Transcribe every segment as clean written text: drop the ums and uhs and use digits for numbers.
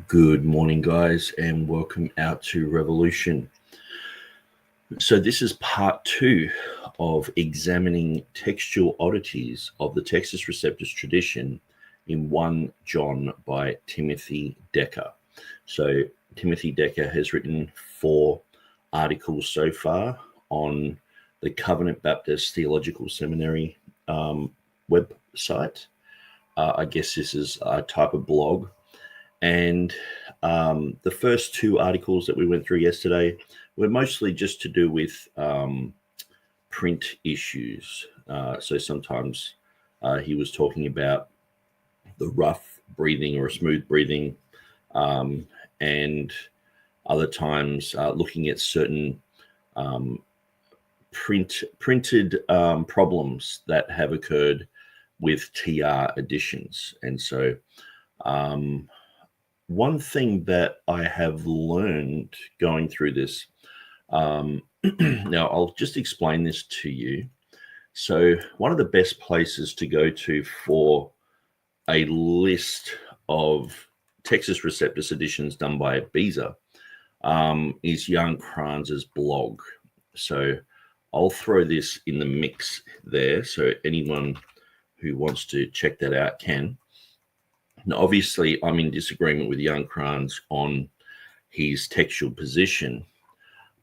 Good morning, guys, and welcome out to Revolution. So this is part 2 of examining textual oddities of the Textus Receptus tradition in 1 John by Timothy Decker. So Timothy Decker has written 4 articles so far on the Covenant Baptist Theological Seminary website. I guess this is a type of blog. And the first 2 articles that we went through yesterday were mostly just to do with print issues. So sometimes he was talking about the rough breathing or smooth breathing, and other times looking at certain printed problems that have occurred with TR editions. And so one thing that I have learned going through this, now I'll just explain this to you. So one of the best places to go to for a list of Textus Receptus editions done by Beezer is Jan Kranz's blog. So I'll throw this in the mix there, so anyone who wants to check that out can. Now, obviously, I'm in disagreement with Jan Kranz on his textual position,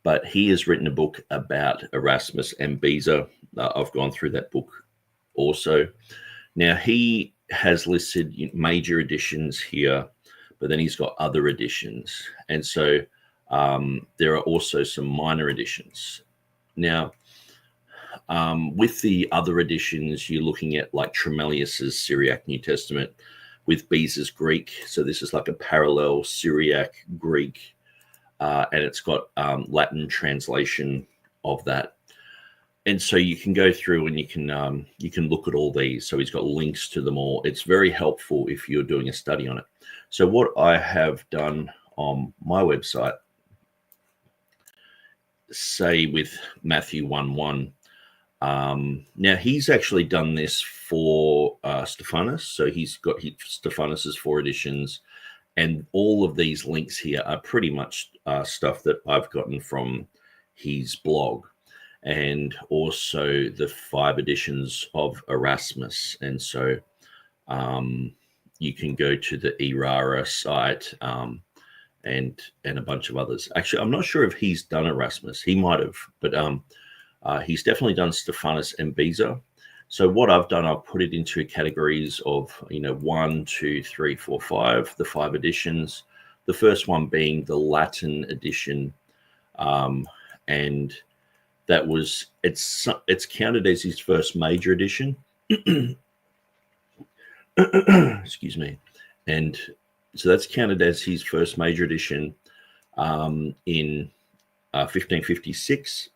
but he has written a book about Erasmus and Beezer. I've gone through that book also. Now, he has listed major editions here, but then he's got other editions. And so there are also some minor editions. Now, with the other editions, you're looking at like Tremelius's Syriac New Testament, with Beezer's Greek. So this is like a parallel Syriac Greek, and it's got Latin translation of that. And so you can go through and you can look at all these. So he's got links to them all. It's very helpful if you're doing a study on it. So what I have done on my website, say with Matthew 1:1, now he's actually done this for Stephanus. So he's got Stephanus's 4 editions, and all of these links here are pretty much stuff that I've gotten from his blog, and also the 5 editions of Erasmus. And so you can go to the Erara site and a bunch of others. Actually, I'm not sure if he's done Erasmus. He might have, but he's definitely done Stephanus and Beezer. So what I've done, I've put it into categories of 1, 2, 3, 4, 5, the 5 editions. The first one being the Latin edition, and that was it's counted as his first major edition. Excuse me. And so that's counted as his first major edition in 1556.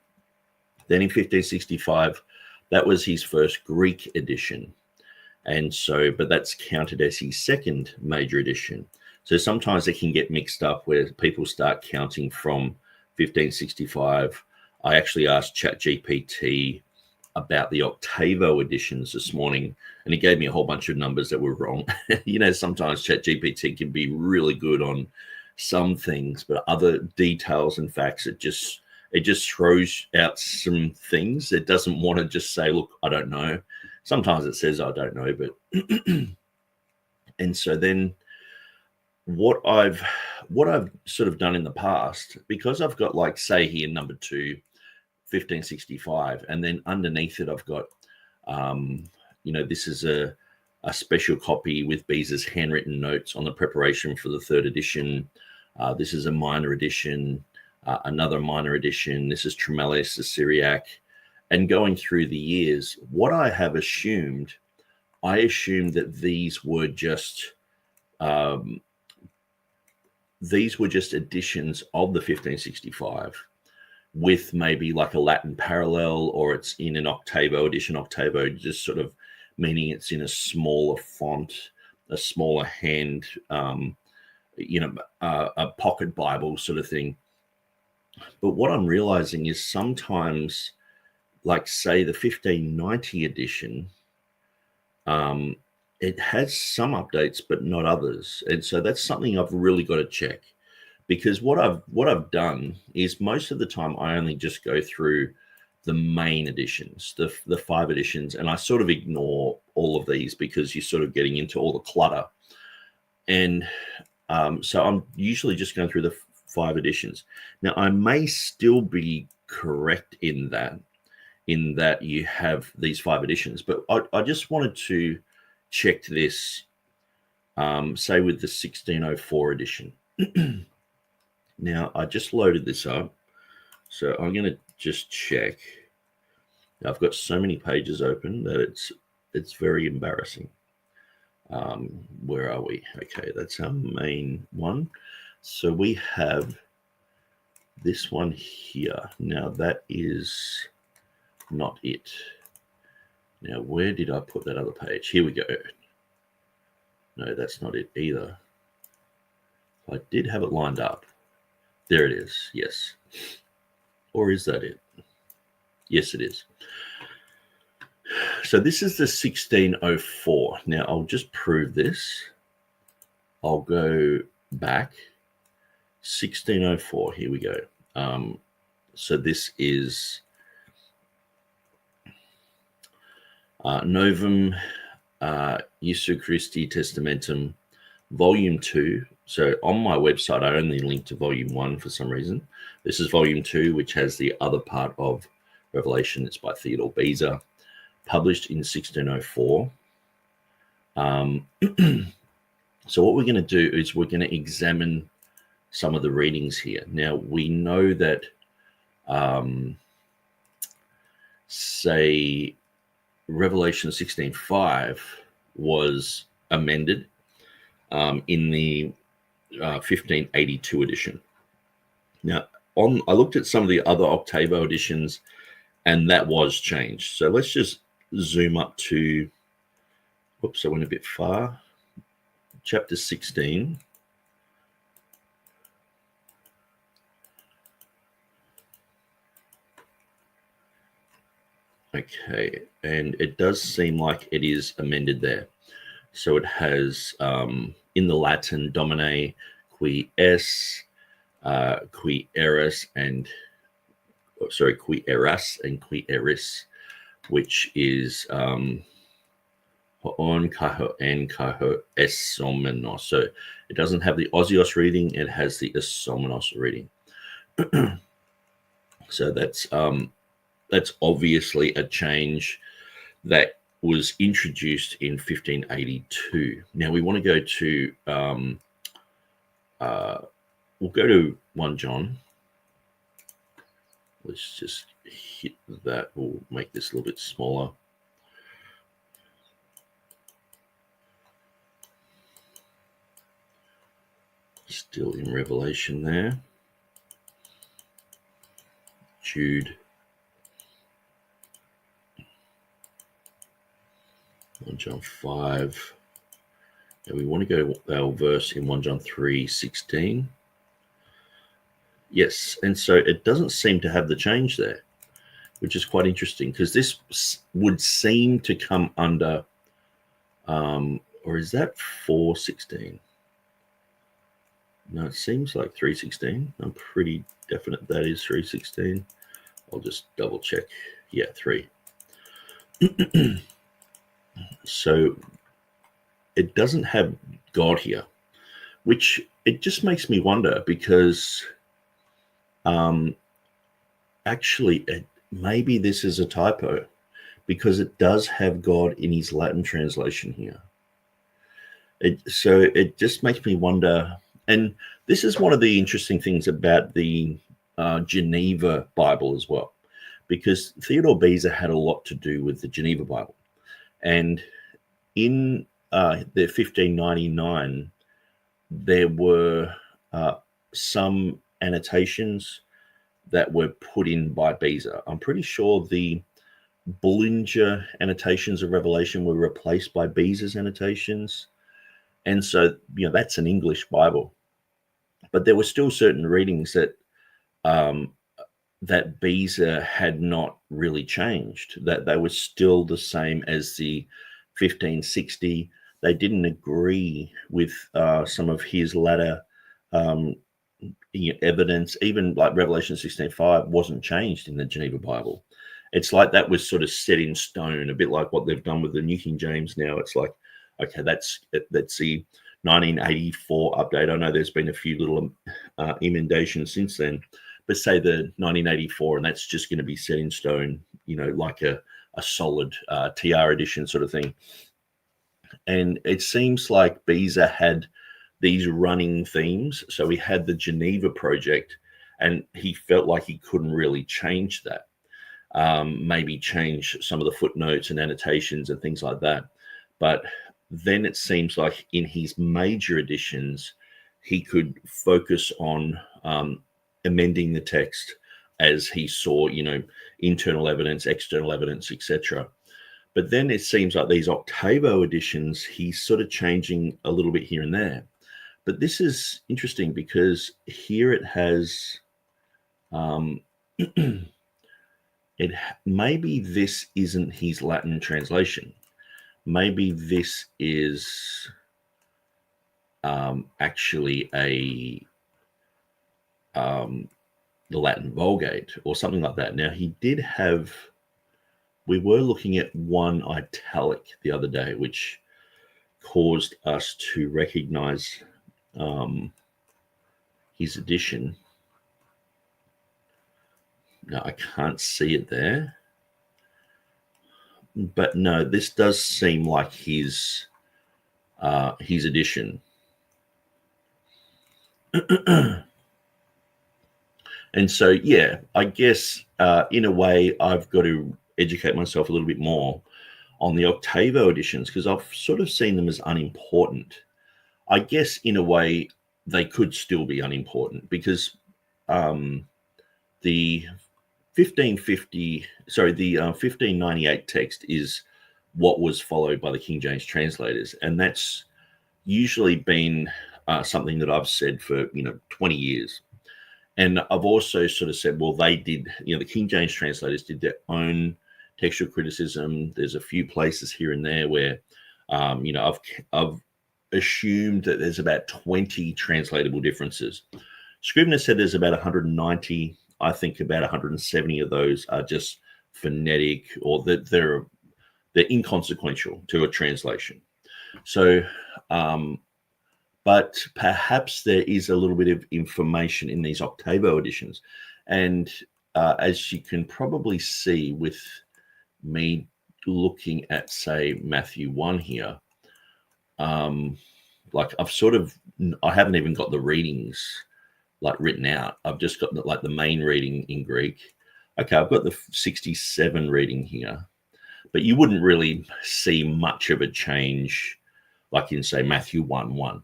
Then in 1565, that was his first Greek edition. And so, but that's counted as his second major edition. So sometimes it can get mixed up where people start counting from 1565. I actually asked ChatGPT about the Octavo editions this morning, and he gave me a whole bunch of numbers that were wrong. Sometimes ChatGPT can be really good on some things, but other details and facts, it just throws out some things. It doesn't want to just say, look, I don't know. Sometimes it says, I don't know, but and so then what I've sort of done in the past, because I've got like, say here, number 2, 1565, and then underneath it, I've got, this is a special copy with Beezer's handwritten notes on the preparation for the 3rd edition. This is a minor edition. Another minor edition. This is Tremelius, the Syriac. And going through the years, what I have assumed, that these were just editions of the 1565 with maybe like a Latin parallel, or it's in an Octavo edition. Octavo just sort of meaning it's in a smaller font, a smaller hand, a pocket Bible sort of thing. But what I'm realizing is sometimes, like say the 1590 edition, it has some updates, but not others. And so that's something I've really got to check, because what I've done is most of the time I only just go through the main editions, the 5 editions, and I sort of ignore all of these because you're sort of getting into all the clutter. And so I'm usually just going through the 5 editions. Now, I may still be correct in that you have these 5 editions, but I just wanted to check this, say with the 1604 edition. Now, I just loaded this up, so I'm going to just check. I've got so many pages open that it's very embarrassing. Where are we? Okay, that's our main one. So we have this one here. Now, that is not it. Now, where did I put that other page? Here we go. No, that's not it either. I did have it lined up. There it is. Yes. Or is that it? Yes, it is. So this is the 1604. Now, I'll just prove this. I'll go back. 1604. Here we go. So this is Novum Jesu Christi Testamentum, Volume 2. So on my website, I only link to Volume 1 for some reason. This is Volume 2, which has the other part of Revelation. It's by Theodore Beza, published in 1604. So what we're going to do is we're going to examine some of the readings here. Now, we know that, say, Revelation 16:5 was amended in the 1582 edition. Now, I looked at some of the other Octavo editions, and that was changed. So let's just zoom up to, whoops, I went a bit far. Chapter 16. Okay, and it does seem like it is amended there. So it has in the Latin Domine qui es, qui eras, and qui eras and qui eris, which is hoon kaho en kaho esomenos. So it doesn't have the osios reading; it has the esomenos reading. So that's obviously a change that was introduced in 1582. Now we want to go to, we'll go to 1 John. Let's just hit that. We'll make this a little bit smaller. Still in Revelation there. Jude. 1 John 5. And we want to go to our verse in 1 John 3:16. Yes, and so it doesn't seem to have the change there, which is quite interesting, because this would seem to come under, or is that 4:16? No, it seems like 3:16. I'm pretty definite that is 3:16. I'll just double check. Yeah, 3. So it doesn't have God here, which it just makes me wonder, because actually maybe this is a typo, because it does have God in his Latin translation here. So it just makes me wonder, and this is one of the interesting things about the Geneva Bible as well, because Theodore Beza had a lot to do with the Geneva Bible. And in the 1599, there were some annotations that were put in by Beza. I'm pretty sure the Bullinger annotations of Revelation were replaced by Beza's annotations. And so, that's an English Bible. But there were still certain readings that that Beza had not really changed, that they were still the same as the 1560, they didn't agree with some of his latter evidence. Even like Revelation 16:5 wasn't changed in the Geneva Bible. It's like that was sort of set in stone, a bit like what they've done with the New King James now. It's like, okay, that's the 1984 update. I know there's been a few little emendations since then, but say the 1984, and that's just going to be set in stone, like a solid TR edition sort of thing. And it seems like Beza had these running themes. So he had the Geneva project, and he felt like he couldn't really change that. Maybe change some of the footnotes and annotations and things like that. But then it seems like in his major editions, he could focus on amending the text as he saw, internal evidence, external evidence, etc. But then it seems like these Octavo editions, he's sort of changing a little bit here and there. But this is interesting because here it has, maybe this isn't his Latin translation. Maybe this is actually the Latin Vulgate or something like that. Now, he did have, we were looking at one italic the other day, which caused us to recognize his edition. No, I can't see it there. But no, this does seem like his edition. And so, yeah, I guess in a way I've got to educate myself a little bit more on the Octavo editions because I've sort of seen them as unimportant. I guess in a way they could still be unimportant because the 1598 text is what was followed by the King James translators, and that's usually been something that I've said for 20 years. And I've also sort of said, well, they did, the King James translators did their own textual criticism. There's a few places here and there where I've assumed that there's about 20 translatable differences. Scrivener said there's about 190. I think about 170 of those are just phonetic, or that they're inconsequential to a translation. So, but perhaps there is a little bit of information in these Octavo editions. And as you can probably see with me looking at, say, Matthew 1 here, like I haven't even got the readings like written out. I've just got the main reading in Greek. Okay, I've got the 67 reading here, but you wouldn't really see much of a change like in, say, Matthew 1:1.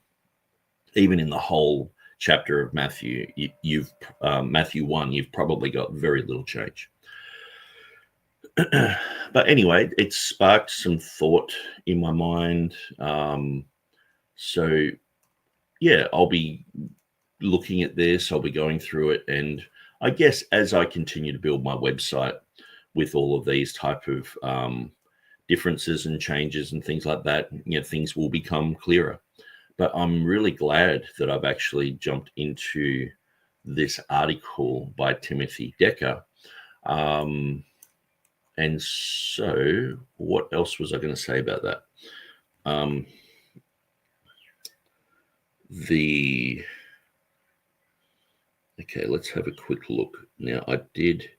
Even in the whole chapter of Matthew, Matthew 1, you've probably got very little change. But anyway, it sparked some thought in my mind. So, yeah, I'll be looking at this. I'll be going through it. And I guess as I continue to build my website with all of these type of differences and changes and things like that, things will become clearer. But I'm really glad that I've actually jumped into this article by Timothy Decker. And so what else was I going to say about that? Okay, let's have a quick look. Now, I did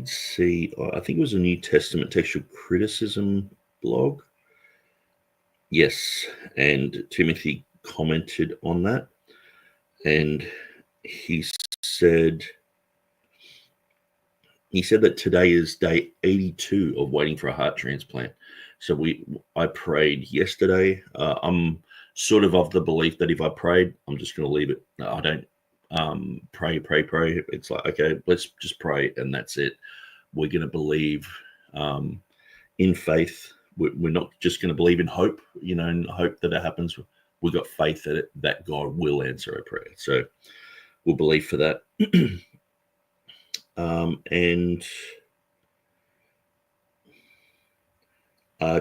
see, I think it was a New Testament textual criticism blog. Yes, and Timothy commented on that. And he said that today is day 82 of waiting for a heart transplant. So I prayed yesterday. I'm sort of the belief that if I prayed, I'm just going to leave it. I don't pray. It's like, okay, let's just pray, and that's it. We're going to believe in faith. We're not just going to believe in hope, and hope that it happens. We've got faith that God will answer our prayer. So will believe for that. And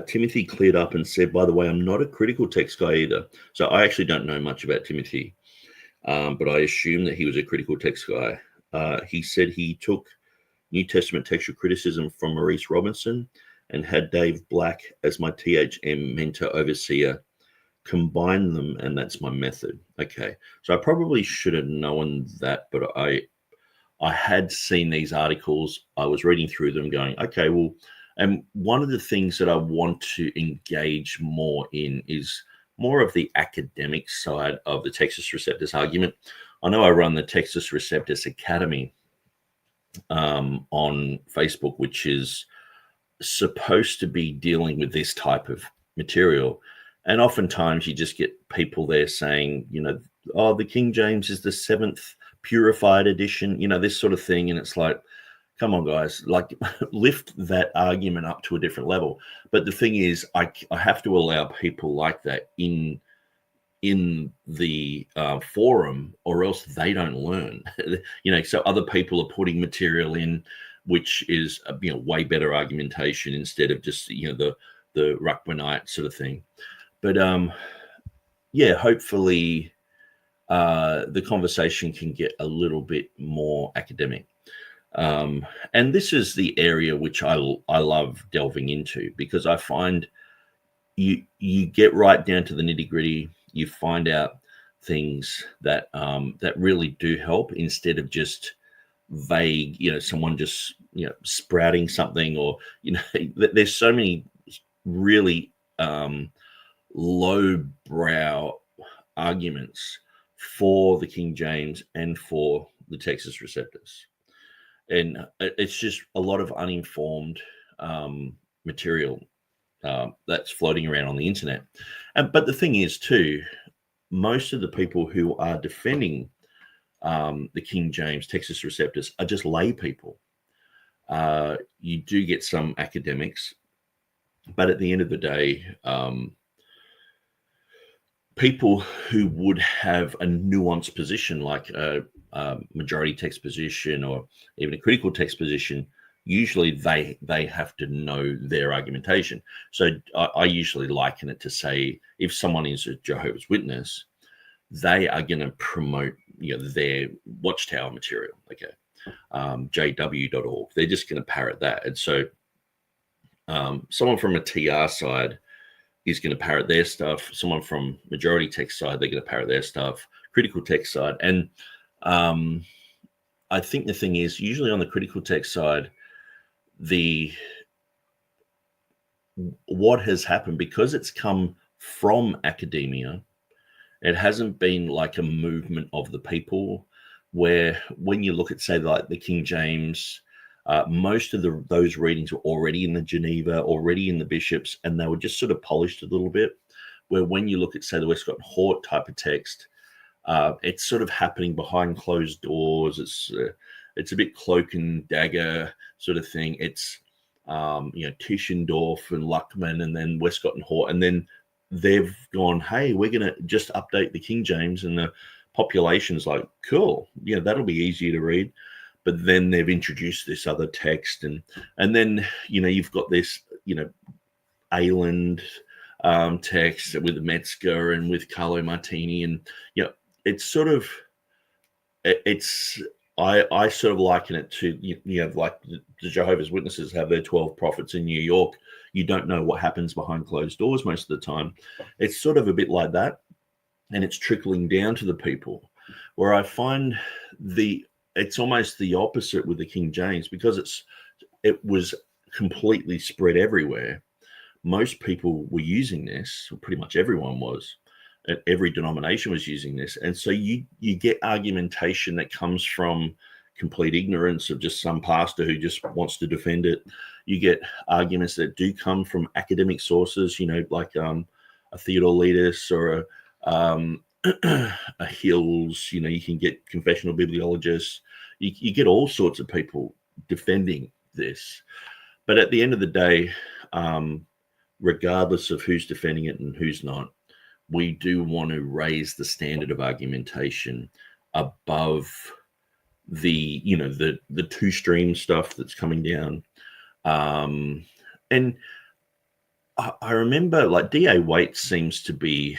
Timothy cleared up and said, by the way, I'm not a critical text guy either. So I actually don't know much about Timothy, but I assume that he was a critical text guy. He said he took New Testament textual criticism from Maurice Robinson and had Dave Black as my THM mentor overseer, combine them, and that's my method. Okay, so I probably should have known that, but I had seen these articles. I was reading through them going, okay, well, and one of the things that I want to engage more in is more of the academic side of the Textus Receptus argument. I know I run the Textus Receptus Academy on Facebook, which is supposed to be dealing with this type of material. And oftentimes you just get people there saying, you know, oh, the King James is the 7th purified edition, you know, this sort of thing. And it's like, come on, guys, like lift that argument up to a different level. But the thing is, I have to allow people like that in the forum, or else they don't learn. You know, so other people are putting material in, which is you know, way better argumentation instead of just, you know, the Ruckmanite sort of thing. But yeah, hopefully the conversation can get a little bit more academic. And this is the area which I love delving into, because I find you get right down to the nitty gritty. You find out things that that really do help, instead of just vague, you know, someone just, you know, sprouting something, or, you know, there's so many really low-brow arguments for the King James and for the Textus Receptus. And it's just a lot of uninformed material that's floating around on the internet. But the thing is, too, most of the people who are defending the King James Textus Receptus are just lay people. You do get some academics, but at the end of the day, people who would have a nuanced position, like a majority text position or even a critical text position, usually they have to know their argumentation. So I usually liken it to, say, if someone is a Jehovah's Witness, they are going to promote, you know, their Watchtower material, okay, jw.org. They're just going to parrot that. And so someone from a TR side is going to parrot their stuff. Someone from majority text side, they're going to parrot their stuff. Critical text side. And I think the thing is, usually on the critical text side, what has happened, because it's come from academia, it hasn't been like a movement of the people, where when you look at, say, like the King James, most of those readings were already in the Geneva, already in the bishops, and they were just sort of polished a little bit. Where when you look at, say, the Westcott and Hort type of text, it's sort of happening behind closed doors. It's a bit cloak and dagger sort of thing. It's you know, Tischendorf and Luckman, and then Westcott and Hort, and then they've gone, hey, we're going to just update the King James, and the population's like, cool, yeah, that'll be easier to read. But then they've introduced this other text, and then, you know, you've got this, you know, Ayland text with Metzger and with Carlo Martini, and, you know, it's sort of, it's, I sort of liken it to, you know, like the Jehovah's Witnesses have their 12 prophets in New York. You don't know what happens behind closed doors most of the time. It's sort of a bit like that, and it's trickling down to the people, where I find it's almost the opposite with the King James, because it was completely spread everywhere. Most people were using this, or pretty much everyone was. Every denomination was using this. And so you get argumentation that comes from complete ignorance of just some pastor who just wants to defend it. You get arguments that do come from academic sources, you know, like a Theodore Letus or a Hills. You know, you can get confessional bibliologists. You get all sorts of people defending this. But at the end of the day, regardless of who's defending it and who's not, we do want to raise the standard of argumentation above the, the two stream stuff that's coming down. And I remember, like, D.A. Waite seems to be,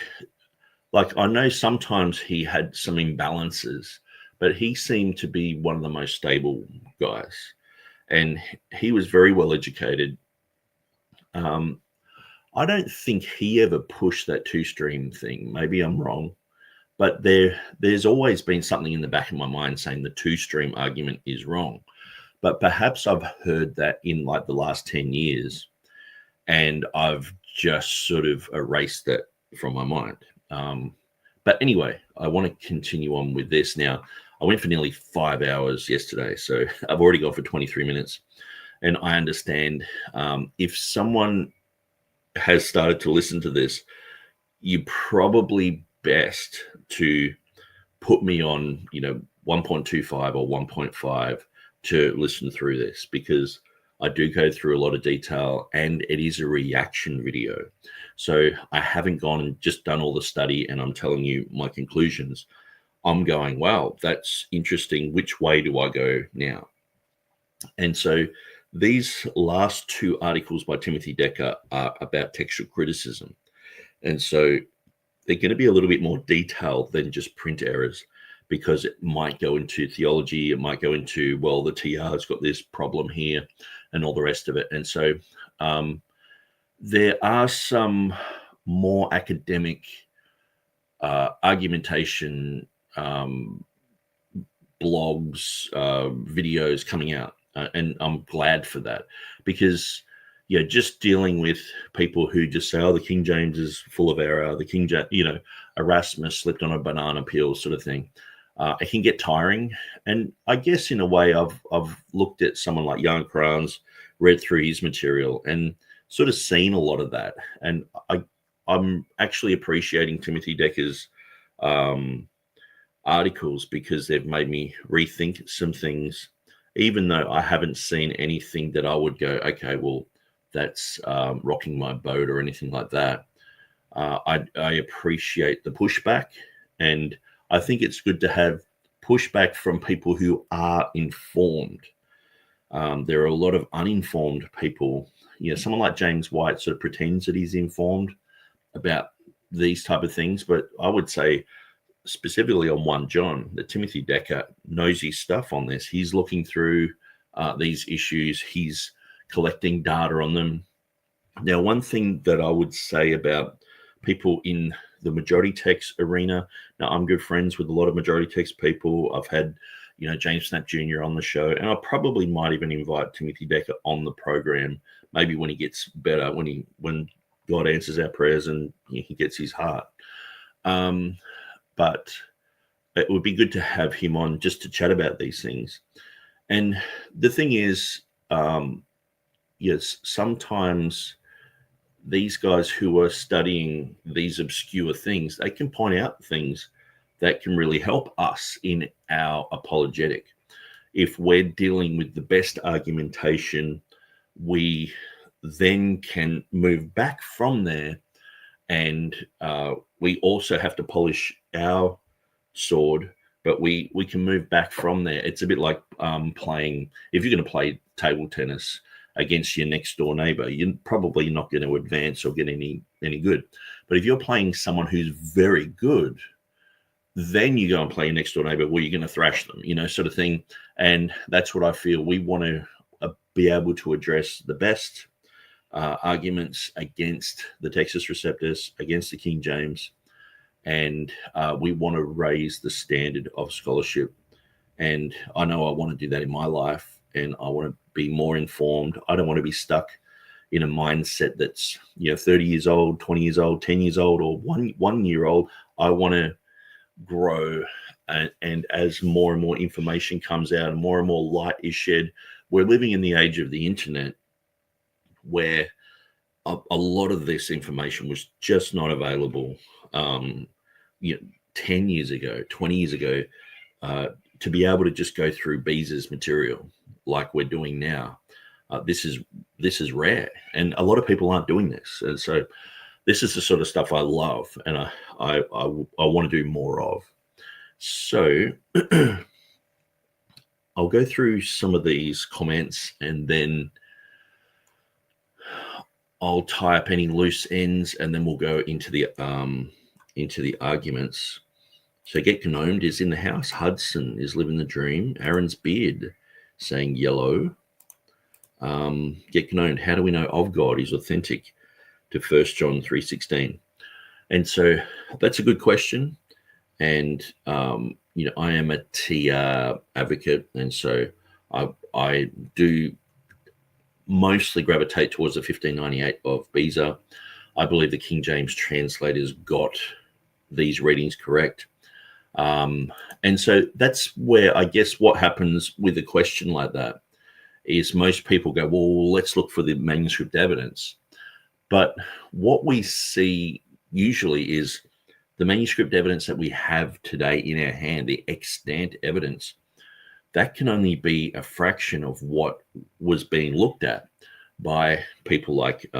like, I know sometimes he had some imbalances, but he seemed to be one of the most stable guys. And he was very well educated. I don't think he ever pushed that two-stream thing. Maybe I'm wrong. But there's always been something in the back of my mind saying the two-stream argument is wrong. But perhaps I've heard that in like the last 10 years, and I've just sort of erased that from my mind. But anyway, I want to continue on with this now. I went for nearly 5 hours yesterday, so I've already gone for 23 minutes. And I understand if someone has started to listen to this, you probably best to put me on, 1.25 or 1.5 to listen through this, because I do go through a lot of detail and it is a reaction video. So I haven't gone and just done all the study and I'm telling you my conclusions. I'm going, wow, that's interesting. Which way do I go now? And so these last two articles by Timothy Decker are about textual criticism. And so they're going to be a little bit more detailed than just print errors, because it might go into theology. It might go into, well, the TR's got this problem here and all the rest of it. And so there are some more academic argumentation blogs, videos coming out. And I'm glad for that, because just dealing with people who just say, oh, the King James is full of error, the King James, Erasmus slipped on a banana peel sort of thing. It can get tiring. And I guess in a way I've looked at someone like Jan Kranz, read through his material and sort of seen a lot of that. And I'm actually appreciating Timothy Decker's articles, because they've made me rethink some things, even though I haven't seen anything that I would go, okay, well, that's rocking my boat or anything like that. I appreciate the pushback, and I think it's good to have pushback from people who are informed. There are a lot of uninformed people. Someone like James White sort of pretends that he's informed about these type of things, but I would say specifically on 1 John, that Timothy Decker knows his stuff on this. He's looking through these issues. He's collecting data on them. Now, one thing that I would say about people in the majority text arena, now I'm good friends with a lot of majority text people. I've had, James Snap Jr. on the show, and I probably might even invite Timothy Decker on the program, maybe when he gets better, when God answers our prayers and he gets his heart. But it would be good to have him on just to chat about these things. And the thing is, yes, sometimes these guys who are studying these obscure things, they can point out things that can really help us in our apologetic. If we're dealing with the best argumentation, we then can move back from there, and we also have to polish our sword, but we can move back from there. It's a bit like playing, if you're going to play table tennis against your next door neighbor, you're probably not going to advance or get any good. But if you're playing someone who's very good, then you go and play your next door neighbor where you're going to thrash them, sort of thing. And that's what I feel. We want to be able to address the best arguments against the Textus Receptus, against the King James, and we want to raise the standard of scholarship. And I know I want to do that in my life, and I want to be more informed. I don't want to be stuck in a mindset that's 30 years old, 20 years old, 10 years old, or one year old. I want to grow, and as more and more information comes out and more light is shed, we're living in the age of the internet, where a lot of this information was just not available 10 years ago, 20 years ago, to be able to just go through Beza's material like we're doing now. This is rare, and a lot of people aren't doing this. And so this is the sort of stuff I love, and I want to do more of. So I'll go through some of these comments and then I'll tie up any loose ends and then we'll go into the arguments. So Get Gnomed is in the house. Hudson is living the dream. Aaron's beard saying yellow. Get Gnomed, how do we know of God is authentic to 1 John 3:16? And so that's a good question. And, I am a TR advocate. And so I do mostly gravitate towards the 1598 of Beza. I believe the King James translators got these readings correct. And so that's where I guess what happens with a question like that is most people go, well, let's look for the manuscript evidence. But what we see usually is the manuscript evidence that we have today in our hand, the extant evidence, that can only be a fraction of what was being looked at by people like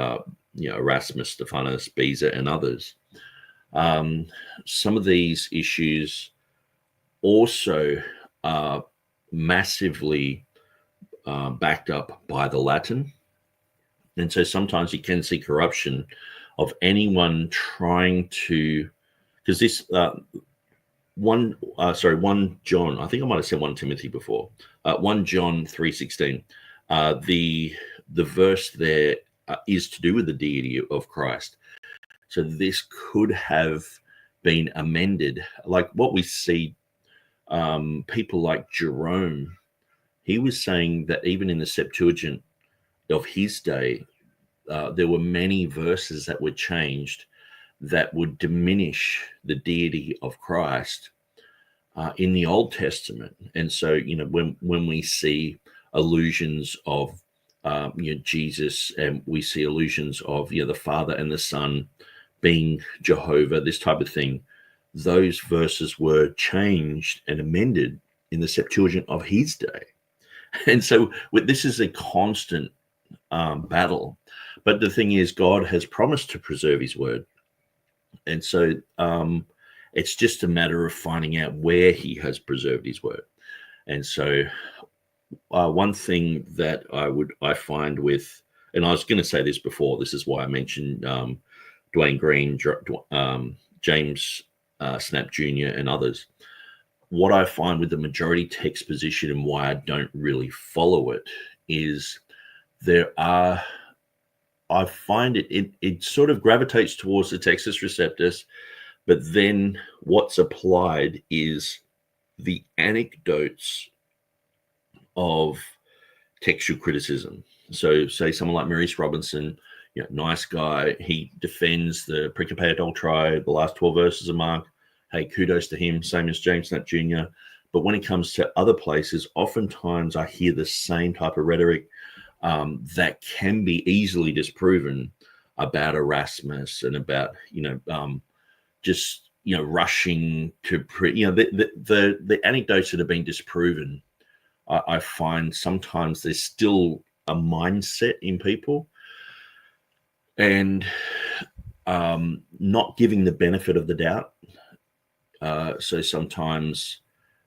Erasmus, Stephanus, Beza, and others. Some of these issues also are massively backed up by the Latin. And so sometimes you can see corruption of anyone trying to, because this 1 John, I think I might have said 1 Timothy before, 1 John 3:16, the verse there is to do with the deity of Christ. So this could have been amended. Like what we see, people like Jerome, he was saying that even in the Septuagint of his day, there were many verses that were changed that would diminish the deity of Christ in the Old Testament. And so, when we see allusions of Jesus, and we see allusions of the Father and the Son being Jehovah, this type of thing, those verses were changed and amended in the Septuagint of his day. And so this is a constant battle. But the thing is, God has promised to preserve his word. And so it's just a matter of finding out where he has preserved his word. And so one thing that I find with, and I was going to say this before, this is why I mentioned Dwayne Green, James Snap Jr. and others. What I find with the majority text position and why I don't really follow it is I find it sort of gravitates towards the Textus Receptus, but then what's applied is the anecdotes of textual criticism. So say someone like Maurice Robinson, nice guy, he defends the Principe Adulterae, the last 12 verses of Mark. Hey, kudos to him, same as James Snap Jr. But when it comes to other places, oftentimes I hear the same type of rhetoric that can be easily disproven about Erasmus and about, rushing to, the anecdotes that have been disproven. I find sometimes there's still a mindset in people and not giving the benefit of the doubt. So sometimes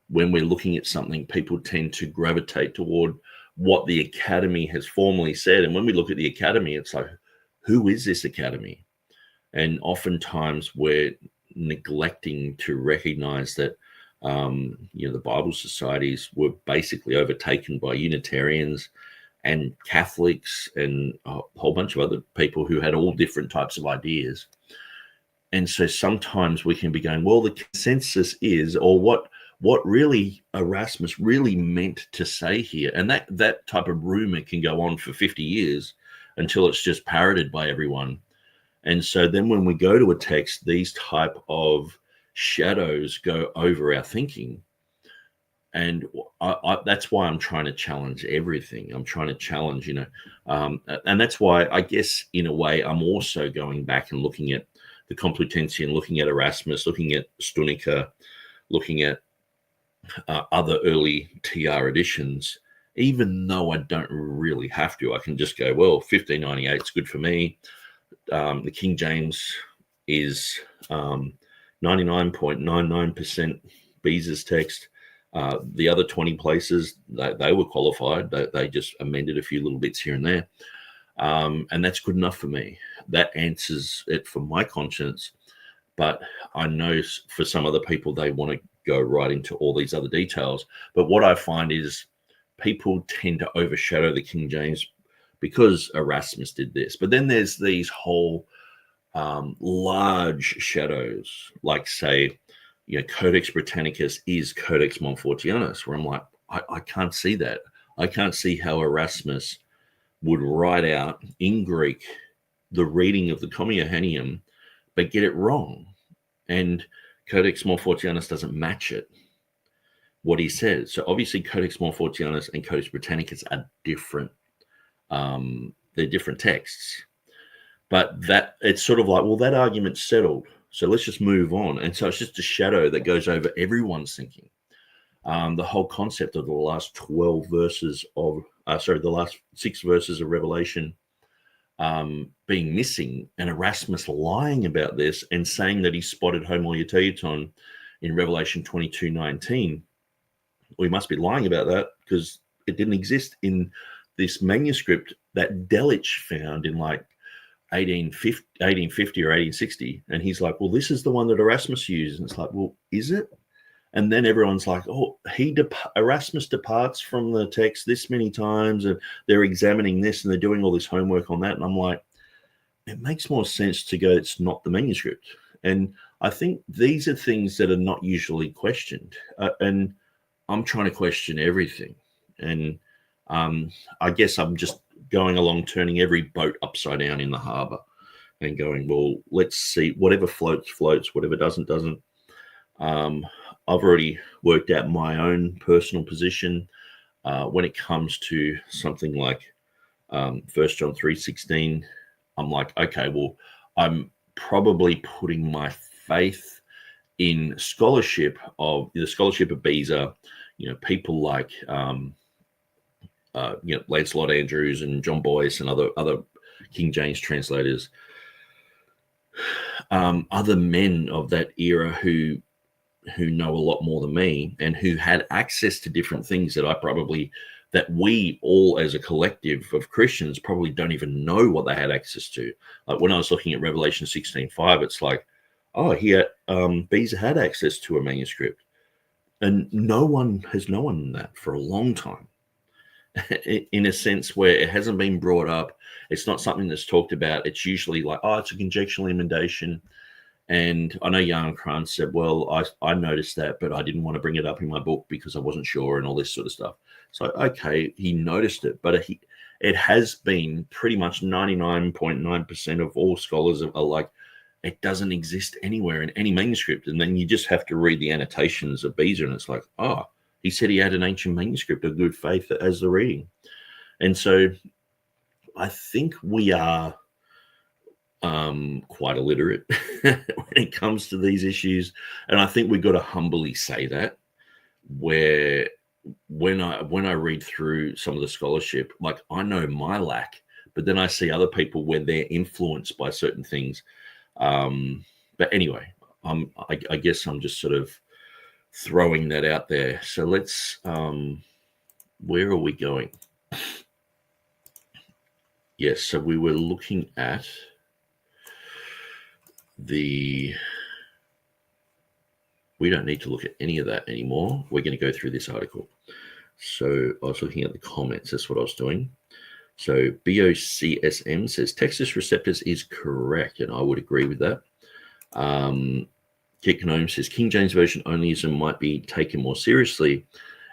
when we're looking at something, people tend to gravitate toward what the academy has formally said. And when we look at the academy, it's like, who is this academy? And oftentimes we're neglecting to recognize that, the Bible societies were basically overtaken by Unitarians and Catholics and a whole bunch of other people who had all different types of ideas. And so sometimes we can be going, well, the consensus is, or what really Erasmus really meant to say here. And that type of rumor can go on for 50 years until it's just parroted by everyone. And so then when we go to a text, these type of shadows go over our thinking. And that's why I'm trying to challenge everything. I'm trying to challenge, and that's why I guess in a way I'm also going back and looking at the Complutensian, looking at Erasmus, looking at Stunica, looking at other early TR editions, even though I don't really have to. I can just go, well, 1598 is good for me. The King James is 99.99% Beza's text. The other 20 places, they were qualified. They just amended a few little bits here and there. And that's good enough for me. That answers it for my conscience. But I know for some other people, they want to go right into all these other details. But what I find is people tend to overshadow the King James because Erasmus did this. But then there's these whole large shadows, like, say, Codex Britannicus is Codex Montfortianus, where I'm like, I can't see that. I can't see how Erasmus would write out in Greek the reading of the Comma Johanneum, but get it wrong. And Codex Montfortianus doesn't match it, what he says. So obviously Codex Montfortianus and Codex Britannicus are different. They're different texts. But that it's sort of like, well, that argument's settled, so let's just move on. And so it's just a shadow that goes over everyone's thinking. The whole concept of the last 12 verses of, the last 6 verses of Revelation being missing, and Erasmus lying about this and saying that he spotted homoioteiton in Revelation 22:19. We must be lying about that because it didn't exist in this manuscript that Delitzsch found in like 1850 or 1860. And he's like, well, this is the one that Erasmus used. And it's like, well, is it? And then everyone's like, oh, Erasmus departs from the text this many times, and they're examining this and they're doing all this homework on that. And I'm like, it makes more sense to go, it's not the manuscript. And I think these are things that are not usually questioned. And I'm trying to question everything. And I guess I'm just going along, turning every boat upside down in the harbor and going, well, let's see, whatever floats, floats, whatever doesn't. I've already worked out my own personal position when it comes to something like 1 John 3:16. I'm like, okay, well, I'm probably putting my faith in scholarship of Beza, people like Lancelot Andrews and John Boyce and other King James translators, other men of that era who know a lot more than me and who had access to different things that we all as a collective of Christians probably don't even know what they had access to. Like when I was looking at Revelation 16:5, it's like, oh, Beza had access to a manuscript, and no one has known that for a long time. In a sense where it hasn't been brought up, it's not something that's talked about. It's usually like, oh, it's a conjectural emendation. And I know Jan Kranz said, well, I noticed that, but I didn't want to bring it up in my book because I wasn't sure and all this sort of stuff. So, okay, he noticed it, but it has been pretty much 99.9% of all scholars are like, it doesn't exist anywhere in any manuscript. And then you just have to read the annotations of Beza, and it's like, oh, he said he had an ancient manuscript of good faith as the reading. And so I think we are quite illiterate when it comes to these issues. And I think we've got to humbly say that, where when I read through some of the scholarship, like I know my lack, but then I see other people where they're influenced by certain things. But anyway, I guess I'm just sort of throwing that out there. So let's, where are we going? Yes, so we were looking at we don't need to look at any of that anymore. We're going to go through this article. So I was looking at the comments. That's what I was doing. So BOCSM says Textus Receptus is correct, and I would agree with that. Kit Gnome says King James Version onlyism might be taken more seriously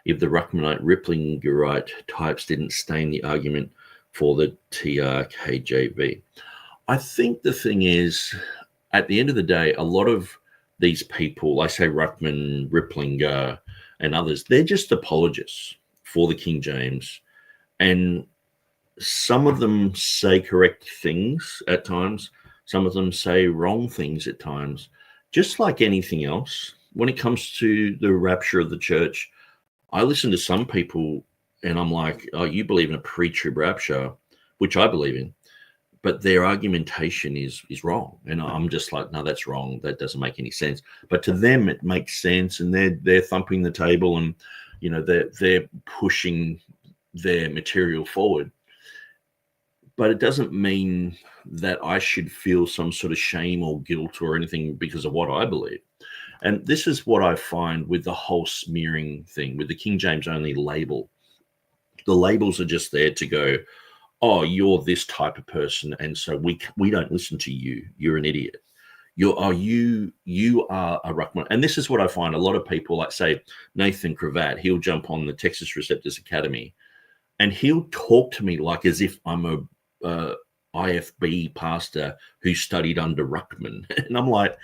if the Ruckmanite Riplingerite types didn't stain the argument for the TRKJV. I think the thing is, at the end of the day, a lot of these people, I say Ruckman, Riplinger, and others, they're just apologists for the King James. And some of them say correct things at times. Some of them say wrong things at times. Just like anything else, when it comes to the rapture of the church, I listen to some people and I'm like, oh, you believe in a pre-trib rapture, which I believe in. but their argumentation is wrong, and I'm just like, no, that's wrong. That doesn't make any sense. But to them, it makes sense, and they're thumping the table, and they're pushing their material forward. But it doesn't mean that I should feel some sort of shame or guilt or anything because of what I believe. And this is what I find with the whole smearing thing, with the King James only label. The labels are just there to go, oh, you're this type of person, and so we don't listen to you. You're an idiot. You are a Ruckman. And this is what I find. A lot of people, like say Nathan Cravat, he'll jump on the Textus Receptus Academy, and he'll talk to me like as if I'm a IFB pastor who studied under Ruckman. And I'm like,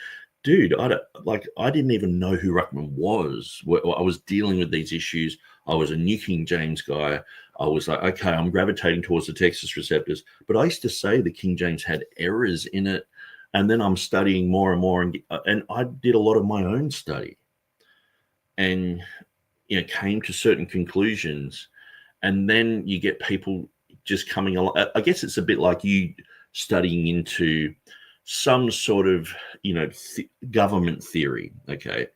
dude, I didn't even know who Ruckman was. I was dealing with these issues. I was a New King James guy. I was like, okay, I'm gravitating towards the Textus Receptus. But I used to say the King James had errors in it. And then I'm studying more and more. And I did a lot of my own study and, came to certain conclusions. And then you get people just coming along. I guess it's a bit like you studying into some sort of, government theory, okay?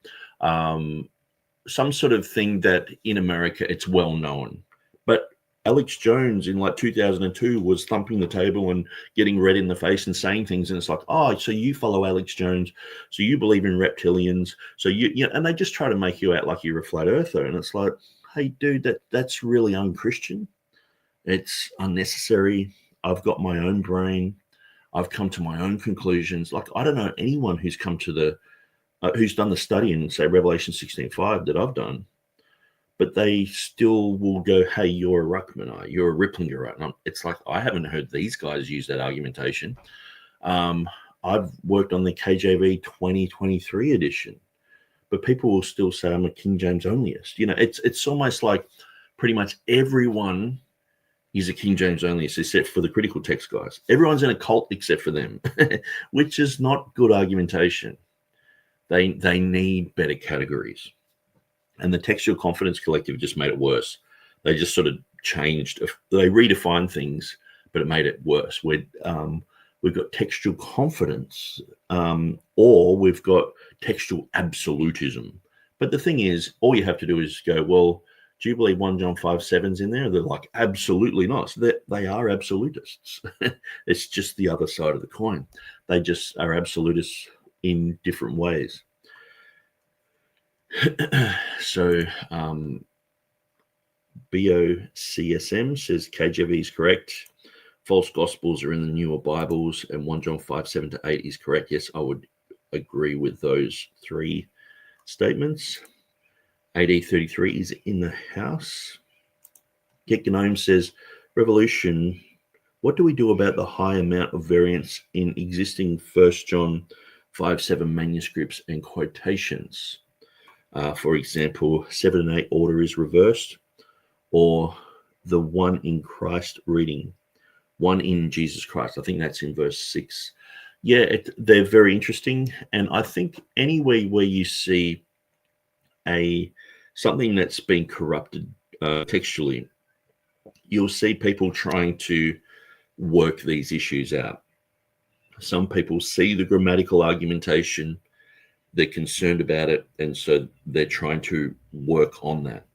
Some sort of thing that in America, it's well known. But Alex Jones in like 2002 was thumping the table and getting red in the face and saying things. And it's like, oh, so you follow Alex Jones. So you believe in reptilians. So and they just try to make you out like you're a flat earther. And it's like, hey, dude, that's really unchristian. It's unnecessary. I've got my own brain. I've come to my own conclusions. Like, I don't know anyone who's come to who's done the study in, say, Revelation 16:5 that I've done, but they still will go, hey, you're a Ruckmanite, you're a Ripplinger. And it's like, I haven't heard these guys use that argumentation. I've worked on the KJV 2023 edition, but people will still say I'm a King James onlyist. It's almost like pretty much everyone is a King James onlyist except for the critical text guys. Everyone's in a cult except for them, which is not good argumentation. They need better categories. And the Textual Confidence Collective just made it worse. They just sort of changed. They redefined things, but it made it worse. We've got textual confidence, or we've got textual absolutism. But the thing is, all you have to do is go, well, do you believe 1 John 5:7's in there? They're like, absolutely not. So they are absolutists. It's just the other side of the coin. They just are absolutists in different ways. So BOCSM says KJV is correct. False Gospels are in the newer Bibles, and 1 John 5:7-8 is correct. Yes, I would agree with those three statements. AD33 is in the house. Get Gnome says, Revolution, what do we do about the high amount of variance in existing 1 John 5:7 manuscripts and quotations? For example, 7 and 8 order is reversed, or the one in Christ reading, one in Jesus Christ. I think that's in verse 6. Yeah, they're very interesting. And I think anywhere where you see something that's been corrupted textually, you'll see people trying to work these issues out. Some people see the grammatical argumentation, they're concerned about it, and so they're trying to work on that.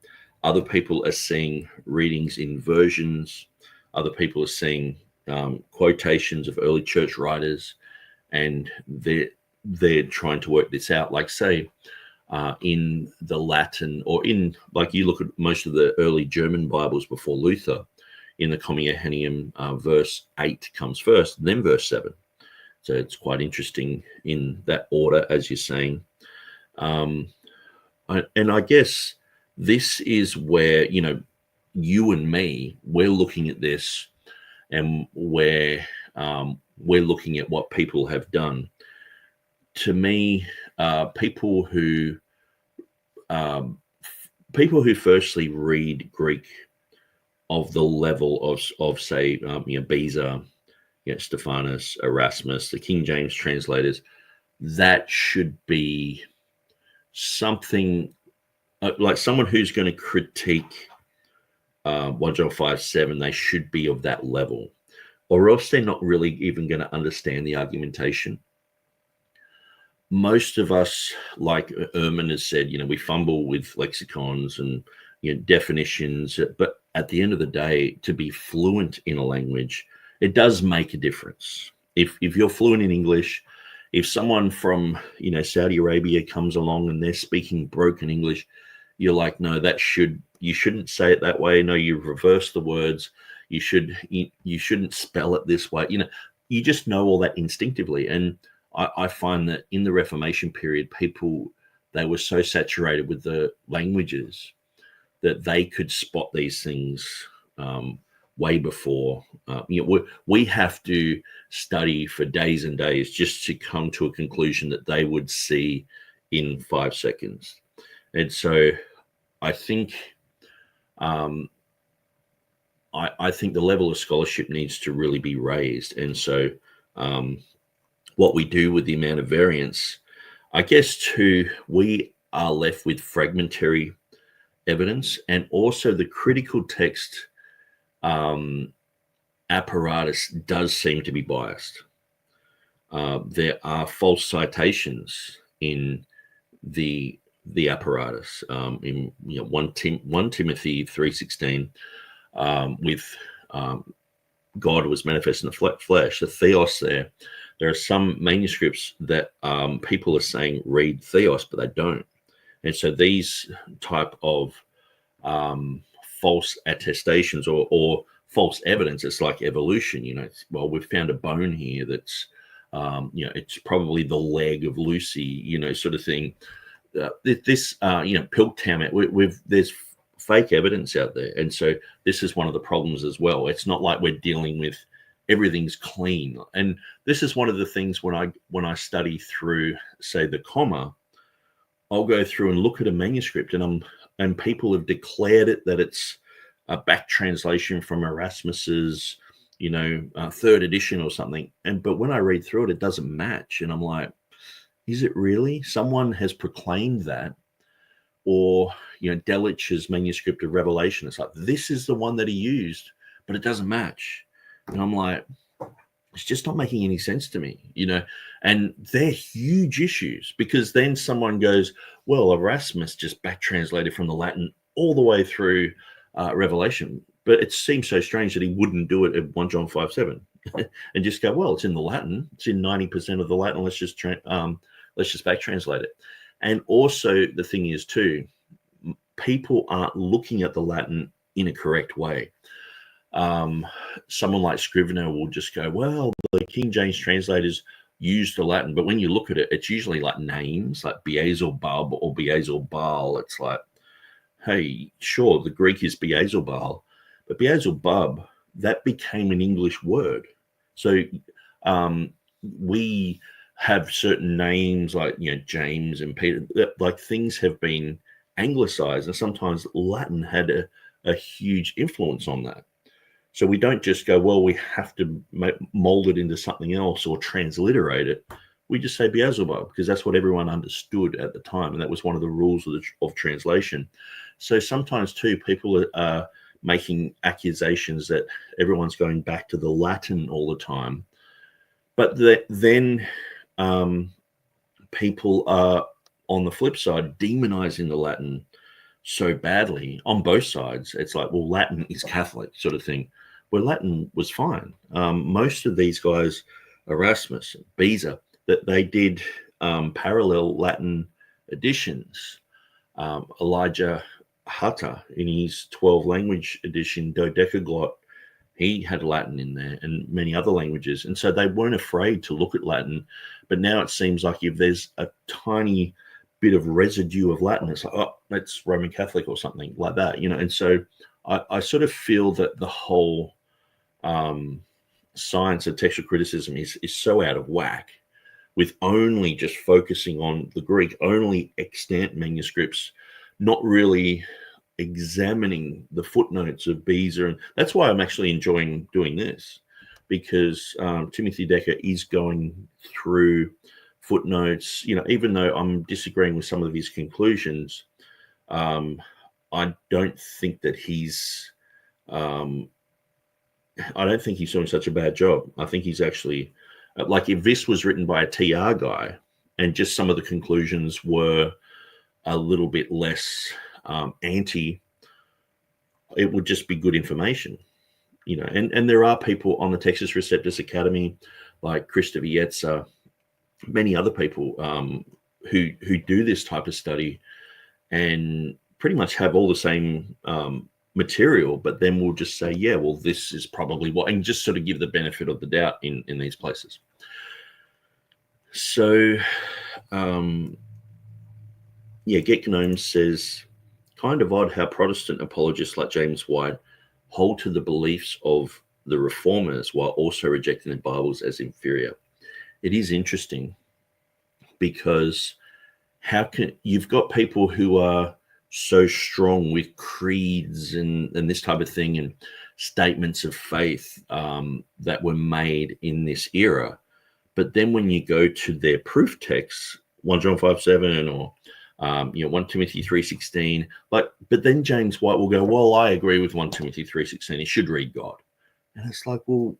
Other people are seeing readings in versions. Other people are seeing quotations of early church writers, and they're trying to work this out. Like, say, in the Latin, or in, like, you look at most of the early German Bibles before Luther, in the Comia Hennium, verse 8 comes first, then verse 7. So it's quite interesting in that order, as you're saying. And I guess this is where, you and me, we're looking at this, and we're looking at what people have done. To me, people who firstly read Greek of the level of say, Beza, Stephanus, Erasmus, the King James translators, that should be something like someone who's going to critique 1 John 5:7. They should be of that level. or else they're not really even going to understand the argumentation. Most of us, like Ehrman has said, we fumble with lexicons and definitions, but at the end of the day, to be fluent in a language, it does make a difference. If you're fluent in English, if someone from Saudi Arabia comes along and they're speaking broken English, you're like, no, you shouldn't say it that way. No, you reverse the words. You shouldn't spell it this way. You just know all that instinctively. And I find that in the Reformation period, people, they were so saturated with the languages that they could spot these things way before. We have to study for days and days just to come to a conclusion that they would see in 5 seconds. And so I think I think the level of scholarship needs to really be raised. And so what we do with the amount of variance, I guess too, we are left with fragmentary evidence, and also the critical text apparatus does seem to be biased. There are false citations in the apparatus. In 1 Timothy 3:16, with God was manifest in the flesh, the theos there. There are some manuscripts that people are saying read theos, but they don't. And so these type of false attestations or false evidence, it's like evolution. Well, we've found a bone here that's, it's probably the leg of Lucy, sort of thing. Piltdown, there's fake evidence out there. And so this is one of the problems as well. It's not like we're dealing with everything's clean. And this is one of the things when I study through, say, the comma, I'll go through and look at a manuscript and people have declared it that it's a back translation from Erasmus's, third edition or something. But when I read through it, it doesn't match. And I'm like, is it really? Someone has proclaimed that. Or, Delitzsch's manuscript of Revelation. It's like, this is the one that he used, but it doesn't match. And I'm like, it's just not making any sense to me, and they're huge issues, because then someone goes, well, Erasmus just back translated from the Latin all the way through Revelation. But it seems so strange that he wouldn't do it at 1 John 5:7 and just go, well, it's in the Latin. It's in 90% of the Latin. Let's just back translate it. And also the thing is too, people aren't looking at the Latin in a correct way. Someone like Scrivener will just go, well, the King James translators use the Latin, but when you look at it, it's usually like names like Beelzebub or Beelzebul. It's like, hey, sure, the Greek is Beelzebul, but Beelzebub, that became an English word. So we have certain names like, James and Peter, like things have been anglicized, and sometimes Latin had a huge influence on that. So we don't just go, well, we have to mold it into something else or transliterate it. We just say Beelzebub because that's what everyone understood at the time, and that was one of the rules of translation. So sometimes too, people are making accusations that everyone's going back to the Latin all the time, but then people are on the flip side demonizing the Latin so badly on both sides. It's like, well, Latin is Catholic sort of thing. Well, Latin was fine. Most of these guys, Erasmus, Beza, that they did parallel Latin editions. Elijah Hutter, in his 12-language edition, Dodecaglot, he had Latin in there and many other languages. And so they weren't afraid to look at Latin. But now it seems like if there's a tiny bit of residue of Latin, it's like, oh, that's Roman Catholic or something like that, And so I sort of feel that the whole science of textual criticism is so out of whack, with only just focusing on the Greek, only extant manuscripts, not really examining the footnotes of Beza. And that's why I'm actually enjoying doing this, because Timothy Decker is going through footnotes, even though I'm disagreeing with some of his conclusions. I don't think that he's I don't think he's doing such a bad job. I think he's actually, like, if this was written by a TR guy and just some of the conclusions were a little bit less anti, it would just be good information, you know. And there are people on the Textus Receptus Academy, like Christopher Yetzer, many other people who do this type of study and pretty much have all the same material, but then we'll just say, yeah, well, this is probably what, and just sort of give the benefit of the doubt in these places. So, yeah, Get Gnome says, kind of odd how Protestant apologists like James White hold to the beliefs of the reformers while also rejecting the Bibles as inferior. It is interesting because you've got people who are so strong with creeds and this type of thing and statements of faith that were made in this era. But then when you go to their proof texts, 1 John 5:7 or 1 Timothy 3:16, but then James White will go, well, I agree with 1 Timothy 3:16. He should read God. And it's like, well,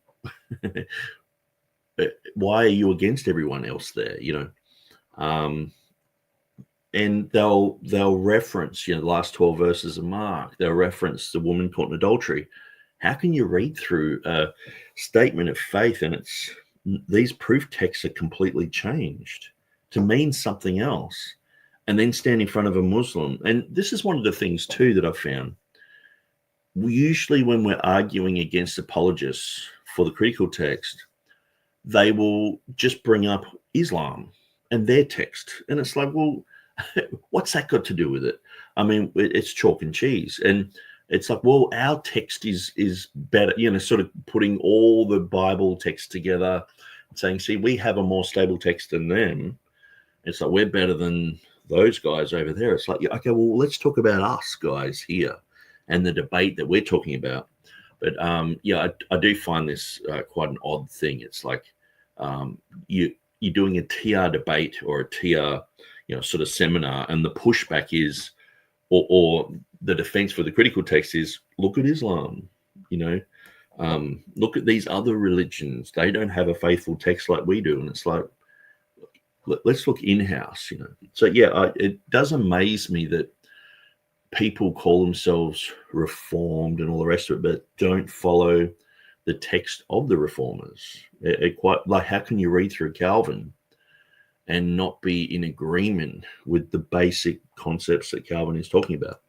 why are you against everyone else there? And they'll reference, the last 12 verses of Mark. They'll reference the woman caught in adultery. How can you read through a statement of faith and these proof texts are completely changed to mean something else, and then stand in front of a Muslim? And this is one of the things too that I've found. Usually when we're arguing against apologists for the critical text, they will just bring up Islam and their text. And it's like, well, what's that got to do with it? I mean, it's chalk and cheese. And it's like, well, our text is better, sort of putting all the Bible text together and saying, see, we have a more stable text than them. It's like, we're better than those guys over there. It's like, okay, well, let's talk about us guys here and the debate that we're talking about. But I do find this quite an odd thing. It's like you're doing a TR debate or a TR sort of seminar, and the pushback is, or the defense for the critical text is, look at Islam, look at these other religions. They don't have a faithful text like we do. And it's like, let's look in-house, So yeah, it does amaze me that people call themselves reformed and all the rest of it, but don't follow the text of the reformers. It quite, like, how can you read through Calvin and not be in agreement with the basic concepts that Calvin is talking about?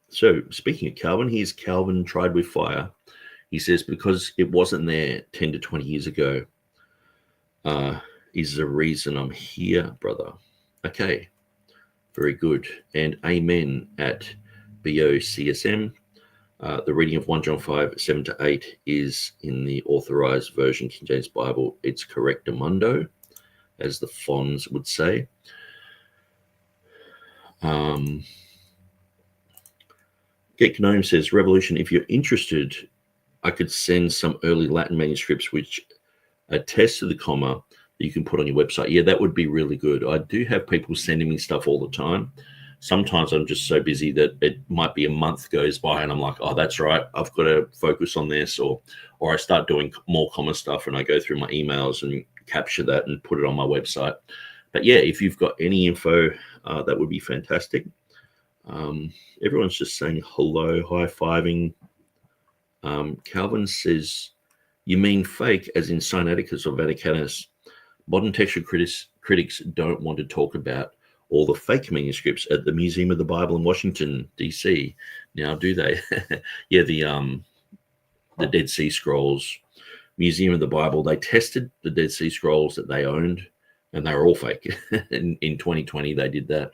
So speaking of Calvin, here's Calvin tried with fire. He says, because it wasn't there 10 to 20 years ago, is the reason I'm here, brother. Okay, very good. And amen at BOCSM. The reading of 1 John 5:7-8 is in the Authorized Version, King James Bible. It's correctamundo, as the Fonz would say. Get Gnome says, Revolution, if you're interested, I could send some early Latin manuscripts which attest to the comma that you can put on your website. Yeah, that would be really good. I do have people sending me stuff all the time. Sometimes I'm just so busy that it might be a month goes by and I'm like, oh, that's right, I've got to focus on this. Or I start doing more comma stuff and I go through my emails and capture that and put it on my website. But yeah, if you've got any info, that would be fantastic. Everyone's just saying hello, high-fiving. Calvin says, you mean fake as in Sinaiticus or Vaticanus? Modern textual critics don't want to talk about all the fake manuscripts at the Museum of the Bible in Washington, D.C. Now, do they? Yeah, the Dead Sea Scrolls, Museum of the Bible, they tested the Dead Sea Scrolls that they owned, and they were all fake. in 2020, they did that.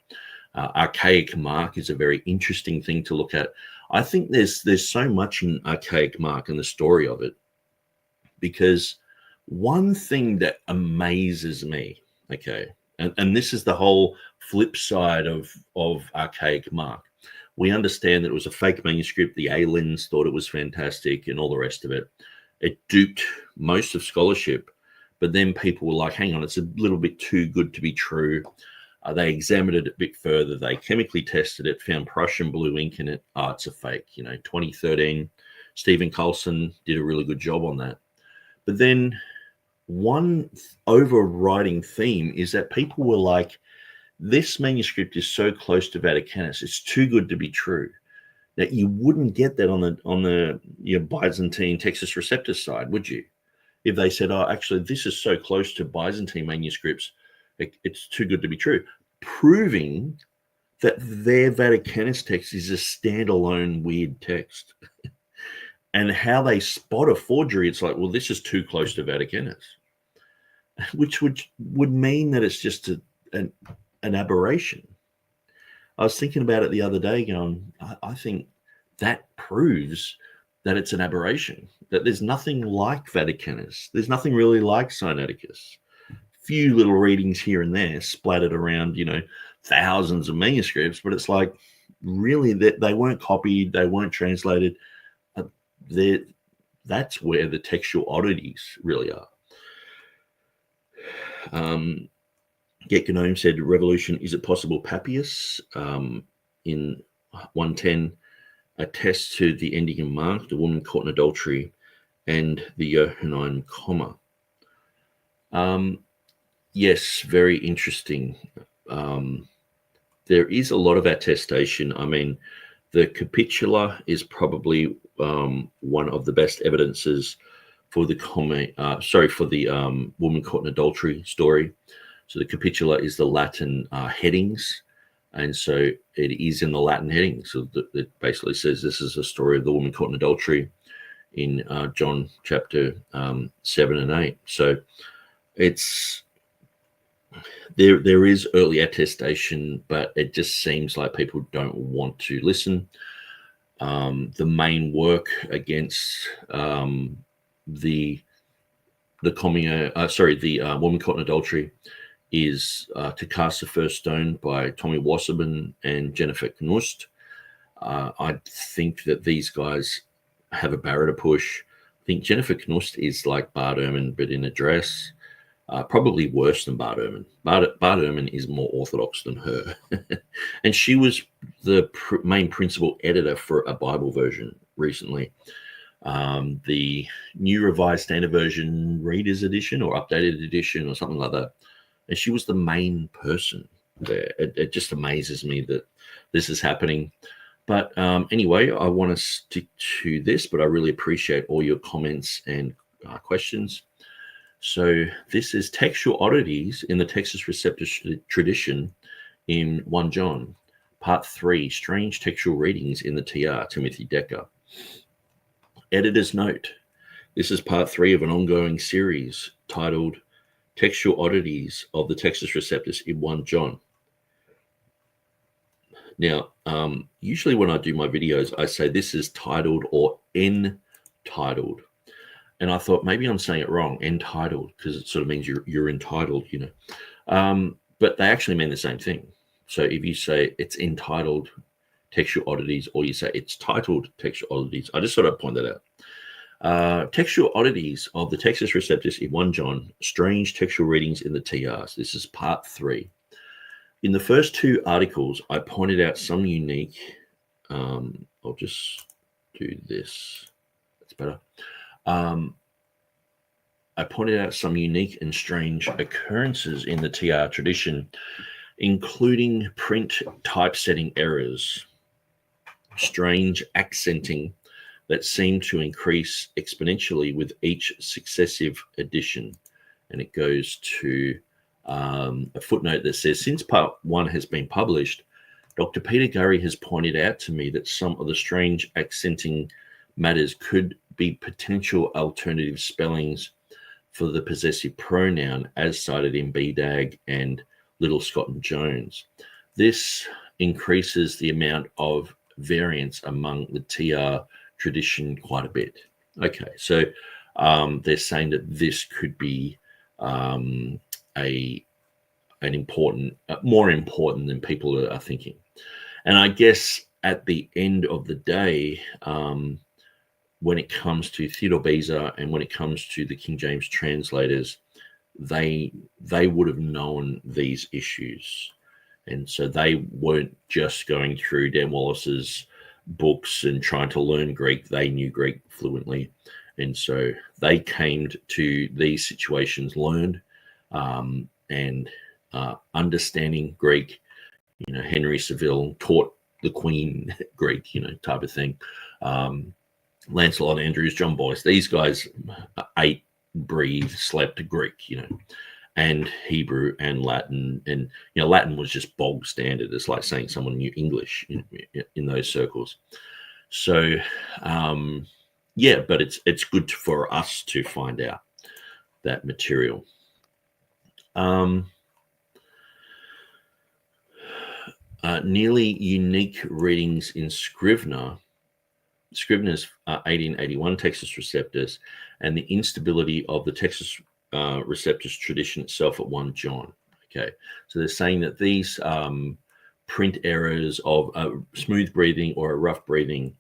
Archaic Mark is a very interesting thing to look at. I think there's so much in Archaic Mark and the story of it, because one thing that amazes me, okay, and this is the whole flip side of Archaic Mark. We understand that it was a fake manuscript. The aliens thought it was fantastic and all the rest of it. It duped most of scholarship, but then people were like, hang on, it's a little bit too good to be true. They examined it a bit further. They chemically tested it, found Prussian blue ink in it. Oh, it's a fake. 2013, Stephen Coulson did a really good job on that. But then one overriding theme is that people were like, this manuscript is so close to Vaticanus, it's too good to be true. That you wouldn't get that on the Byzantine Textus Receptus side, would you? If they said, oh, actually, this is so close to Byzantine manuscripts, it's too good to be true, proving that their Vaticanus text is a standalone weird text. And how they spot a forgery, it's like, well, this is too close to Vaticanus, which would mean that it's just an aberration. I was thinking about it the other day going, I think that proves that it's an aberration, that there's nothing like Vaticanus. There's nothing really like Sinaiticus. Few little readings here and there splattered around, thousands of manuscripts, but it's like, really, they weren't copied, they weren't translated. That's where the textual oddities really are. Get Gnome said, Revolution, is it possible Papias in 110 attests to the ending in Mark, the woman caught in adultery, and the Johannine comma? Yes, very interesting. There is a lot of attestation. I mean, the capitula is probably one of the best evidences for the woman caught in adultery story. So the capitula is the Latin headings, and so it is in the Latin headings. So it basically says this is a story of the woman caught in adultery in John chapter 7 and 8. So it's there is early attestation, but it just seems like people don't want to listen. The main work against the woman caught in adultery is To Cast the First Stone by Tommy Wasserman and Jennifer Knust. I think that these guys have a barrow to push. I think Jennifer Knust is like Bart Ehrman, but in a dress. Probably worse than Bart Ehrman. Bart Ehrman is more orthodox than her. And she was the main principal editor for a Bible version recently. The New Revised Standard Version Reader's Edition or Updated Edition or something like that. And she was the main person there. It just amazes me that this is happening. But anyway, I want to stick to this, but I really appreciate all your comments and questions. So this is Textual Oddities in the Textus Receptus tradition in 1 John, Part 3, Strange Textual Readings in the TR, Timothy Decker. Editor's note, this is Part 3 of an ongoing series titled Textual Oddities of the Textus Receptus in 1 John. Now, usually when I do my videos, I say this is titled or entitled. And I thought maybe I'm saying it wrong, entitled, because it sort of means you're entitled, But they actually mean the same thing. So if you say it's entitled Textual Oddities or you say it's titled Textual Oddities, I just sort of point that out. Textual Oddities of the Textus Receptus in 1 John, Strange Textual Readings in the TRs. This is Part 3. In the first 2 articles, I pointed out some unique, I'll just do this. That's better. I pointed out some unique and strange occurrences in the TR tradition, including print typesetting errors, strange accenting that seem to increase exponentially with each successive edition. And it goes to a footnote that says, since Part 1 has been published, Dr. Peter Gurry has pointed out to me that some of the strange accenting matters could be potential alternative spellings for the possessive pronoun as cited in BDAG and Little, Scott and Jones. This increases the amount of variance among the TR tradition quite a bit. Okay, so they're saying that this could be an important, more important than people are thinking. And I guess at the end of the day, when it comes to Theodore Beza and when it comes to the King James translators, they would have known these issues. And so they weren't just going through Dan Wallace's books and trying to learn Greek. They knew Greek fluently. And so they came to these situations, learned and understanding Greek. Henry Saville taught the Queen Greek, type of thing. Lancelot Andrews, John Boyce, these guys ate, breathed, slept Greek, and Hebrew and Latin. And, Latin was just bog standard. It's like saying someone knew English in those circles. So, but it's good for us to find out that material. Nearly unique readings in Scrivener's 1881 Textus Receptus, and the instability of the Textus Receptus tradition itself at 1 John. Okay, so they're saying that these print errors of a smooth breathing or a rough breathing,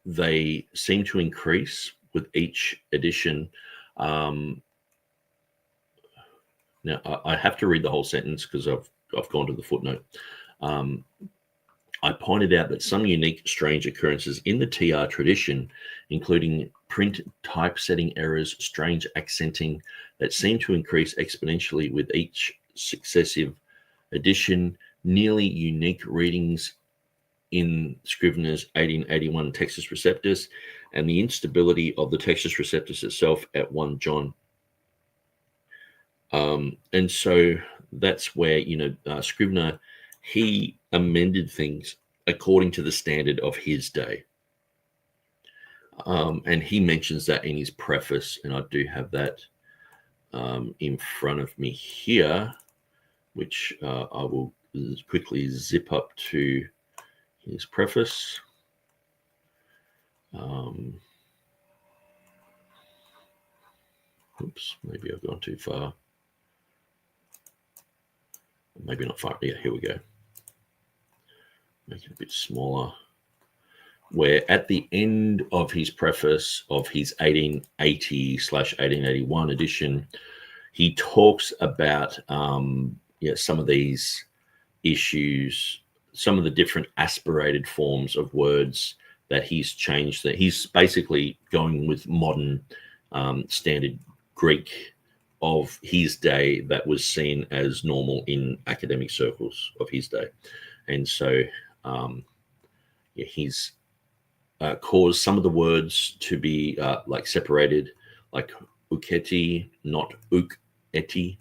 they seem to increase with each edition. Now, I have to read the whole sentence because I've gone to the footnote. I pointed out that some unique, strange occurrences in the TR tradition, including print typesetting errors, strange accenting, that seem to increase exponentially with each successive edition, nearly unique readings in Scrivener's 1881 Textus Receptus, and the instability of the Textus Receptus itself at 1 John. And so that's where, Scrivener, he amended things according to the standard of his day. And he mentions that in his preface, and I do have that in front of me here, which I will quickly zip up to his preface. Oops, maybe I've gone too far. Maybe not far. Yeah, here we go. Make it a bit smaller. Where at the end of his preface of his 1880/1881 edition, he talks about some of these issues, some of the different aspirated forms of words that he's changed. That he's basically going with modern standard Greek of his day that was seen as normal in academic circles of his day. And so he's caused some of the words to be separated, like uketi, not uk-eti.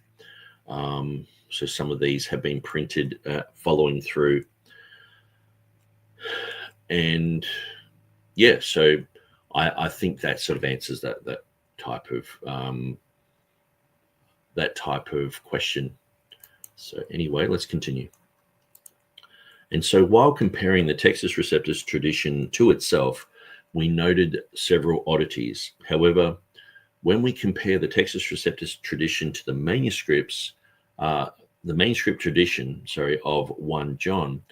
So some of these have been printed following through. And so I think that sort of answers that type of question. So anyway, let's continue. And so while comparing the Textus Receptus tradition to itself, we noted several oddities. However, when we compare the Textus Receptus tradition to the manuscript tradition, of 1 John,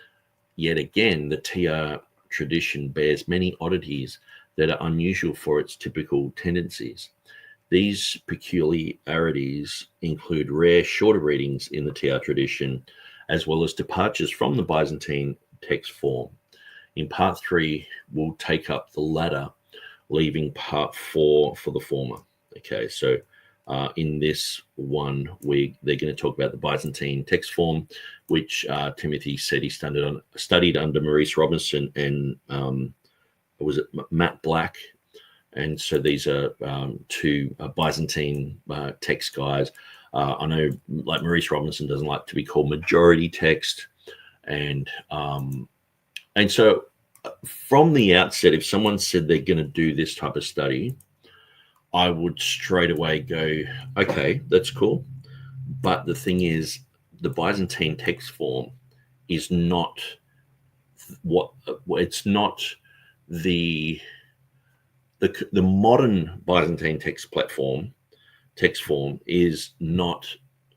yet again, the TR tradition bears many oddities that are unusual for its typical tendencies. These peculiarities include rare shorter readings in the TR tradition, as well as departures from the Byzantine text form. In part 3, we'll take up the latter, leaving part 4 for the former. Okay, so in this one, they're going to talk about the Byzantine text form, which Timothy said he studied under Maurice Robinson and was it Matt Black? And so these are two Byzantine text guys. I know, like, Maurice Robinson doesn't like to be called majority text, and so from the outset, if someone said they're going to do this type of study, I would straight away go, okay, that's cool. But the thing is, the Byzantine text form is not it's not the modern Byzantine text form is not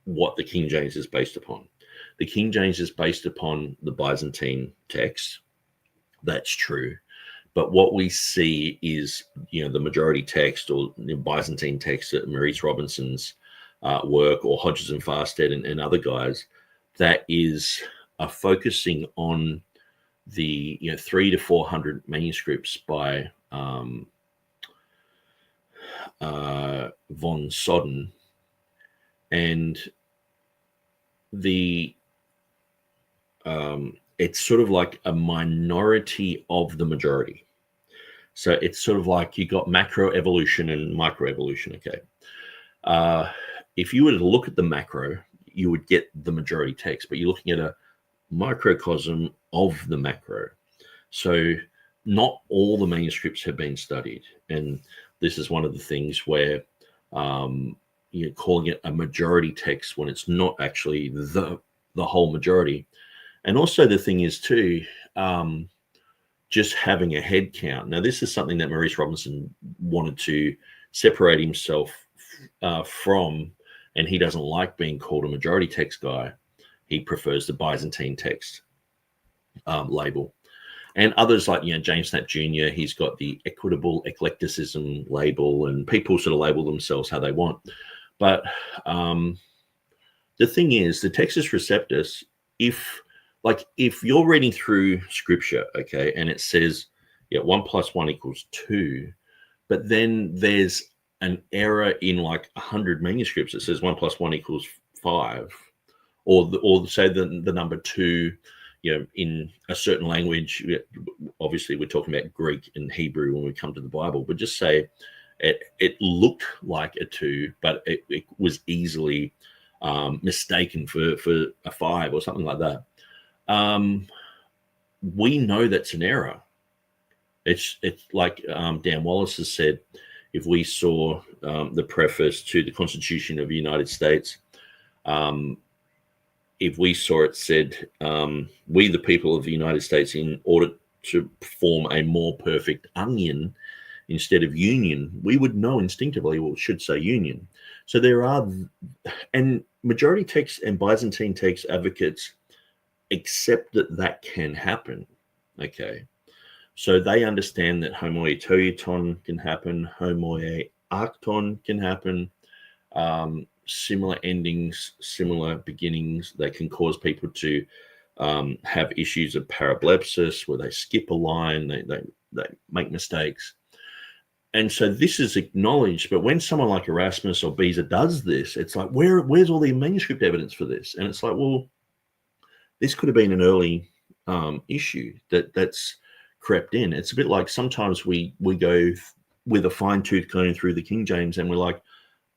what the King James is based upon. The King James is based upon the Byzantine text. That's true. But what we see is, the majority text or the Byzantine text at Maurice Robinson's work, or Hodges and Farstead and other guys, that is focusing on the 300 to 400 manuscripts by von Soden, and it's sort of like a minority of the majority. So it's sort of like you got macroevolution and microevolution. Okay, if you were to look at the macro, you would get the majority text, but you're looking at a microcosm of the macro. So not all the manuscripts have been studied, and this is one of the things where you're calling it a majority text when it's not actually the whole majority. And also the thing is too, just having a head count. Now this is something that Maurice Robinson wanted to separate himself from, and he doesn't like being called a majority text guy. He prefers the Byzantine text label. And others like, James Knapp Jr., he's got the equitable eclecticism label, and people sort of label themselves how they want. But the thing is, the Textus Receptus, if you're reading through scripture, okay, and it says, 1 + 1 = 2, but then there's an error in like 100 manuscripts that says 1 + 1 = 5, or say the number 2, in a certain language. Obviously we're talking about Greek and Hebrew when we come to the Bible, but just say it looked like a 2, but it was easily mistaken for a 5 or something like that. We know that's an error. It's like Dan Wallace has said, if we saw the preface to the Constitution of the United States, if we saw it said, we the people of the United States, in order to form a more perfect onion instead of union, we would know instinctively, well, it should say union. So there are, and majority text and Byzantine text advocates accept that can happen. Okay. So they understand that homoietoiton can happen, homoiarchton can happen, similar endings, similar beginnings. They can cause people to have issues of parablepsis, where they skip a line, they make mistakes. And so this is acknowledged, but when someone like Erasmus or Beza does this, it's like, where's all the manuscript evidence for this? And it's like, well, this could have been an early issue that's crept in. It's a bit like sometimes we go with a fine tooth comb through the King James, and we're like,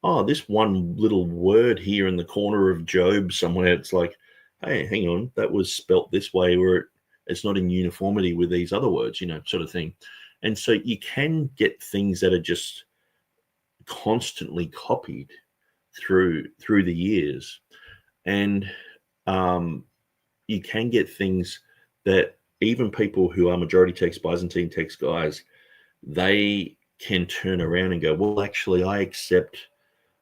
oh, this one little word here in the corner of Job somewhere, it's like, hey, hang on, that was spelt this way, where it's not in uniformity with these other words, sort of thing. And so you can get things that are just constantly copied through the years. And you can get things that even people who are majority text, Byzantine text guys, they can turn around and go, well, actually, I accept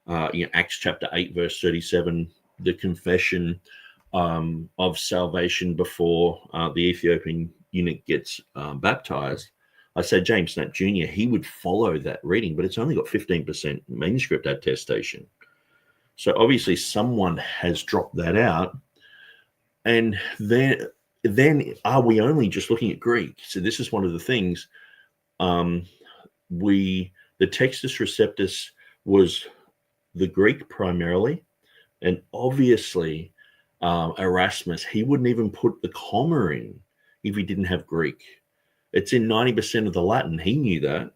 Acts chapter 8, verse 37, the confession of salvation before the Ethiopian eunuch gets baptized. I said James Knapp Jr., he would follow that reading, but it's only got 15% manuscript attestation. So obviously someone has dropped that out. And then are we only just looking at Greek? So this is one of the things. The Textus Receptus was the Greek primarily, and obviously Erasmus, he wouldn't even put the comma in if he didn't have Greek. It's in 90% of the Latin. He knew that.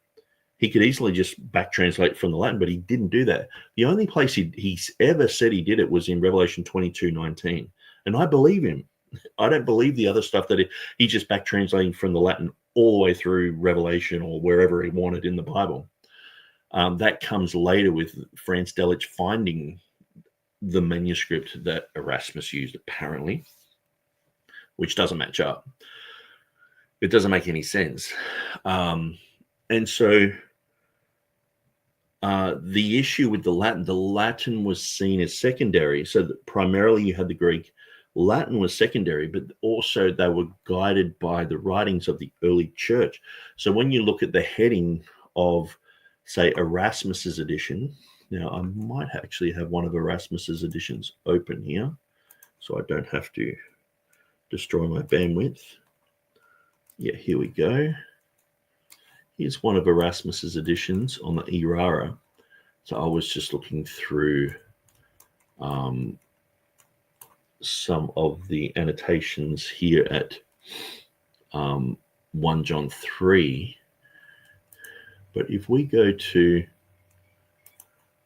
He could easily just back translate from the Latin, but he didn't do that. The only place he's ever said he did it was in Revelation 22:19. And I believe him. I don't believe the other stuff that he just back translating from the Latin all the way through Revelation or wherever he wanted in the Bible. That comes later with Franz Delitzsch finding the manuscript that Erasmus used, apparently, which doesn't match up. It doesn't make any sense. And so the issue with the Latin was seen as secondary. So that primarily you had the Greek. Latin was secondary, but also they were guided by the writings of the early church. So when you look at the heading of, say, Erasmus's edition, now I might actually have one of Erasmus's editions open here. so I don't have to destroy my bandwidth. Yeah, here we go. Here's one of Erasmus's editions on the Erara. So I was just looking through some of the annotations here at 1 John 3. But if we go to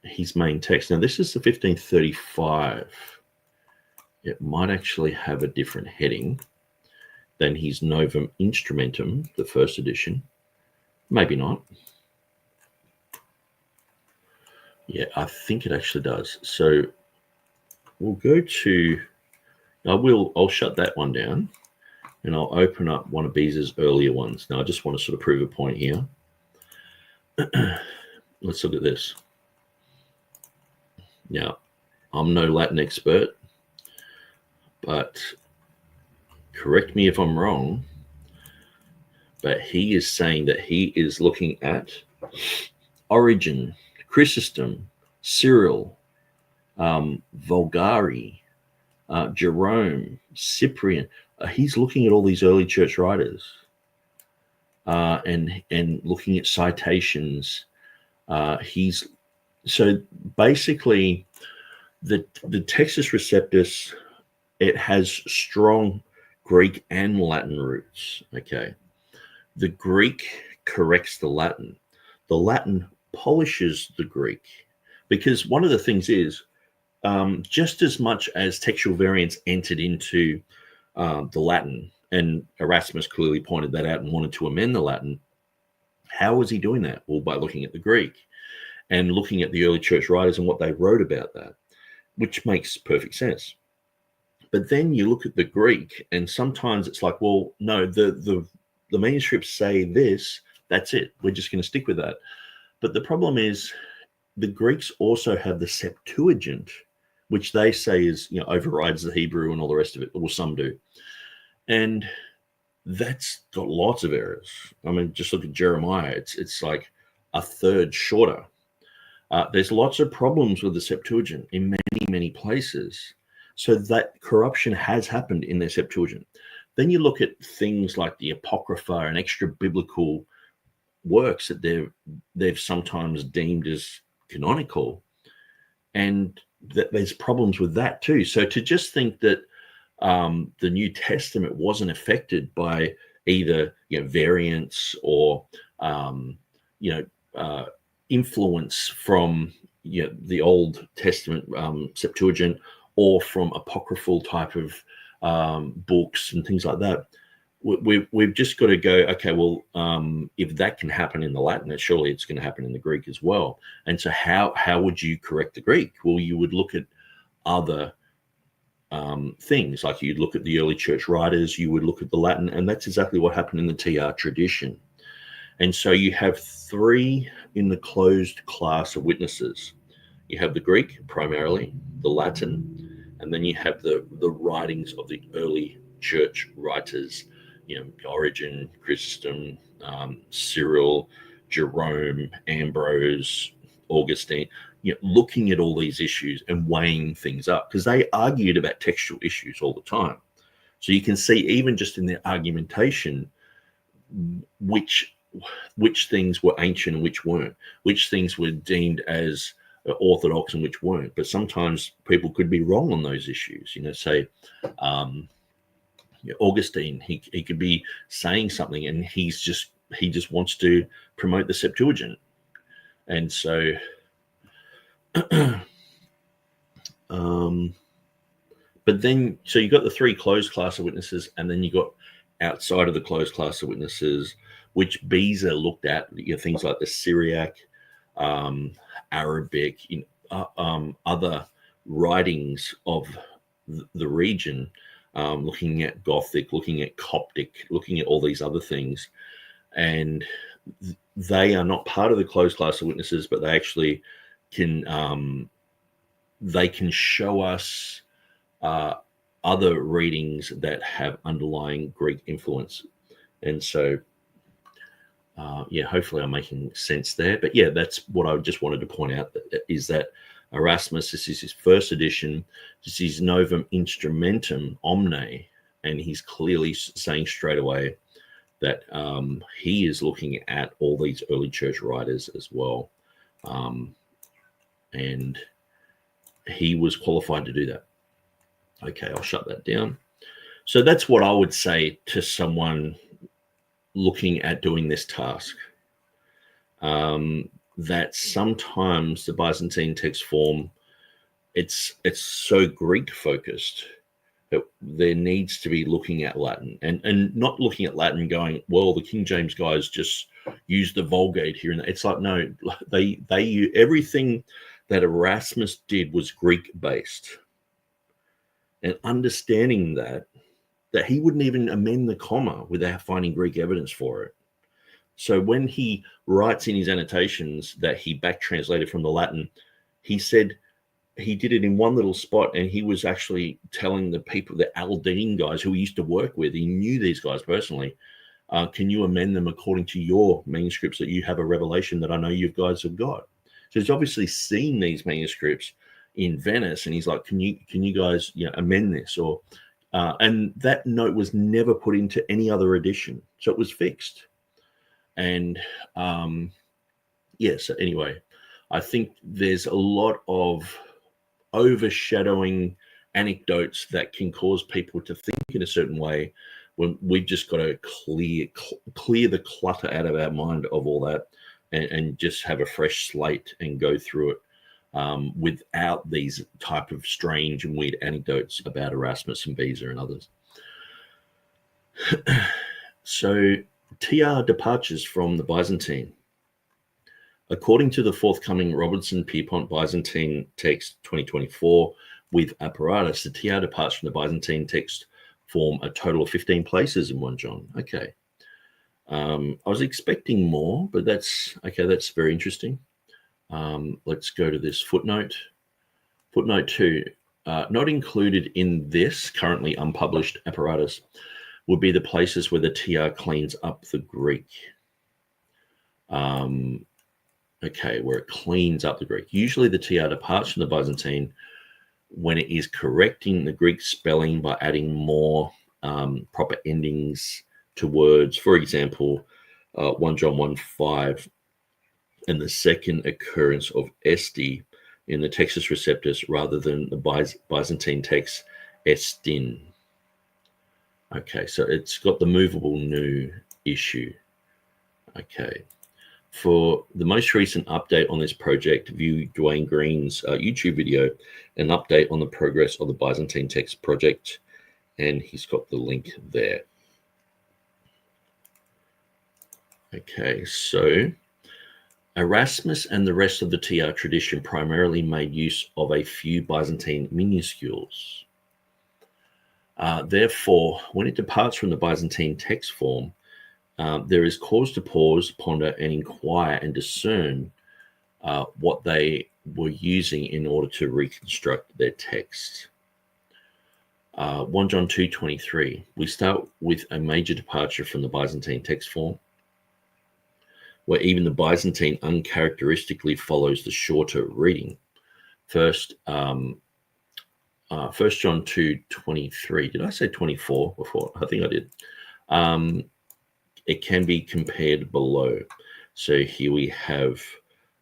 his main text, now this is the 1535. It might actually have a different heading than his Novum Instrumentum, the first edition. Maybe not. Yeah, I think it actually does. So we'll go to, I'll shut that one down and I'll open up one of Beza's earlier ones. Now I just want to sort of prove a point here. Let's look at this. Now, I'm no Latin expert, but correct me if I'm wrong, but he is saying that he is looking at Origen, Chrysostom, Cyril, Vulgari, Jerome, Cyprian. He's looking at all these early church writers and looking at citations. So basically the Textus Receptus, it has strong Greek and Latin roots. Okay. The Greek corrects the Latin. The Latin polishes the Greek, because one of the things is just as much as textual variants entered into the Latin, and Erasmus clearly pointed that out and wanted to amend the Latin. How was he doing that? Well, by looking at the Greek and looking at the early church writers and what they wrote about that, which makes perfect sense. But then you look at the Greek, and sometimes it's like, well, no, the manuscripts say this, that's it. We're just going to stick with that. But the problem is the Greeks also have the Septuagint, which they say is, overrides the Hebrew and all the rest of it, or some do. And that's got lots of errors. I mean, just look at Jeremiah. It's like a third shorter. There's lots of problems with the Septuagint in many, many places. So that corruption has happened in their Septuagint. Then you look at things like the Apocrypha and extra biblical works that they've sometimes deemed as canonical, and that there's problems with that too. So to just think that the New Testament wasn't affected by either variants or influence from the Old Testament Septuagint, or from apocryphal type of books and things like that, we've just got to go, okay, well, if that can happen in the Latin, then surely it's going to happen in the Greek as well. And so how would you correct the Greek? Well, you would look at other things, like you'd look at the early church writers, you would look at the Latin, and that's exactly what happened in the TR tradition. And so you have three in the closed class of witnesses. You have the Greek primarily, the Latin, and then you have the writings of the early church writers, Origen, Chrysostom, Cyril, Jerome, Ambrose, Augustine, looking at all these issues and weighing things up, because they argued about textual issues all the time. So you can see, even just in their argumentation, which things were ancient and which weren't, which things were deemed as orthodox and which weren't. But sometimes people could be wrong on those issues. Say Augustine, he could be saying something and he just wants to promote the Septuagint. And so but then, so you got the three closed class of witnesses, and then you got outside of the closed class of witnesses, which Beza looked at, things like the Syriac, Arabic, other writings of the region, looking at Gothic, looking at Coptic, looking at all these other things. And they are not part of the closed class of witnesses, but they actually can show us other readings that have underlying Greek influence. And so, hopefully I'm making sense there. But yeah, that's what I just wanted to point out, is that Erasmus, this is his first edition. This is Novum Instrumentum Omne, and he's clearly saying straight away that he is looking at all these early church writers as well. And he was qualified to do that. Okay, I'll shut that down. So that's what I would say to someone looking at doing this task. That sometimes the Byzantine text form, it's so Greek focused that there needs to be looking at Latin and not looking at Latin going, well, the King James guys just use the Vulgate here. And it's like, no, they everything that Erasmus did was Greek based, and understanding that he wouldn't even amend the comma without finding Greek evidence for it. So when he writes in his annotations that he back translated from the Latin, he said he did it in one little spot, and he was actually telling the people, the Aldine guys who he used to work with, he knew these guys personally, can you amend them according to your manuscripts that you have a revelation that I know you guys have got? So he's obviously seen these manuscripts in Venice, and he's like, can you guys amend this? Or and that note was never put into any other edition, so it was fixed. And so anyway, I think there's a lot of overshadowing anecdotes that can cause people to think in a certain way, when we've just got to clear the clutter out of our mind of all that, and just have a fresh slate and go through it without these type of strange and weird anecdotes about Erasmus and Beza and others. So TR departures from the Byzantine. According to the forthcoming Robertson-Pierpont Byzantine text 2024 with apparatus, the TR departs from the Byzantine text form a total of 15 places in 1 John. Okay. I was expecting more, but that's okay. That's very interesting. Let's go to this footnote. Footnote 2. Not included in this currently unpublished apparatus would be the places where the TR cleans up the Greek. Okay, where it cleans up the Greek. Usually the TR departs from the Byzantine when it is correcting the Greek spelling by adding more proper endings to words. For example, 1 John 1:5, and the second occurrence of esti in the Textus Receptus rather than the Byzantine text estin. Okay, so it's got the movable nu issue. Okay. For the most recent update on this project, view Dwayne Green's YouTube video, an update on the progress of the Byzantine text project, and he's got the link there. Okay, so Erasmus and the rest of the TR tradition primarily made use of a few Byzantine minuscules. Therefore, when it departs from the Byzantine text form, there is cause to pause, ponder, and inquire and discern what they were using in order to reconstruct their text. 1 John 2:23. We start with a major departure from the Byzantine text form, where even the Byzantine uncharacteristically follows the shorter reading. First John 2:23. Did I say 24 before? I think I did. It can be compared below. So here we have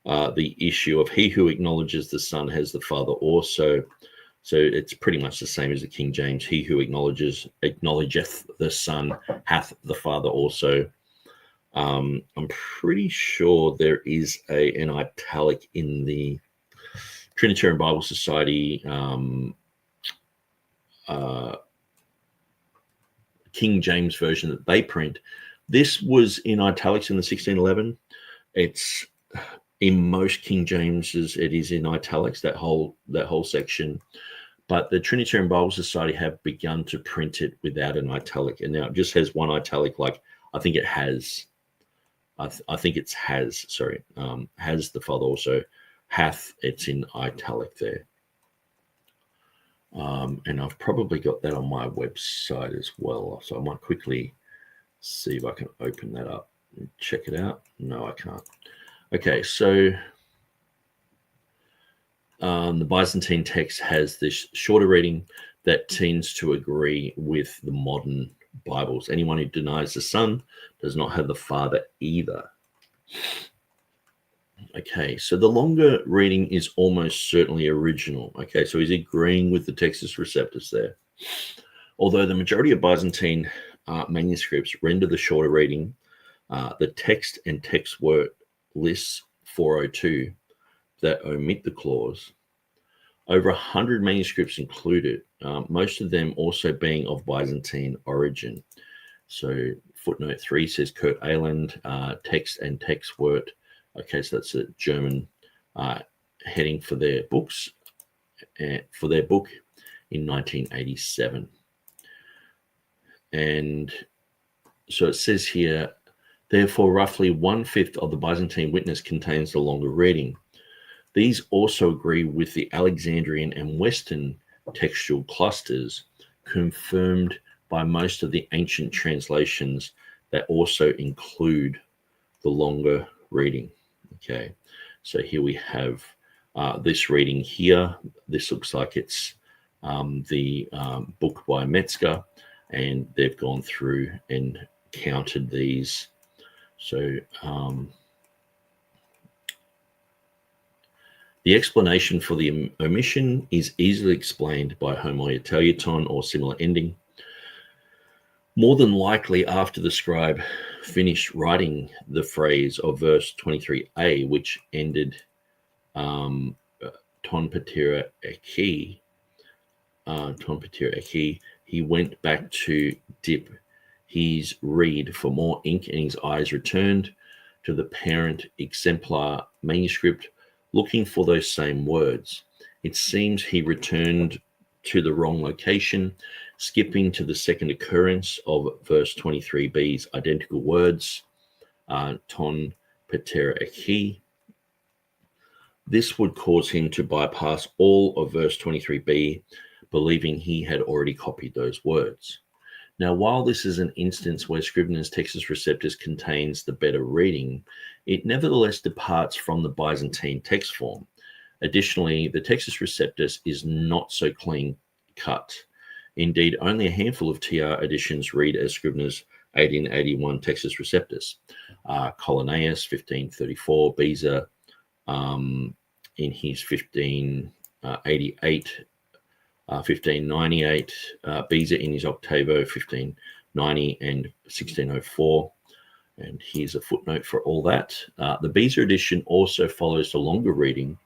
the issue of he who acknowledges the Son has the Father also. So it's pretty much the same as the King James. He who acknowledgeth the Son hath the Father also. I'm pretty sure there is an italic in the Trinitarian Bible Society King James version that they print. This was in italics in the 1611. It's in most King Jameses, it is in italics, that whole section. But the Trinitarian Bible Society have begun to print it without an italic, and now it just has one italic. Like I think it has. I think it's has. Sorry, has the Father also, hath. It's in italic there. And I've probably got that on my website as well. So I might quickly see if I can open that up and check it out. No, I can't. Okay, so the Byzantine text has this shorter reading that tends to agree with the modern Bibles. Anyone who denies the Son does not have the Father either. Okay, so the longer reading is almost certainly original. Okay, so he's agreeing with the Textus Receptus there. Although the majority of Byzantine manuscripts render the shorter reading, the text and text word lists 402 that omit the clause. Over 100 manuscripts included, most of them also being of Byzantine origin. So footnote 3 says Kurt Eiland, text and text word. Okay, so that's a German heading for their books, for their book in 1987. And so it says here, therefore, roughly 1/5 of the Byzantine witness contains the longer reading. These also agree with the Alexandrian and Western textual clusters, confirmed by most of the ancient translations that also include the longer reading. Okay, so here we have this reading here. This looks like it's the book by Metzger, and they've gone through and counted these. So the explanation for the omission is easily explained by homoioteliaton or similar ending. More than likely, after the scribe finished writing the phrase of verse 23a, which ended ton patera eki, he went back to dip his reed for more ink, and his eyes returned to the parent exemplar manuscript, looking for those same words. It seems he returned to the wrong location, skipping to the second occurrence of verse 23b's identical words, ton patera eki. This would cause him to bypass all of verse 23b, believing he had already copied those words. Now, while this is an instance where Scrivener's Textus Receptus contains the better reading, it nevertheless departs from the Byzantine text form. Additionally, the Textus Receptus is not so clean cut. Indeed, only a handful of TR editions read as Scrivener's 1881 Textus Receptus. Collinnaeus, 1534, Beza in his 1588, 1598, Beza in his Octavo, 1590 and 1604. And here's a footnote for all that. The Beza edition also follows the longer reading,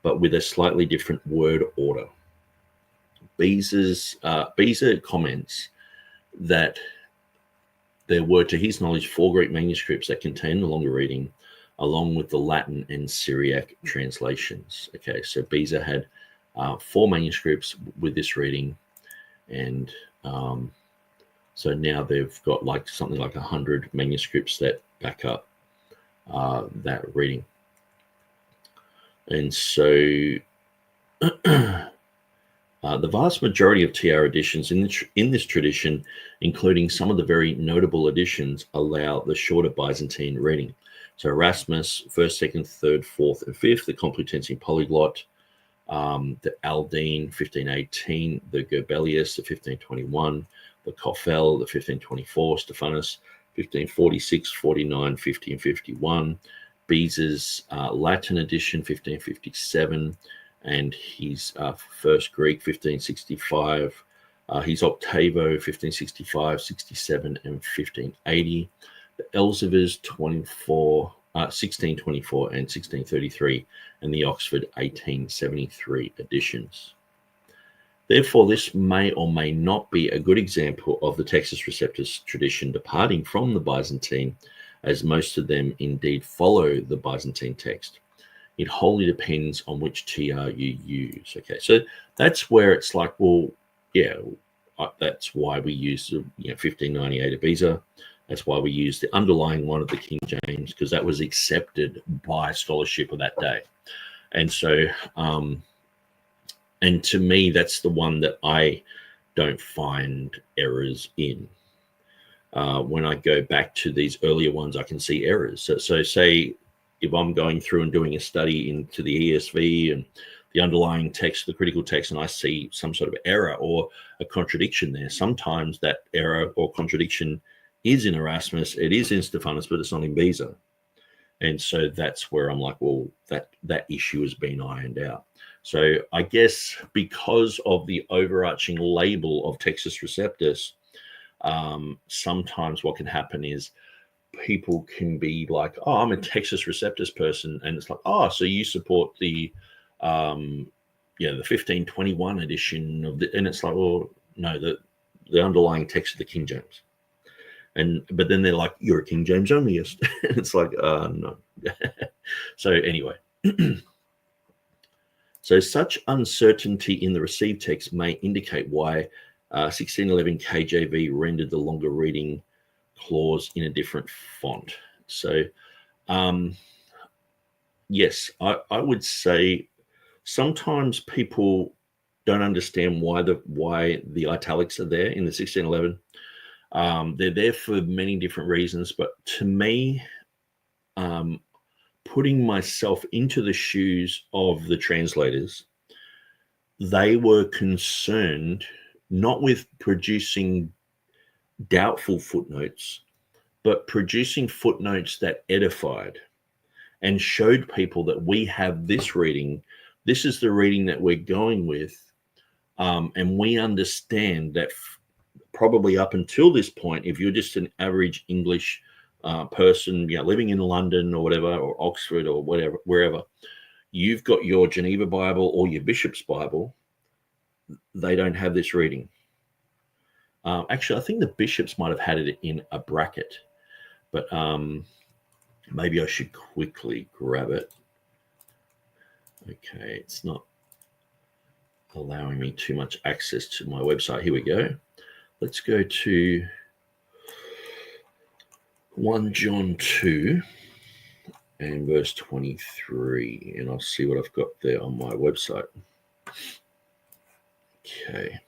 but with a slightly different word order. Beza comments that there were, to his knowledge, 4 Greek manuscripts that contain the longer reading, along with the Latin and Syriac translations. Okay, so Beza had 4 manuscripts with this reading, and so now they've got like something like 100 manuscripts that back up that reading. And so the vast majority of TR editions in this tradition, including some of the very notable editions, allow the shorter Byzantine reading. So Erasmus, 1st, 2nd, 3rd, 4th, and 5th, the Complutensian Polyglot, the Aldine, 1518, the Gerbelius, the 1521, the Koffel, the 1524, Stephanus, 1546, 49, 50, and 51, Beza's Latin edition, 1557, and his first Greek, 1565, his Octavo, 1565, 67, and 1580, the Elsevers, 1624 and 1633, and the Oxford 1873 editions. Therefore, this may or may not be a good example of the Textus Receptus tradition departing from the Byzantine, as most of them indeed follow the Byzantine text. It wholly depends on which TR you use. Okay, so that's where it's like, well, yeah, that's why we use the 1598 of Beza. That's why we use the underlying one of the King James, because that was accepted by scholarship of that day. And so, and to me, that's the one that I don't find errors in. When I go back to these earlier ones, I can see errors. So say if I'm going through and doing a study into the ESV and the underlying text, the critical text, and I see some sort of error or a contradiction there. Sometimes that error or contradiction is in Erasmus, it is in Stephanus, but it's not in Beza. And so that's where I'm like, well, that issue has been ironed out. So I guess because of the overarching label of Textus Receptus, sometimes what can happen is people can be like, oh, I'm a Textus Receptus person. And it's like, oh, so you support the, the 1521 edition of the, and it's like, well, no, the underlying text of the King James. But then they're like, you're a King James onlyist. And it's like, no. So anyway, so such uncertainty in the received text may indicate why 1611 KJV rendered the longer reading clause in a different font. So yes, I would say sometimes people don't understand why the italics are there in the 1611. They're there for many different reasons, but to me, putting myself into the shoes of the translators, they were concerned not with producing doubtful footnotes, but producing footnotes that edified and showed people that we have this reading. This is the reading that we're going with. And we understand that probably up until this point, if you're just an average English person, living in London or whatever, or Oxford or whatever, wherever, you've got your Geneva Bible or your Bishop's Bible. They don't have this reading. Actually, I think the Bishops might have had it in a bracket, but maybe I should quickly grab it. Okay, it's not allowing me too much access to my website. Here we go. Let's go to 1 John 2 and verse 23, and I'll see what I've got there on my website. Okay.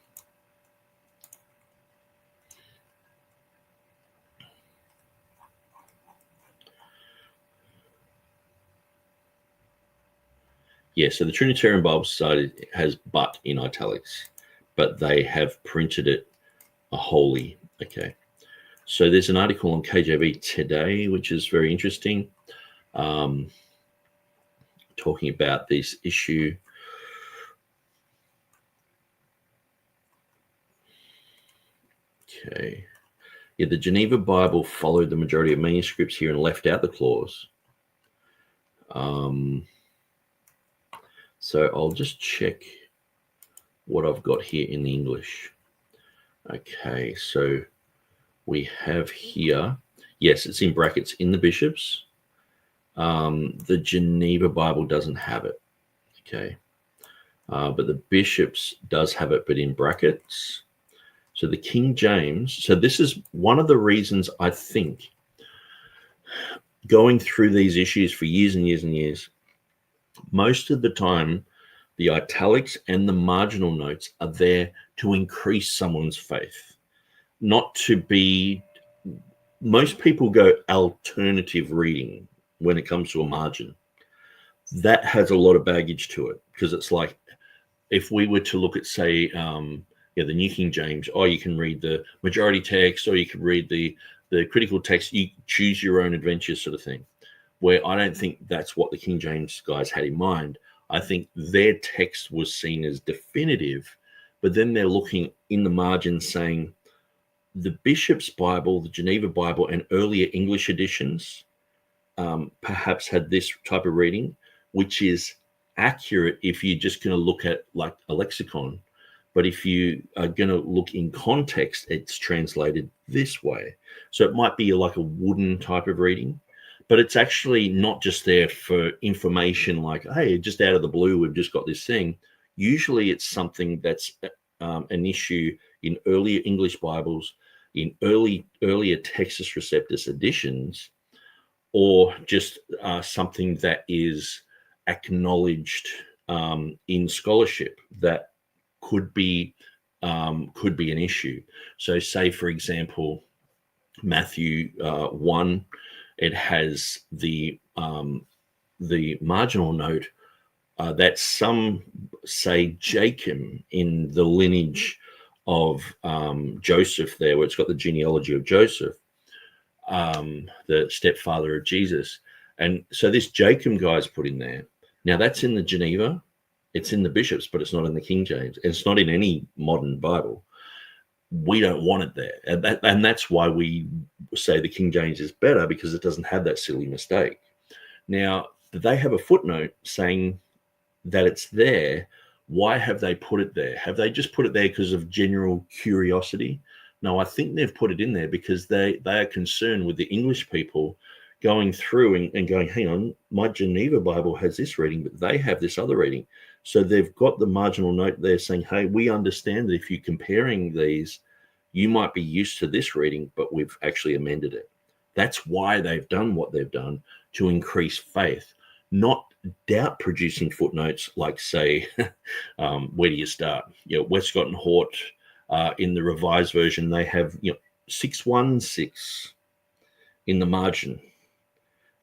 Yeah, so the Trinitarian Bible Society has but in italics, but they have printed it a wholly. Okay. So there's an article on KJV today, which is very interesting, talking about this issue. Okay. Yeah, the Geneva Bible followed the majority of manuscripts here and left out the clause. So I'll just check what I've got here in the English. Okay, so we have here, yes, it's in brackets in the Bishops. The Geneva Bible doesn't have it, okay. But the Bishops does have it, but in brackets. So the King James, so this is one of the reasons I think going through these issues for years and years and years, most of the time, the italics and the marginal notes are there to increase someone's faith, not to be. Most people go alternative reading when it comes to a margin. That has a lot of baggage to it, because it's like if we were to look at, say, the New King James, you can read the majority text, or you can read the critical text. You choose your own adventure, sort of thing. Where I don't think that's what the King James guys had in mind. I think their text was seen as definitive, but then they're looking in the margin saying the Bishop's Bible, the Geneva Bible, and earlier English editions perhaps had this type of reading, which is accurate if you're just going to look at like a lexicon. But if you are going to look in context, it's translated this way. So it might be like a wooden type of reading. But it's actually not just there for information like, hey, just out of the blue, we've just got this thing. Usually it's something that's an issue in earlier English Bibles, in earlier Textus Receptus editions, or just something that is acknowledged in scholarship that could be an issue. So say, for example, Matthew 1, it has the marginal note that some say Jacob in the lineage of Joseph there, where it's got the genealogy of Joseph, the stepfather of Jesus. And so this Jacob guy's put in there. Now that's in the Geneva, it's in the bishops, but it's not in the King James. It's not in any modern Bible. We don't want it there. And that's why we say the King James is better, because it doesn't have that silly mistake. Now, they have a footnote saying that it's there. Why have they put it there? Have they just put it there because of general curiosity? No, I think they've put it in there because they are concerned with the English people going through and going, hang on, my Geneva Bible has this reading, but they have this other reading. So they've got the marginal note there saying, hey, we understand that if you're comparing these, you might be used to this reading, but we've actually amended it. That's why they've done what they've done, to increase faith, not doubt-producing footnotes like, say, where do you start? Westcott and Hort, in the Revised Version, they have 616 in the margin.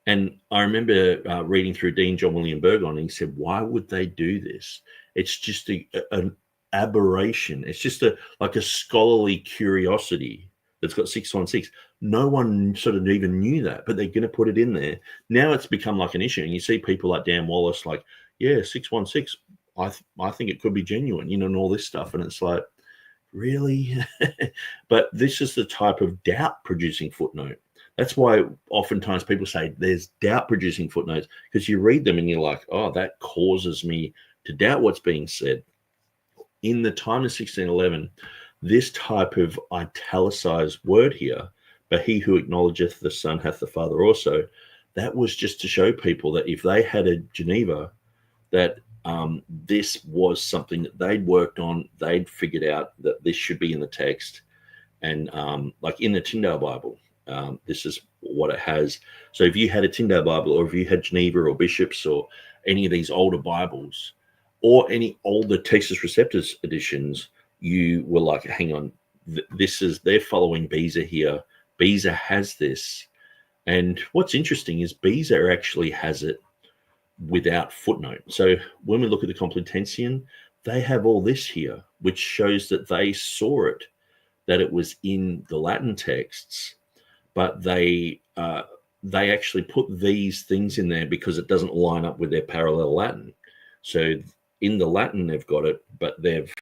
And I remember reading through Dean John William Burgon, and he said, why would they do this? It's just an aberration. It's just like a scholarly curiosity that's got 616. No one sort of even knew that, but they're going to put it in there. Now it's become like an issue. And you see people like Dan Wallace, like, yeah, 616, I think it could be genuine, and all this stuff. And it's like, really? But this is the type of doubt-producing footnote. That's why oftentimes people say there's doubt-producing footnotes, because you read them and you're like, oh, that causes me to doubt what's being said. In the time of 1611, this type of italicized word here, but he who acknowledgeth the Son hath the Father also, that was just to show people that if they had a Geneva, that this was something that they'd worked on, they'd figured out that this should be in the text. And like in the Tyndale Bible, this is what it has. So if you had a Tyndale Bible, or if you had Geneva or Bishops or any of these older Bibles, or any older Textus Receptus editions, you were like, hang on, they're following Beza here. Beza has this. And what's interesting is Beza actually has it without footnote. So when we look at the Complutensian, they have all this here, which shows that they saw it, that it was in the Latin texts, but they actually put these things in there because it doesn't line up with their parallel Latin. So in the Latin, they've got it, but they've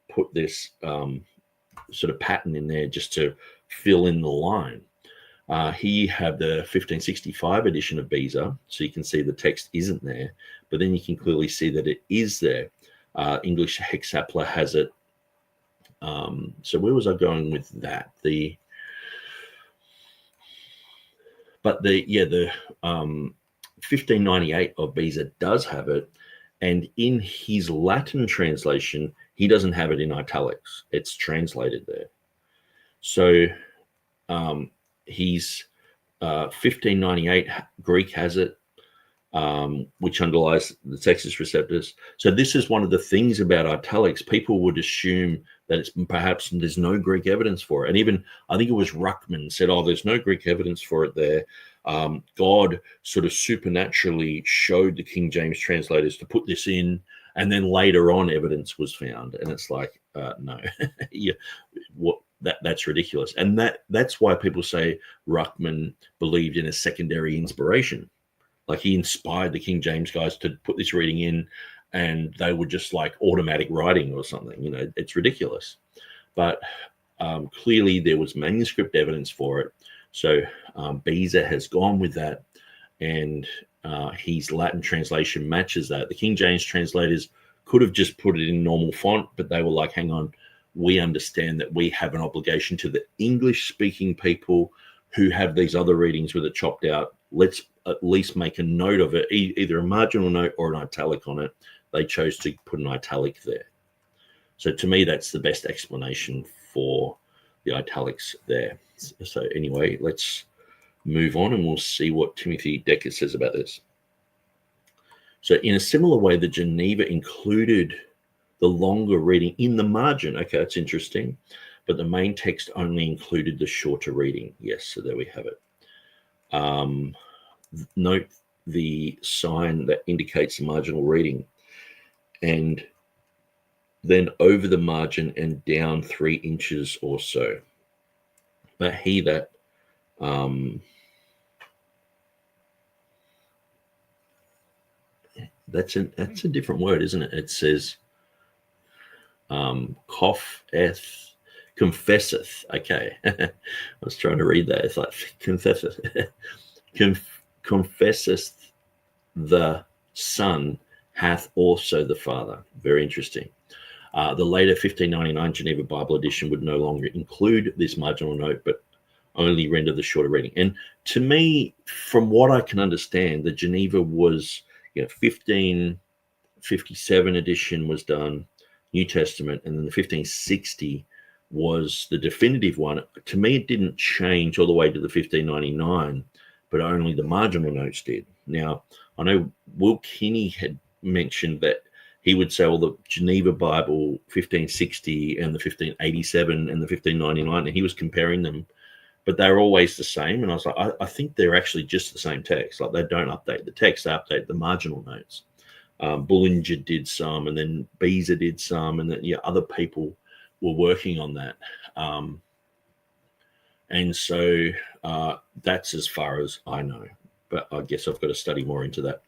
put this sort of pattern in there just to fill in the line. Here you have the 1565 edition of Beza, so you can see the text isn't there, but then you can clearly see that it is there. English Hexapla has it. So where was I going with that? The 1598 of Beza does have it, and in his Latin translation, he doesn't have it in italics. It's translated there. So his 1598 Greek has it, which underlies the Textus Receptus. So this is one of the things about italics. People would assume that it's perhaps there's no Greek evidence for it. And even, I think it was Ruckman said, oh, there's no Greek evidence for it there. God sort of supernaturally showed the King James translators to put this in, and then later on evidence was found. And it's like, no, yeah, that's ridiculous. And that's why people say Ruckman believed in a secondary inspiration. Like he inspired the King James guys to put this reading in, and they were just like automatic writing or something. It's ridiculous. But clearly there was manuscript evidence for it. So Beza has gone with that, and his Latin translation matches that. The King James translators could have just put it in normal font, but they were like, hang on, we understand that we have an obligation to the English-speaking people who have these other readings with it chopped out. Let's at least make a note of it, either a marginal note or an italic on it. They chose to put an italic there. So to me, that's the best explanation for the italics there. So anyway, let's move on and we'll see what Timothy Decker says about this. So in a similar way, the Geneva included the longer reading in the margin. Okay, that's interesting. But the main text only included the shorter reading. Yes, so there we have it. Note the sign that indicates the marginal reading. and then over the margin and down 3 inches or so. But he that that's a different word, isn't it? It says confesseth. Okay. I was trying to read that. It's like confesseth. Confesseth the Son hath also the Father. Very interesting. The later 1599 Geneva Bible edition would no longer include this marginal note, but only render the shorter reading. And to me, from what I can understand, the Geneva was, 1557 edition was done, New Testament, and then the 1560 was the definitive one. To me, it didn't change all the way to the 1599, but only the marginal notes did. Now, I know Will Kinney had mentioned that he would say, well, the Geneva Bible 1560 and the 1587 and the 1599, and he was comparing them, but they're always the same. And I was like, I think they're actually just the same text. Like, they don't update the text, they update the marginal notes. Bullinger did some, and then Beezer did some, and then other people were working on that. And so that's as far as I know, but I guess I've got to study more into that.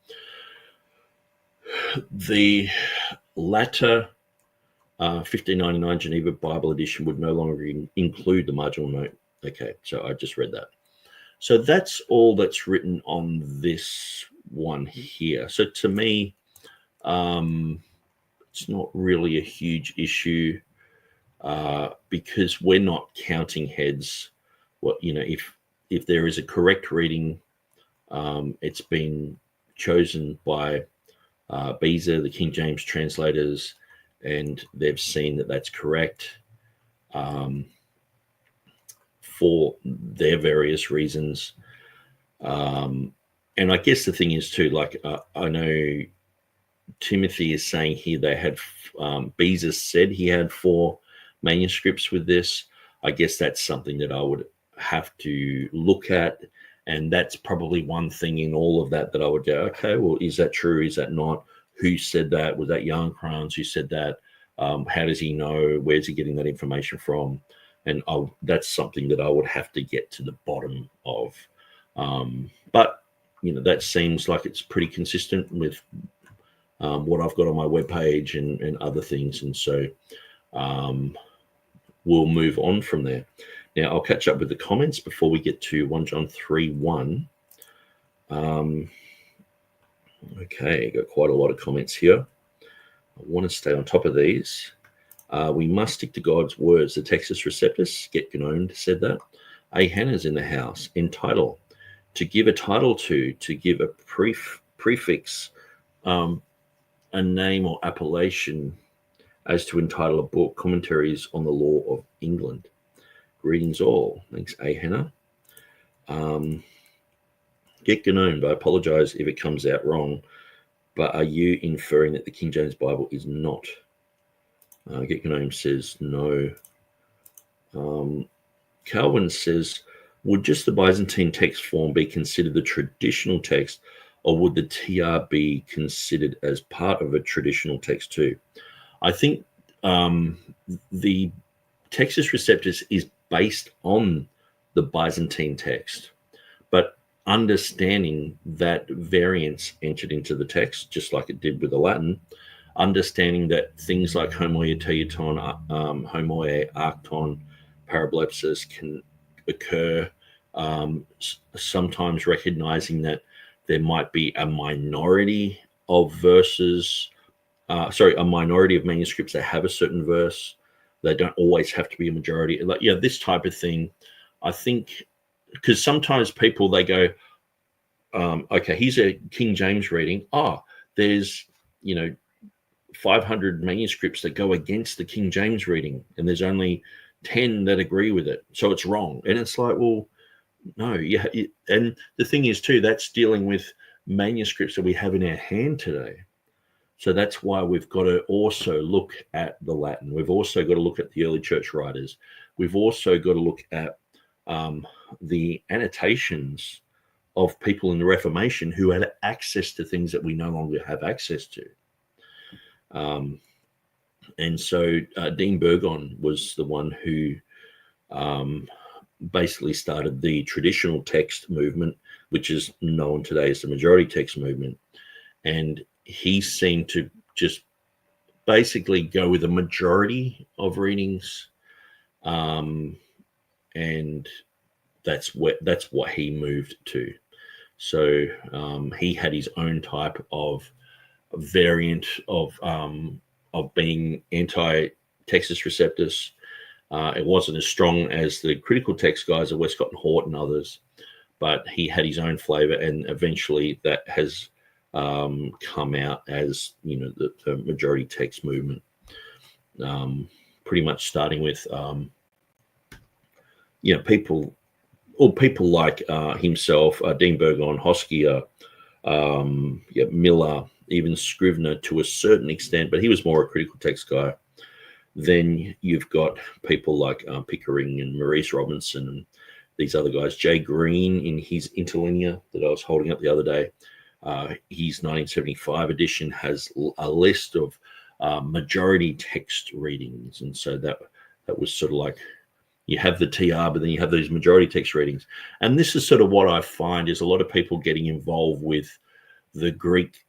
The latter 1599 Geneva Bible edition would no longer include the marginal note. Okay, so I just read that. So that's all that's written on this one here. So to me, it's not really a huge issue because we're not counting heads. If there is a correct reading, it's been chosen by Beezer, the King James translators, and they've seen that that's correct for their various reasons. And I guess the thing is too, like I know Timothy is saying here they had, Beezer said he had 4 manuscripts with this. I guess that's something that I would have to look at. And that's probably one thing in all of that I would go, okay, well, is that true? Is that not? Who said that? Was that Yarncrans who said that? How does he know? Where's he getting that information from? And that's something that I would have to get to the bottom of. But, that seems like it's pretty consistent with what I've got on my webpage and other things. And so we'll move on from there. Now, I'll catch up with the comments before we get to 1 John 3:1. Okay, got quite a lot of comments here. I want to stay on top of these. We must stick to God's words. The Textus Receptus, Get Gnome, said that. A. Hannah's in the house. Entitle, to give a title to give a prefix, a name or appellation, as to entitle a book, Commentaries on the Law of England. Greetings all. Thanks, A. Hannah. Get Gnome, I apologize if it comes out wrong, but are you inferring that the King James Bible is not? Get Gnome says no. Calvin says, would just the Byzantine text form be considered the traditional text, or would the TR be considered as part of a traditional text too? I think the Textus Receptus is based on the Byzantine text, but understanding that variance entered into the text, just like it did with the Latin, understanding that things like homoia teuton, homoia arcton, parablepsis can occur, sometimes recognizing that there might be a minority of verses, a minority of manuscripts that have a certain verse. They don't always have to be a majority. Like, this type of thing, I think, because sometimes people, they go, okay, here's a King James reading. There's, 500 manuscripts that go against the King James reading, and there's only 10 that agree with it. So it's wrong. And it's like, well, no. And the thing is too, that's dealing with manuscripts that we have in our hand today. So that's why we've got to also look at the Latin. We've also got to look at the early church writers. We've also got to look at the annotations of people in the Reformation who had access to things that we no longer have access to. And so Dean Burgon was the one who basically started the traditional text movement, which is known today as the majority text movement. And he seemed to just basically go with a majority of readings. And that's what he moved to. So he had his own type of variant of being anti-Textus Receptus. It wasn't as strong as the critical text guys at Westcott and Hort and others, but he had his own flavor, and eventually that has come out as, you know, the majority text movement. Pretty much starting with you know, people like himself, Dean Burgon, Hoskier, Miller, even Scrivener to a certain extent, but he was more a critical text guy. Then you've got people like Pickering and Maurice Robinson and these other guys. Jay Green in his interlinear that I was holding up the other day, his 1975 edition has a list of majority text readings, and so that was sort of like, you have the TR, but then you have these majority text readings. And this is sort of what I find is a lot of people getting involved with the Greek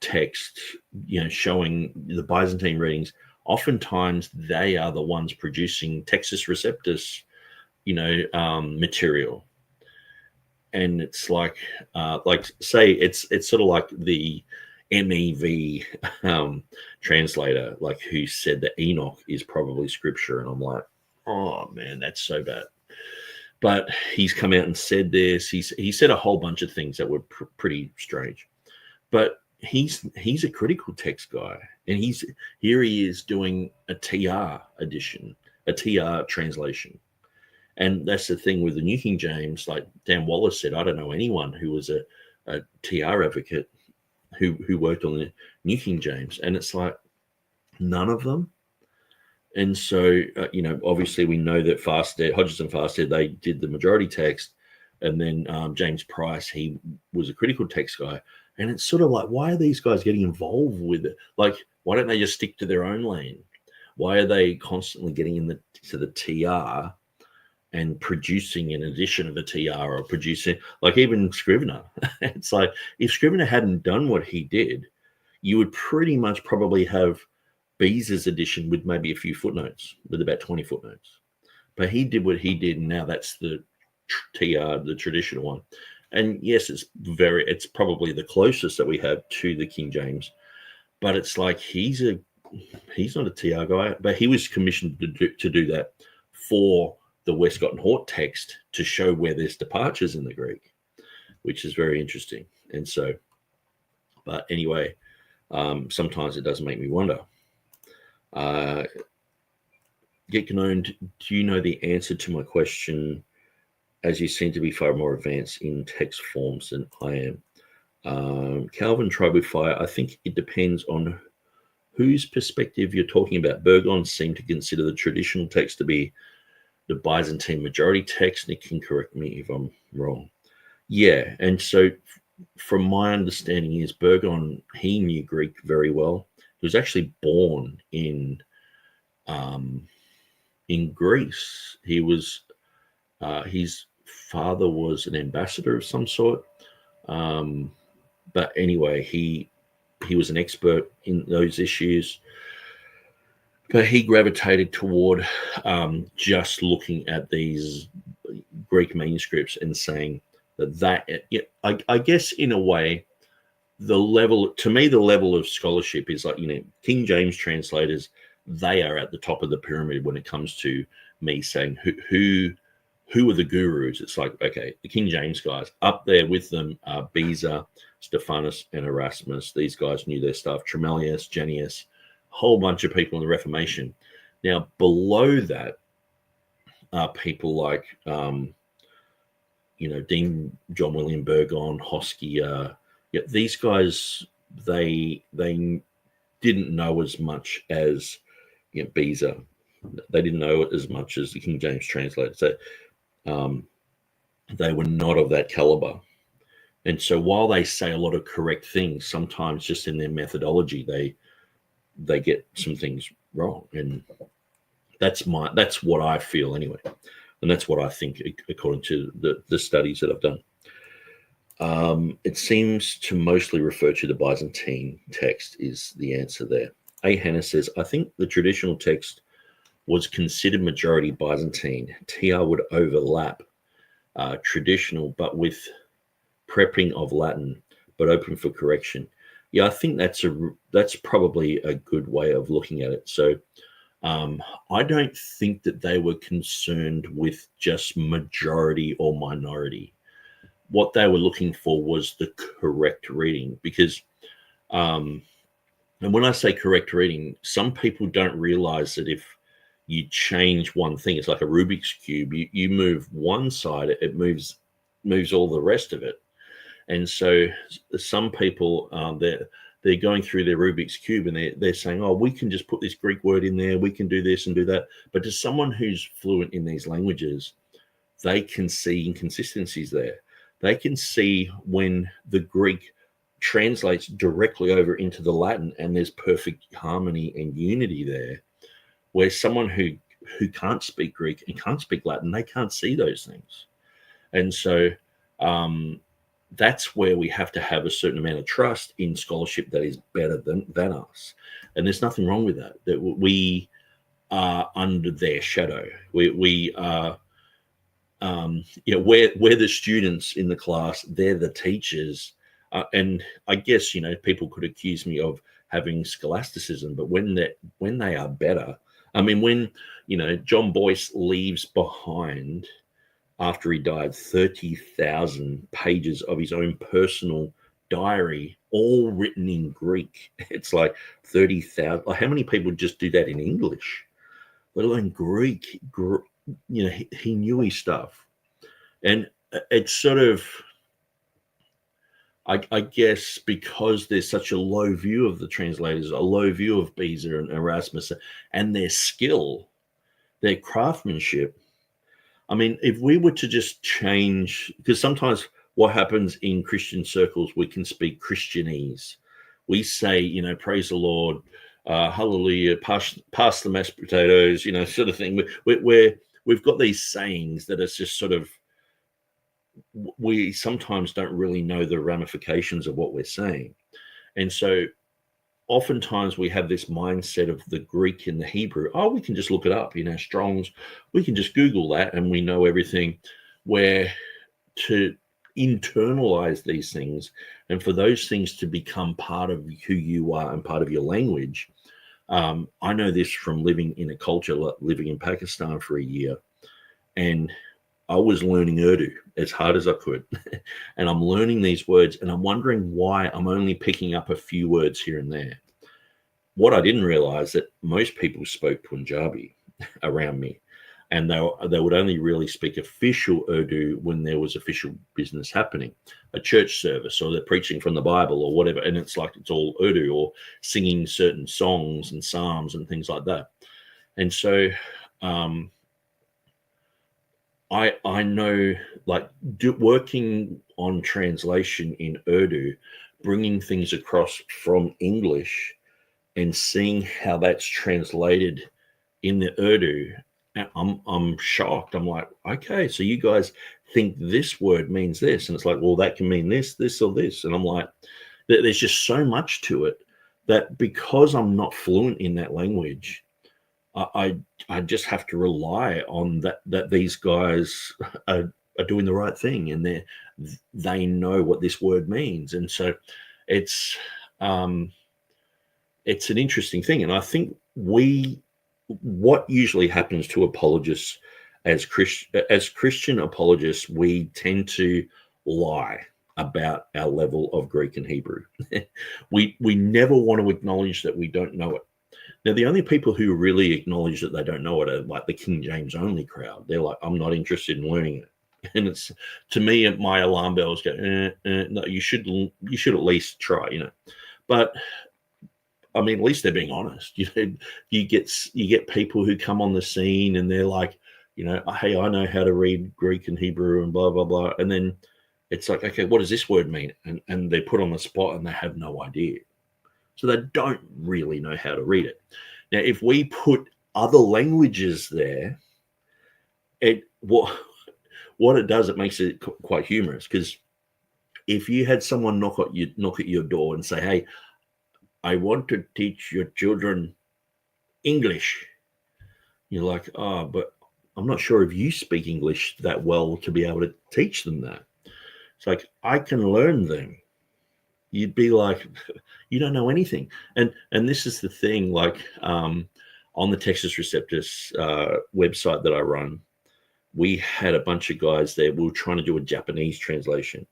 text, you know, showing the Byzantine readings. Oftentimes they are the ones producing Textus Receptus, you know, material. And it's like say it's sort of like the MEV translator, like, who said that Enoch is probably scripture. And I'm like, oh man, that's so bad. But he's come out and said this. He said a whole bunch of things that were pretty strange. But he's a critical text guy, and here he is doing a TR edition, a TR translation. And that's the thing with the New King James. Like Dan Wallace said, I don't know anyone who was a TR advocate who worked on the New King James, and it's like none of them. And so, you know, obviously we know that Hodges and Farstead, they did the majority text, and then James Price, he was a critical text guy. And it's sort of like, why are these guys getting involved with it? Like, why don't they just stick to their own lane? Why are they constantly getting to the TR and producing an edition of a TR, or producing, like, even Scrivener? It's like, if Scrivener hadn't done what he did, you would pretty much probably have Beza's edition with maybe a few footnotes, with about 20 footnotes. But he did what he did, and now that's the TR, the traditional one. And yes, it's probably the closest that we have to the King James, but it's like he's not a TR guy, but he was commissioned to do that for the Westcott and Hort text to show where there's departures in the Greek, which is very interesting. And so, but anyway, sometimes it does make me wonder. Get known, do you know the answer to my question, as you seem to be far more advanced in text forms than I am? Calvin tried with fire. I think it depends on whose perspective you're talking about. Burgon seemed to consider the traditional text to be the Byzantine majority text. Nick can correct me if I'm wrong. Yeah, and so from my understanding is Burgon, he knew Greek very well. He was actually born in Greece. He was his father was an ambassador of some sort, but anyway, he was an expert in those issues. But he gravitated toward just looking at these Greek manuscripts and saying that I guess in a way, the level of scholarship is like, you know, King James translators, they are at the top of the pyramid when it comes to me saying who are the gurus. It's like, okay, the King James guys, up there with them are Beza, Stephanus, and Erasmus. These guys knew their stuff. Tremellius, Janius, a whole bunch of people in the Reformation. Now, below that are people like, you know, Dean John William Burgon, Hoskier. Yeah, these guys, they didn't know as much as, you know, Beza. They didn't know as much as the King James translators. So they were not of that caliber. And so while they say a lot of correct things, sometimes just in their methodology, they get some things wrong. And that's what I feel anyway. And that's what I think, according to the studies that I've done. It seems to mostly refer to the Byzantine text is the answer there. A. Hannah says, I think the traditional text was considered majority Byzantine. TR would overlap traditional, but with prepping of Latin, but open for correction. Yeah, I think that's probably a good way of looking at it. So I don't think that they were concerned with just majority or minority. What they were looking for was the correct reading, because and when I say correct reading, some people don't realize that if you change one thing, it's like a Rubik's Cube. You move one side, it moves all the rest of it. And so some people, they're going through their Rubik's Cube and they're saying, oh, we can just put this Greek word in there. We can do this and do that. But to someone who's fluent in these languages, they can see inconsistencies there. They can see when the Greek translates directly over into the Latin and there's perfect harmony and unity there, where someone who can't speak Greek and can't speak Latin, they can't see those things. And so that's where we have to have a certain amount of trust in scholarship that is better than us. And there's nothing wrong with that. That we are under their shadow. We are, we're the students in the class. They're the teachers. And I guess, people could accuse me of having scholasticism, but when they are better, I mean, when, John Boyce leaves behind, after he died, 30,000 pages of his own personal diary, all written in Greek. It's like 30,000. How many people just do that in English, let alone Greek? He knew his stuff. And it's sort of, I guess, because there's such a low view of the translators, a low view of Beza and Erasmus and their skill, their craftsmanship. I mean, if we were to just change, because sometimes what happens in Christian circles, we can speak Christianese. We say, praise the Lord, hallelujah, pass the mashed potatoes, sort of thing. We've got these sayings that are just sort of, we sometimes don't really know the ramifications of what we're saying. And so oftentimes we have this mindset of the Greek and the Hebrew. Oh, we can just look it up, Strong's. We can just Google that and we know everything. Where to internalize these things and for those things to become part of who you are and part of your language. I know this from living in a culture, living in Pakistan for a year. And I was learning Urdu as hard as I could. And I'm learning these words and I'm wondering why I'm only picking up a few words here and there. What I didn't realize that most people spoke Punjabi around me. And they would only really speak official Urdu when there was official business happening, a church service, or they're preaching from the Bible or whatever. And it's like it's all Urdu, or singing certain songs and psalms and things like that. And so I know, working on translation in Urdu, bringing things across from English and seeing how that's translated in the Urdu, I'm shocked. I'm like, okay, so you guys think this word means this. And it's like, well, that can mean this, this, or this. And I'm like, there's just so much to it that because I'm not fluent in that language, I just have to rely on that these guys are doing the right thing and they know what this word means. And so it's an interesting thing. And I think what usually happens to apologists as Christian apologists, we tend to lie about our level of Greek and Hebrew. We never want to acknowledge that we don't know it. Now, the only people who really acknowledge that they don't know it are like the King James only crowd. They're like, I'm not interested in learning it. And it's, to me, my alarm bells go, no, you should at least try, But I mean, at least they're being honest. You get people who come on the scene and they're like, hey, I know how to read Greek and Hebrew and blah, blah, blah. And then It's like, okay, what does this word mean? And they're put on the spot and they have no idea. So they don't really know how to read it. Now, if we put other languages there, what it does, it makes it quite humorous, because if you had someone knock at your door and say, hey, I want to teach your children English, you're like, oh, but I'm not sure if you speak English that well to be able to teach them that. It's like, I can learn them. You'd be like, you don't know anything. And this is the thing, like on the Textus Receptus website that I run, we had a bunch of guys there. We were trying to do a Japanese translation.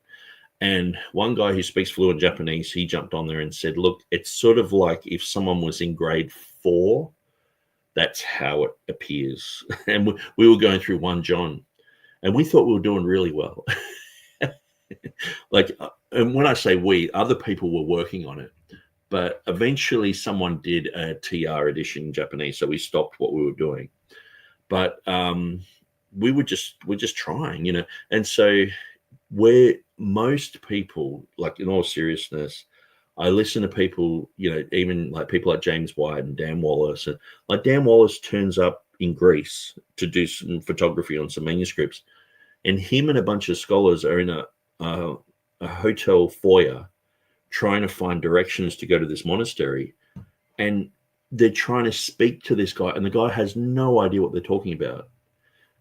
And one guy who speaks fluent Japanese, he jumped on there and said, look, it's sort of like if someone was in grade 4, that's how it appears. And we were going through 1 John, and we thought we were doing really well. Like, and when I say we, other people were working on it, but eventually someone did a TR edition in Japanese, so we stopped what we were doing. But we're just trying, you know. And so where most people, like, in all seriousness, I listen to people, you know, even like people like James White and Dan Wallace. And like Dan Wallace turns up in Greece to do some photography on some manuscripts, and him and a bunch of scholars are in a hotel foyer trying to find directions to go to this monastery, and they're trying to speak to this guy, and the guy has no idea what they're talking about.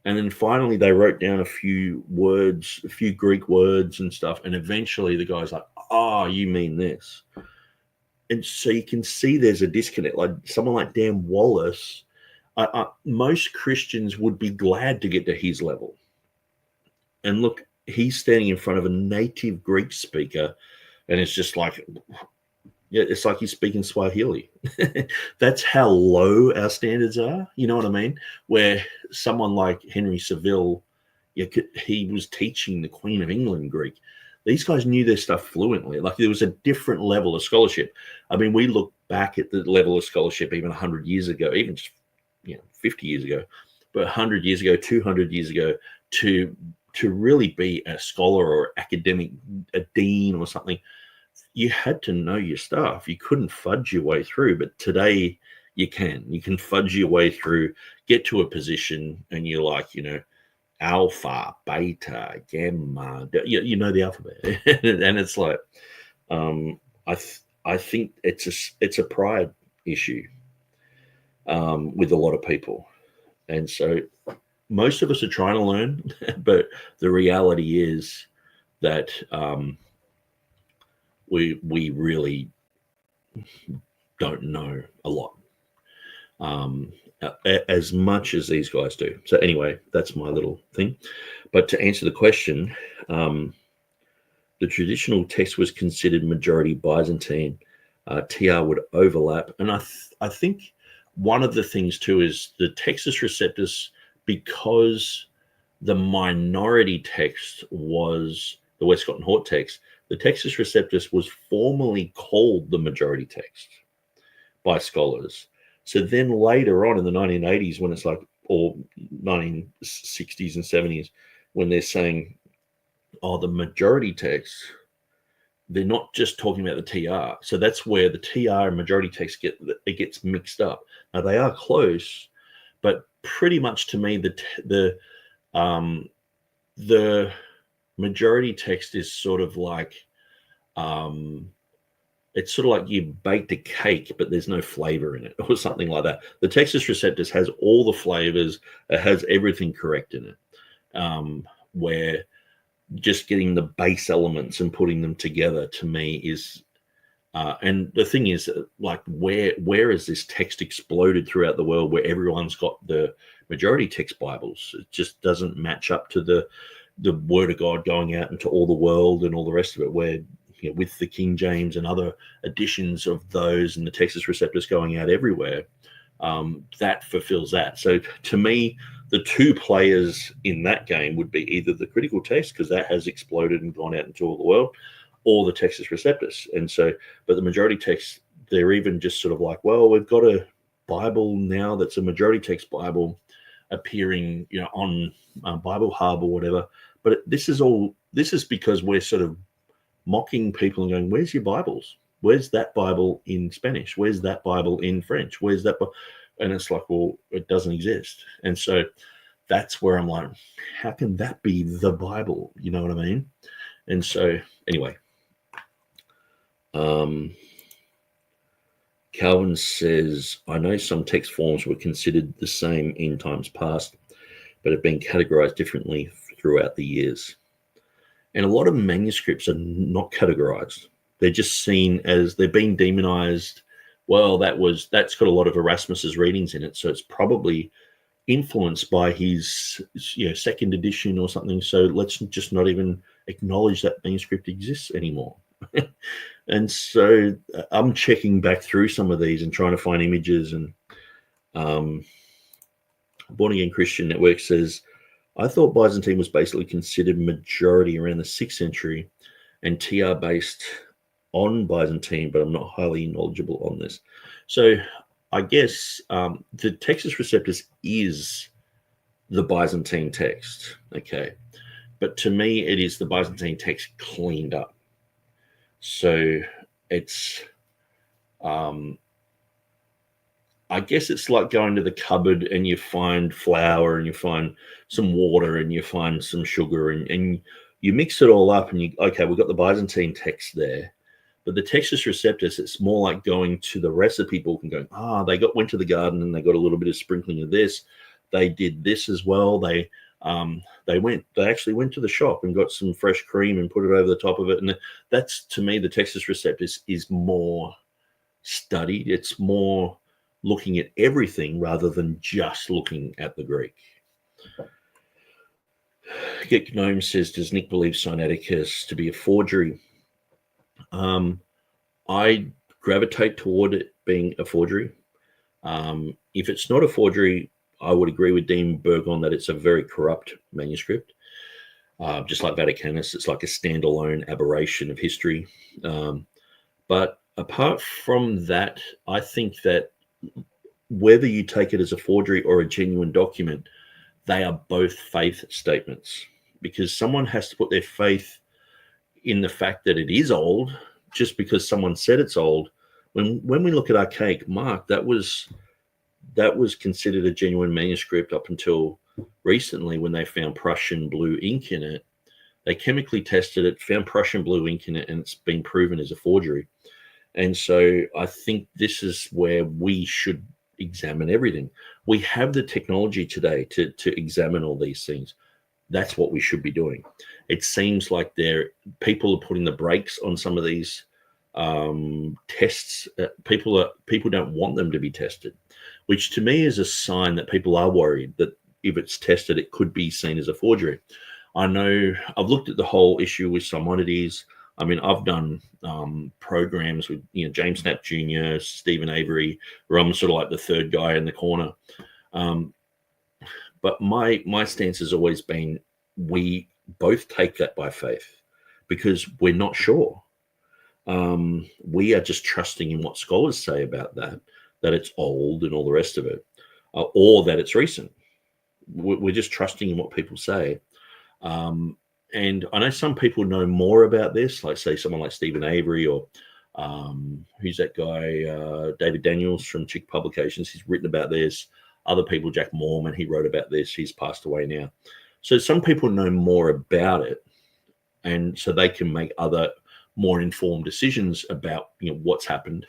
And then finally they wrote down a few words, a few Greek words and stuff, and eventually the guy's like, oh, you mean this. And so you can see there's a disconnect. Like someone like Dan Wallace, most Christians would be glad to get to his level. And look, he's standing in front of a native Greek speaker, and it's just like, yeah, it's like he's speaking Swahili. That's how low our standards are. You know what I mean? Where someone like Henry Saville, he was teaching the Queen of England Greek. These guys knew their stuff fluently. Like there was a different level of scholarship. I mean, we look back at the level of scholarship even 100 years ago, even just 50 years ago, but 100 years ago, 200 years ago, to really be a scholar or academic, a dean or something, you had to know your stuff. You couldn't fudge your way through. But today you can fudge your way through, get to a position, and you're like, alpha, beta, gamma, you know the alphabet. And it's like, I think it's a pride issue with a lot of people. And so most of us are trying to learn, but the reality is that we really don't know a lot, as much as these guys do. So anyway, that's my little thing. But to answer the question, the traditional text was considered majority Byzantine. TR would overlap. And I think one of the things too is the Textus Receptus, because the minority text was the Westcott and Hort text, the Textus Receptus was formally called the majority text by scholars. So then later on in the 1980s, when it's like, or 1960s and 70s, when they're saying, oh, the majority text, they're not just talking about the TR. So that's where the TR and majority text gets mixed up. Now they are close, but pretty much to me, the majority text is sort of like, it's sort of like you baked a cake, but there's no flavor in it or something like that. The Textus Receptus has all the flavors. It has everything correct in it, where just getting the base elements and putting them together to me is, and the thing is, like, where has this text exploded throughout the world where everyone's got the majority text Bibles? It just doesn't match up to the word of God going out into all the world and all the rest of it, where, with the King James and other editions of those and the Textus Receptus going out everywhere, that fulfills that. So to me, the two players in that game would be either the critical text, because that has exploded and gone out into all the world, or the Textus Receptus. And so, but the majority text, they're even just sort of like, well, we've got a Bible now that's a majority text Bible appearing, on Bible Hub or whatever. But this is all this is because we're sort of mocking people and going, where's your Bibles? Where's that Bible in Spanish? Where's that Bible in French? Where's that? And it's like, well, it doesn't exist. And so that's where I'm like, how can that be the Bible? You know what I mean? And so anyway, Calvin says, I know some text forms were considered the same in times past, but have been categorized differently throughout the years. And a lot of manuscripts are not categorized. They're just seen as they're being demonized. Well, that's got a lot of Erasmus's readings in it, so it's probably influenced by his second edition or something. So let's just not even acknowledge that manuscript exists anymore. And so I'm checking back through some of these and trying to find images. And Born Again Christian Network says, I thought Byzantine was basically considered majority around the 6th century and TR based on Byzantine, but I'm not highly knowledgeable on this. So I guess the Textus Receptus is the Byzantine text, okay? But to me, it is the Byzantine text cleaned up. So it's, I guess it's like going to the cupboard and you find flour and you find some water and you find some sugar and you mix it all up and okay, we've got the Byzantine text there. But the Textus Receptus, it's more like going to the recipe book and going, they went to the garden and they got a little bit of sprinkling of this. They did this as well. They actually went to the shop and got some fresh cream and put it over the top of it. And that's, to me, the Textus Receptus is more studied. It's more looking at everything rather than just looking at the Greek. Get Gnome says, does Nick believe Sinaiticus to be a forgery? I gravitate toward it being a forgery. If it's not a forgery, I would agree with Dean Burgon that it's a very corrupt manuscript. Just like Vaticanus, it's like a standalone aberration of history. But apart from that, I think that whether you take it as a forgery or a genuine document, they are both faith statements, because someone has to put their faith in the fact that it is old just because someone said it's old. When we look at archaic Mark, that was considered a genuine manuscript up until recently when they found Prussian blue ink in it. They chemically tested it, found Prussian blue ink in it, and it's been proven as a forgery. And so I think this is where we should examine everything. We have the technology today to examine all these things. That's what we should be doing. It seems like people are putting the brakes on some of these tests. People don't want them to be tested, which to me is a sign that people are worried that if it's tested, it could be seen as a forgery. I know I've looked at the whole issue with Simonides. I mean, I've done programs with James Knapp Jr., Stephen Avery, where I'm sort of like the third guy in the corner. But my stance has always been we both take that by faith because we're not sure. We are just trusting in what scholars say about that it's old and all the rest of it, or that it's recent. We're just trusting in what people say. And I know some people know more about this, like say someone like Stephen Avery or who's that guy, David Daniels from Chick Publications. He's written about this. Other people, Jack Mormon, he wrote about this. He's passed away now. So some people know more about it, and so they can make other more informed decisions about what's happened.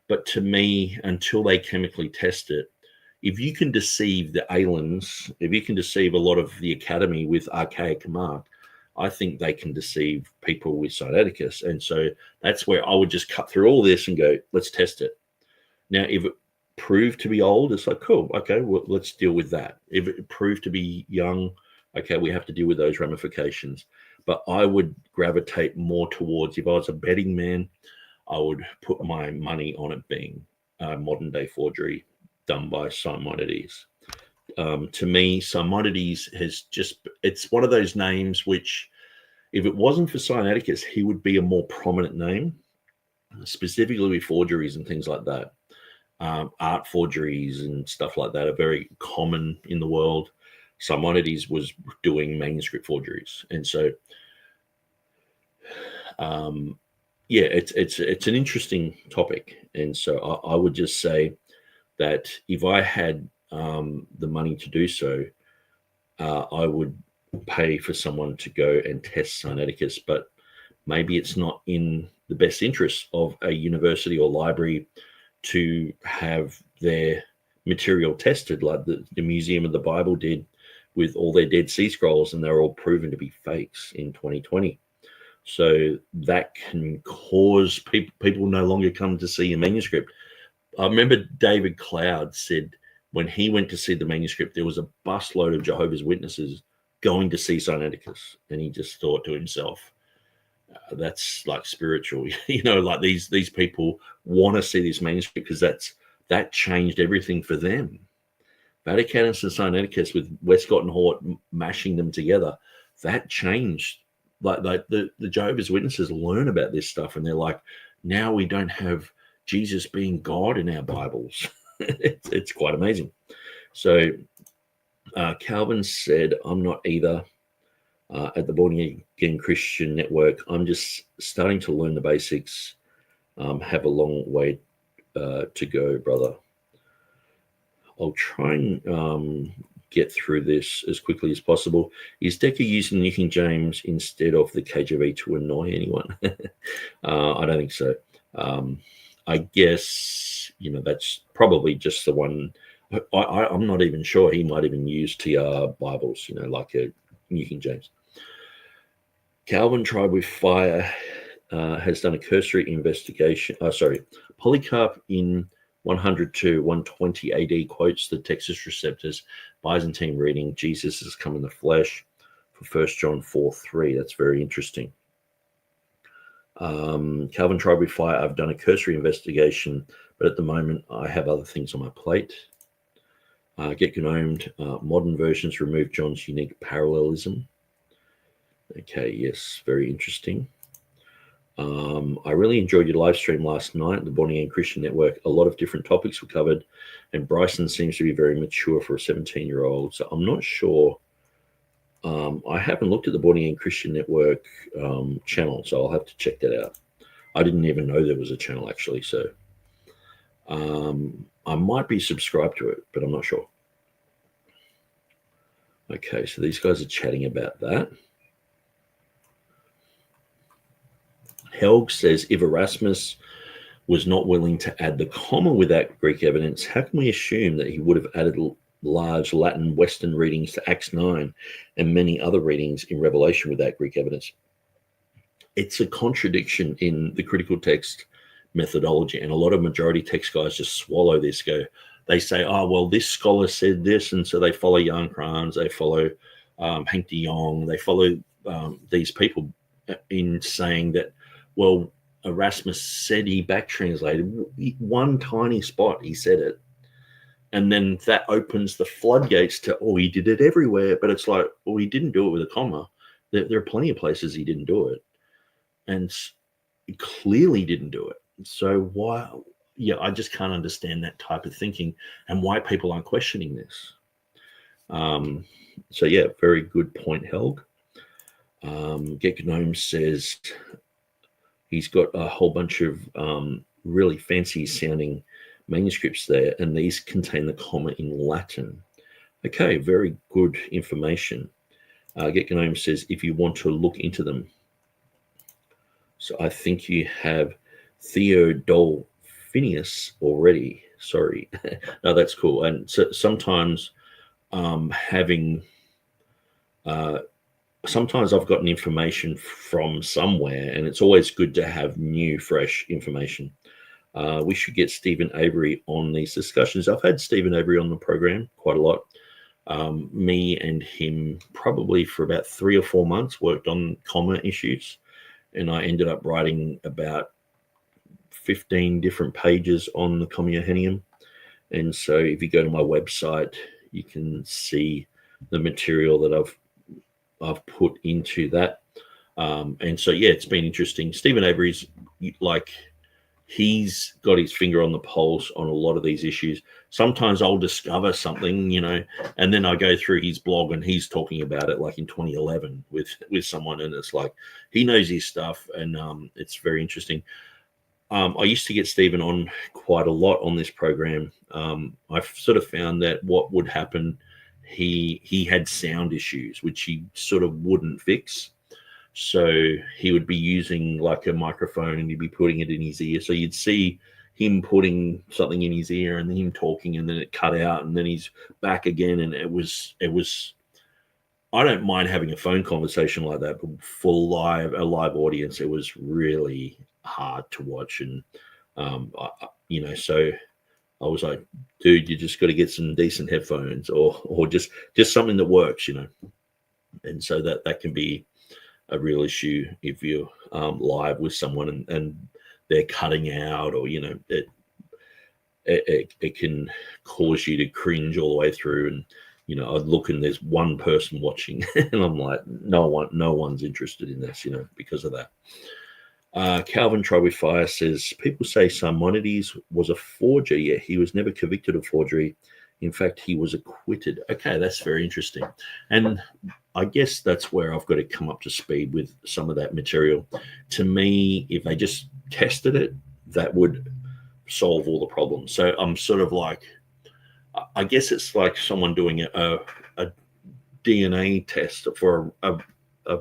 But to me, until they chemically test it, if you can deceive the aliens, if you can deceive a lot of the academy with archaic Mark, I think they can deceive people with Sinaiticus. And so that's where I would just cut through all this and go, let's test it. Now, if it proved to be old, it's like, cool, okay, well, let's deal with that. If it proved to be young, okay, we have to deal with those ramifications. But I would gravitate more towards, if I was a betting man, I would put my money on it being a modern day forgery done by Simonides. To me, Simonides it's one of those names which, if it wasn't for Sinaiticus, he would be a more prominent name, specifically with forgeries and things like that. Art forgeries and stuff like that are very common in the world. Simonides was doing manuscript forgeries. And so yeah, it's an interesting topic, and so I would just say that if I had the money to do so, I would pay for someone to go and test Sinaiticus, but maybe it's not in the best interest of a university or library to have their material tested, like the Museum of the Bible did with all their Dead Sea Scrolls, and they're all proven to be fakes in 2020. So that can cause people no longer come to see a manuscript. I remember David Cloud said when he went to see the manuscript, there was a busload of Jehovah's Witnesses going to see Sinaiticus, and he just thought to himself, that's like spiritual, like these people want to see this manuscript because that changed everything for them. Vaticanus and Sinaiticus with Westcott and Hort mashing them together, that changed. Like the Jehovah's Witnesses learn about this stuff, and they're like, now we don't have Jesus being God in our Bibles. It's quite amazing. So Calvin said, I'm not either at the Born Again Christian Network. I'm just starting to learn the basics. Have a long way to go, brother. I'll try and get through this as quickly as possible. Is Decker using New King James instead of the KJV to annoy anyone? I don't think so. I guess, that's probably just the one. I'm not even sure. He might even use TR Bibles, like a New King James. Calvin Tried with Fire has done a cursory investigation. Polycarp in 100 to 120 AD quotes the Textus Receptus Byzantine reading, Jesus has come in the flesh, for 1 John 4:3. That's very interesting. Calvin Tried with Fire, I've done a cursory investigation, but at the moment I have other things on my plate. Get Gnomed, modern versions remove John's unique parallelism. Okay, yes, very interesting. I really enjoyed your live stream last night, the Born Again Christian Network. A lot of different topics were covered, and Bryson seems to be very mature for a 17-year-old. So I'm not sure. I haven't looked at the Born Again Christian Network channel, so I'll have to check that out. I didn't even know there was a channel, actually. So I might be subscribed to it, but I'm not sure. Okay, so these guys are chatting about that. Helg says, if Erasmus was not willing to add the comma without Greek evidence, how can we assume that he would have added large Latin Western readings to Acts 9 and many other readings in Revelation without Greek evidence? It's a contradiction in the critical text methodology, and a lot of majority text guys just swallow this, they say, oh, well, this scholar said this, and so they follow Jan Krans, they follow Henk de Jong, they follow these people in saying that, well, Erasmus said he back translated one tiny spot, he said it, and then that opens the floodgates to, oh, he did it everywhere. But it's like, well, he didn't do it with a comma. There are plenty of places he didn't do it, and he clearly didn't do it. So why? Yeah, I just can't understand that type of thinking and why people aren't questioning this. So yeah, very good point, Helg. Get Gnome says he's got a whole bunch of really fancy sounding manuscripts there, and these contain the comma in Latin. Okay, very good information. Get Gnome says if you want to look into them. So I think you have Theodolphinius already. Sorry. No, that's cool. And so sometimes sometimes I've gotten information from somewhere, and it's always good to have new, fresh information. We should get Stephen Avery on these discussions. I've had Stephen Avery on the program quite a lot. Me and him probably for about 3 or 4 months worked on comma issues, and I ended up writing about 15 different pages on the Commuhenium. And so if you go to my website, you can see the material that I've put into that. And so, yeah, it's been interesting. Stephen Avery's like, he's got his finger on the pulse on a lot of these issues. Sometimes I'll discover something, you know, and then I go through his blog and he's talking about it like in 2011 with someone, and it's like he knows his stuff, and it's very interesting. I used to get Stephen on quite a lot on this program. I've sort of found that what would happen, he had sound issues, which he sort of wouldn't fix. So he would be using like a microphone and he'd be putting it in his ear. So you'd see him putting something in his ear and then him talking, and then it cut out and then he's back again. And it was, I don't mind having a phone conversation like that, but for a live audience, it was really hard to watch. And, you know, so I was like, dude, you just got to get some decent headphones or just something that works, you know. And so that can be a real issue if you're live with someone and they're cutting out, or, you know, it can cause you to cringe all the way through. And, you know, I'd look and there's one person watching and I'm like, no one's interested in this, you know, because of that. Calvin Try with Fire says, people say Simonides was a forger, yet he was never convicted of forgery. In fact, he was acquitted. Okay, that's very interesting. And I guess that's where I've got to come up to speed with some of that material. To me, if they just tested it, that would solve all the problems. So I'm sort of like, I guess it's like someone doing a DNA test for a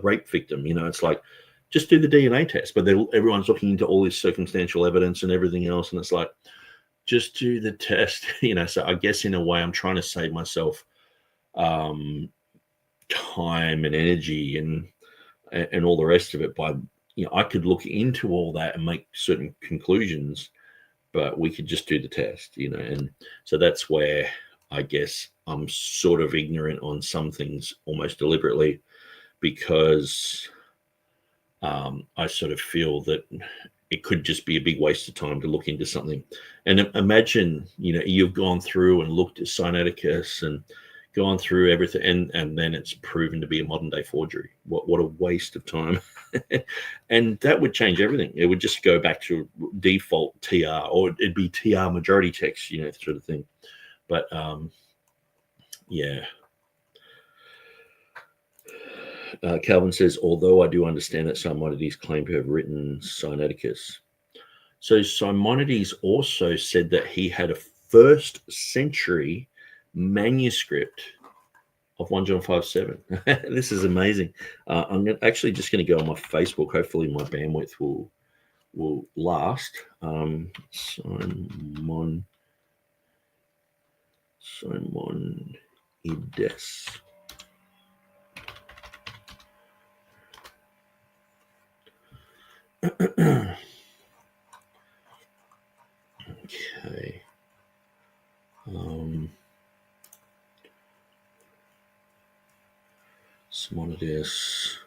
rape victim. You know, it's like, just do the DNA test. But everyone's looking into all this circumstantial evidence and everything else. And it's like, just do the test, you know. So I guess in a way I'm trying to save myself time and energy and all the rest of it by, you know, I could look into all that and make certain conclusions, but we could just do the test, you know. And so that's where I guess I'm sort of ignorant on some things almost deliberately, because I sort of feel that it could just be a big waste of time to look into something. And imagine, you know, you've gone through and looked at Sinaiticus and gone through everything, and then it's proven to be a modern day forgery. What a waste of time. And that would change everything. It would just go back to default TR, or it'd be TR majority text, you know, sort of thing. But yeah. Calvin says, although I do understand that Simonides claimed to have written Sinaiticus. So Simonides also said that he had a 1st century manuscript of 1 John 5:7. This is amazing. I'm actually just going to go on my Facebook. Hopefully my bandwidth will last. Simonides. Okay. Simonides.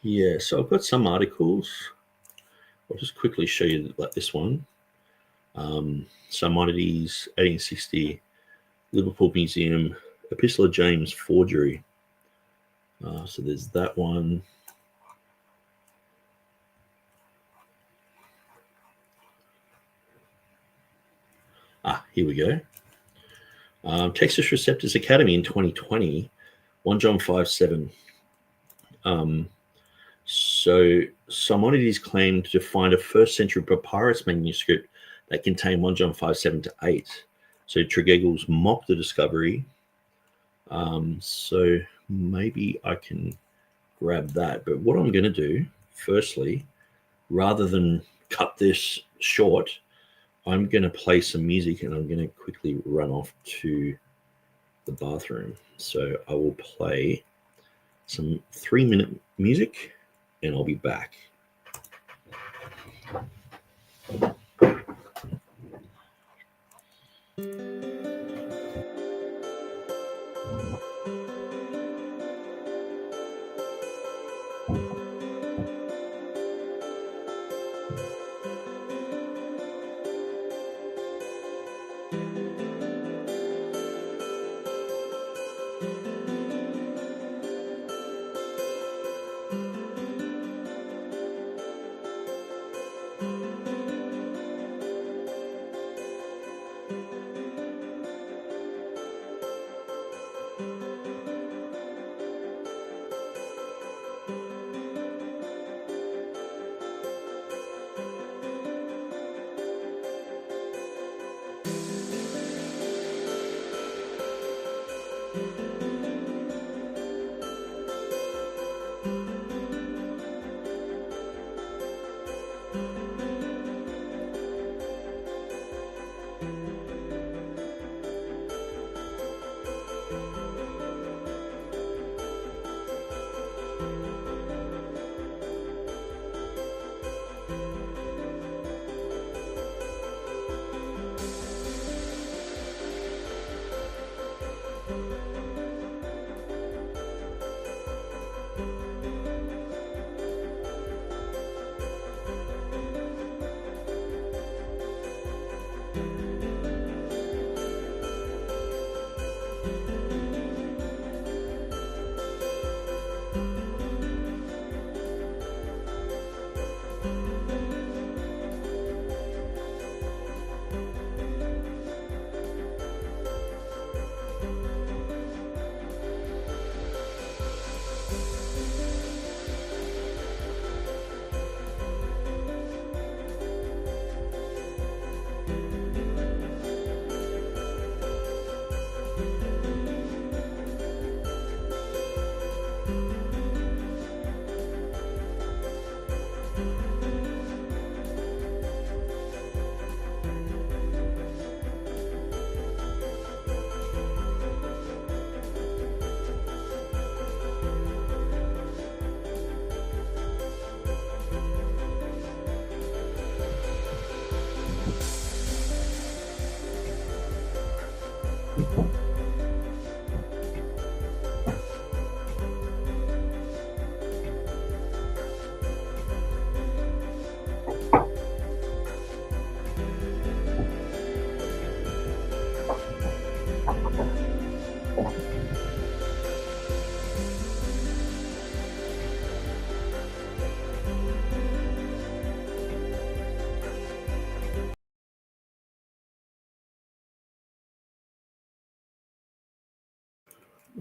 Yeah, so I've got some articles. I'll just quickly show you like this one. Simonides, 1860, Liverpool Museum, Epistle of James, forgery. So there's that one. Here we go. Textus Receptus Academy in 2020, 1 John 5:7. So Simonides claimed to find a 1st century papyrus manuscript that contained 1 John 5:7-8. So Tregegels mocked the discovery. So maybe I can grab that. But what I'm going to do, firstly, rather than cut this short, I'm going to play some music and I'm going to quickly run off to the bathroom. So I will play some 3-minute music and I'll be back.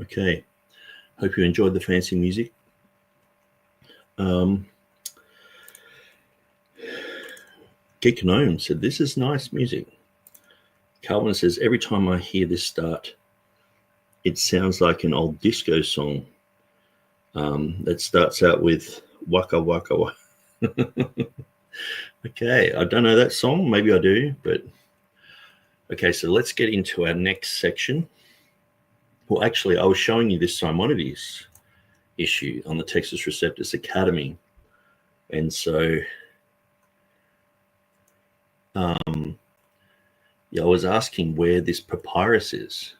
Okay. Hope you enjoyed the fancy music. Geek Gnome said, this is nice music. Calvin says, every time I hear this start, it sounds like an old disco song that starts out with waka waka waka. Okay, I don't know that song. Maybe I do, but okay, so let's get into our next section. Well, actually, I was showing you this Simonides issue on the Textus Receptus Academy. And so yeah, I was asking where this papyrus is.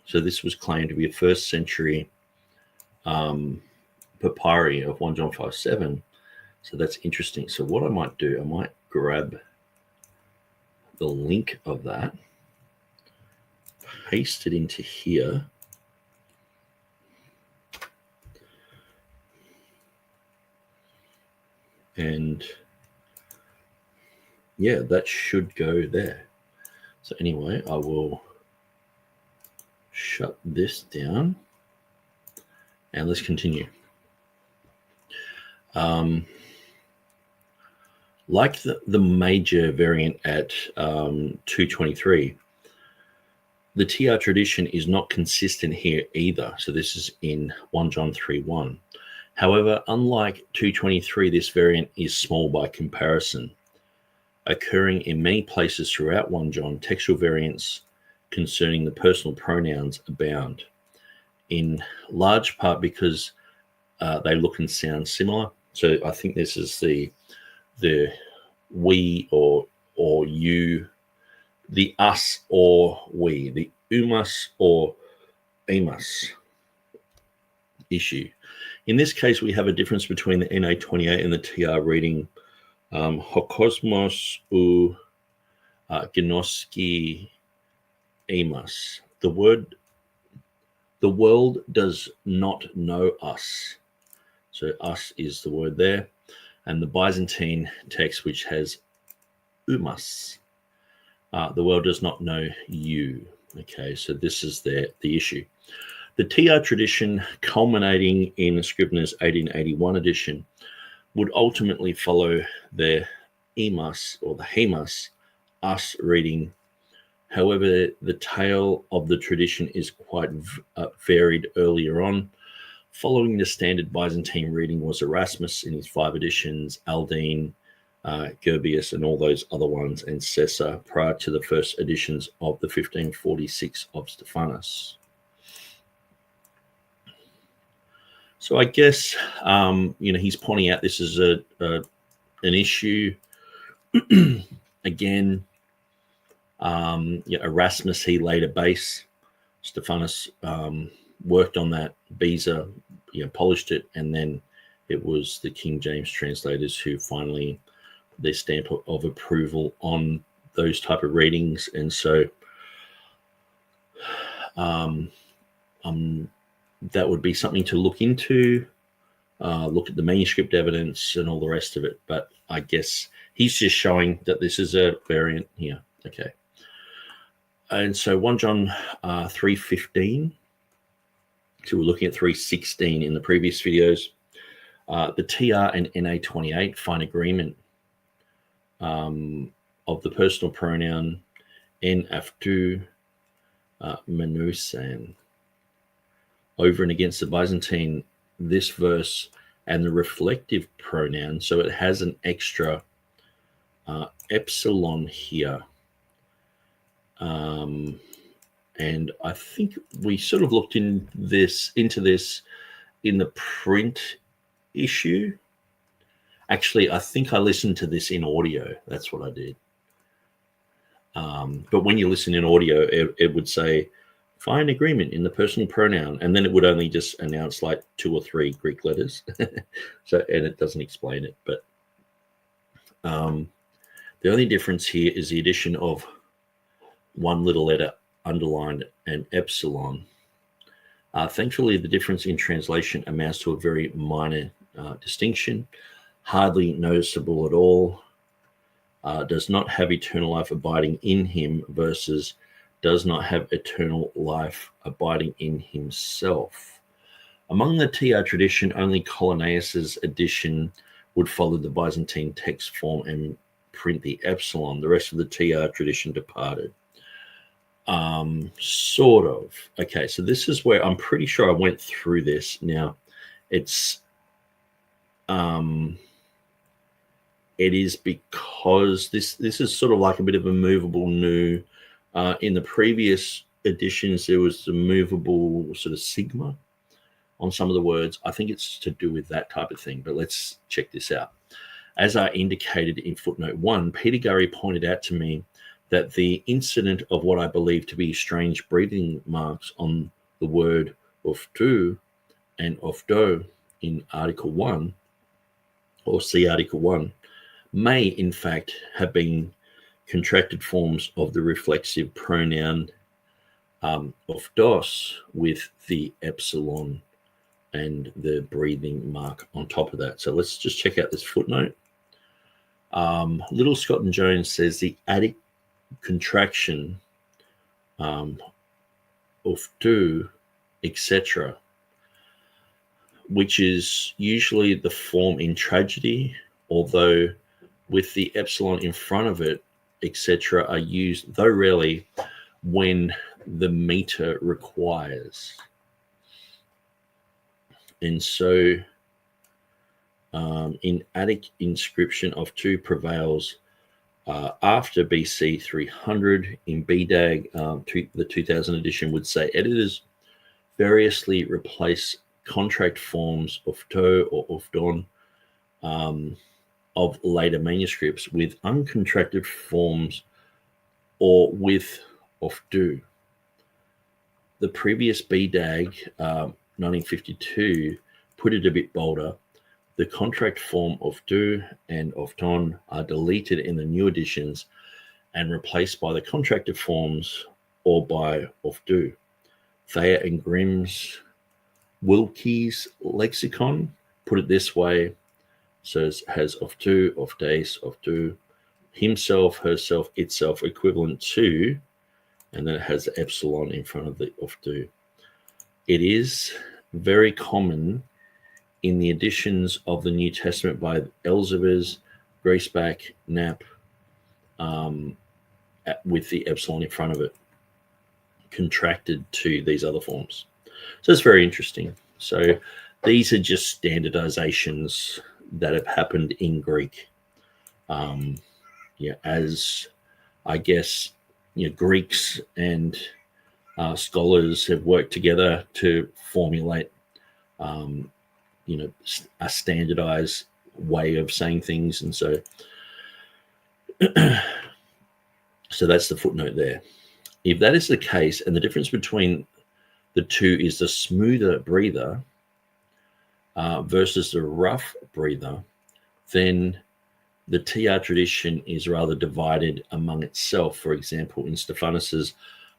So this was claimed to be a first century papyri of 1 John 5:7. So that's interesting. So what I might do, I might grab the link of that, paste it into here. And yeah, that should go there. So anyway, I will shut this down and let's continue. Like the major variant at 223, the TR tradition is not consistent here either. So this is in 1 John 3:1. However, unlike 223, this variant is small by comparison. Occurring in many places throughout 1 John, textual variants concerning the personal pronouns abound, in large part because they look and sound similar. So I think this is the we or you, the us or we, the umus or emus issue. In this case, we have a difference between the NA28 and the TR reading Hokosmos u Gnoski emus. The world does not know us. So us is the word there. And the Byzantine text, which has umas. The world does not know you. Okay, so this is the issue. The TR tradition, culminating in Scrivener's 1881 edition, would ultimately follow the emus or the hemus, us reading. However, the tale of the tradition is quite varied earlier on. Following the standard Byzantine reading was Erasmus in his 5 editions, Aldine, Gerbius, and all those other ones, and Cessa prior to the first editions of the 1546 of Stephanus. So I guess, he's pointing out this is an issue. Again, Erasmus, he laid a base. Stephanus worked on that. Beza, polished it, and then it was the King James translators who finally put their stamp of approval on those type of readings. And so that would be something to look into, look at the manuscript evidence and all the rest of it. But I guess he's just showing that this is a variant here. Okay. And so 1 John 3:15. So we're looking at 3:16 in the previous videos. The TR and NA28 find agreement of the personal pronoun en aftu menusan. Over and against the Byzantine, this verse and the reflective pronoun, so it has an extra epsilon here. And I think we sort of looked into this in the print issue. Actually, I think I listened to this in audio. That's what I did. But when you listen in audio, it would say, find agreement in the personal pronoun, and then it would only just announce like 2 or 3 Greek letters. And it doesn't explain it. But the only difference here is the addition of one little letter underlined and epsilon. Thankfully, the difference in translation amounts to a very minor distinction, hardly noticeable at all. Does not have eternal life abiding in him versus does not have eternal life abiding in himself. Among the TR tradition, only Colonnaeus's edition would follow the Byzantine text form and print the epsilon. The rest of the TR tradition departed. Sort of. Okay, so this is where I'm pretty sure I went through this. Now, it is because this is sort of like a bit of a movable nu. In the previous editions, there was the movable sort of sigma on some of the words. I think it's to do with that type of thing, but let's check this out. As I indicated in footnote 1, Peter Gurry pointed out to me that the incident of what I believe to be strange breathing marks on the word oftu and ofdo in Article 1, or see Article 1, may in fact have been contracted forms of the reflexive pronoun ofdos with the epsilon and the breathing mark on top of that. So let's just check out this footnote. Little Scott and Jones says the Attic contraction of do, etc., which is usually the form in tragedy, although with the epsilon in front of it, etc., are used, though rarely, when the meter requires. And so in Attic inscription of 2 prevails after BC 300. In BDAG, the 2000 edition would say editors variously replace contract forms of to or of don of later manuscripts with uncontracted forms or with of do. The previous BDAG 1952 put it a bit bolder. The contract form of do and of don are deleted in the new editions and replaced by the contracted forms or by of do. Thayer and Grimm's Wilkie's lexicon put it this way. So it has of do, of days, of do, himself, herself, itself, equivalent to, and then it has the epsilon in front of the of do. It is very common in the editions of the New Testament by Elzevers, Griesbach, Knapp, with the epsilon in front of it, contracted to these other forms. So it's very interesting. So these are just standardizations that have happened in Greek. As I guess Greeks and scholars have worked together to formulate a standardized way of saying things. And so that's the footnote there. If that is the case, and the difference between the two is the smoother breather versus the rough breather, then the TR tradition is rather divided among itself. For example, in Stephanus's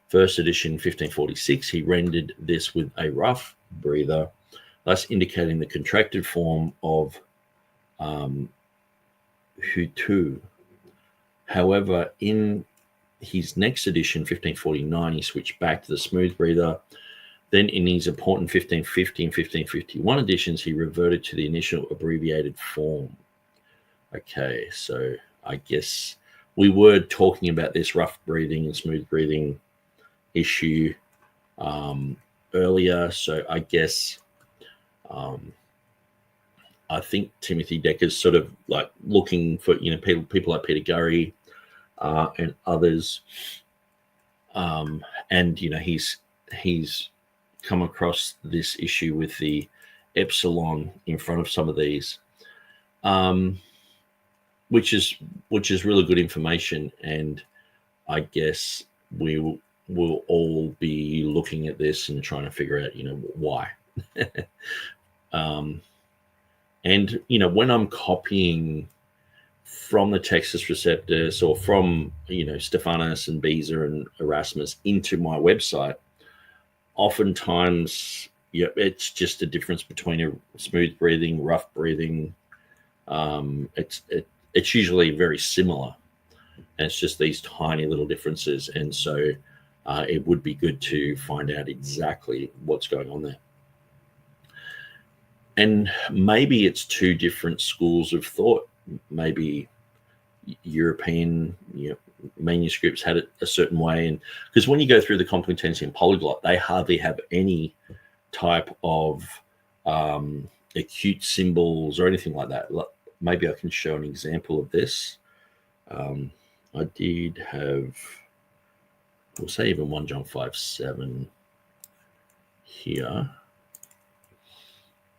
first edition, 1546, he rendered this with a rough breather, thus indicating the contracted form of hutu. However, in his next edition, 1549, he switched back to the smooth breather. Then in his important 1550 and 1551 editions, he reverted to the initial abbreviated form. Okay, so I guess we were talking about this rough breathing and smooth breathing issue earlier. So I guess I think Timothy Decker's sort of like looking for people like Peter Gurry and others, and he's come across this issue with the epsilon in front of some of these, which is really good information, and I guess we will all be looking at this and trying to figure out why. And when I'm copying from the Textus Receptus or from Stephanus and Beza and Erasmus into my website, oftentimes it's just a difference between a smooth breathing, rough breathing. It's usually very similar, and it's just these tiny little differences. And so it would be good to find out exactly what's going on there. And maybe it's two different schools of thought. Maybe European manuscripts had it a certain way, and because when you go through the Complutensian polyglot, they hardly have any type of acute symbols or anything like that. Maybe I can show an example of this. I did have, we'll say even 1 John 5:7 here.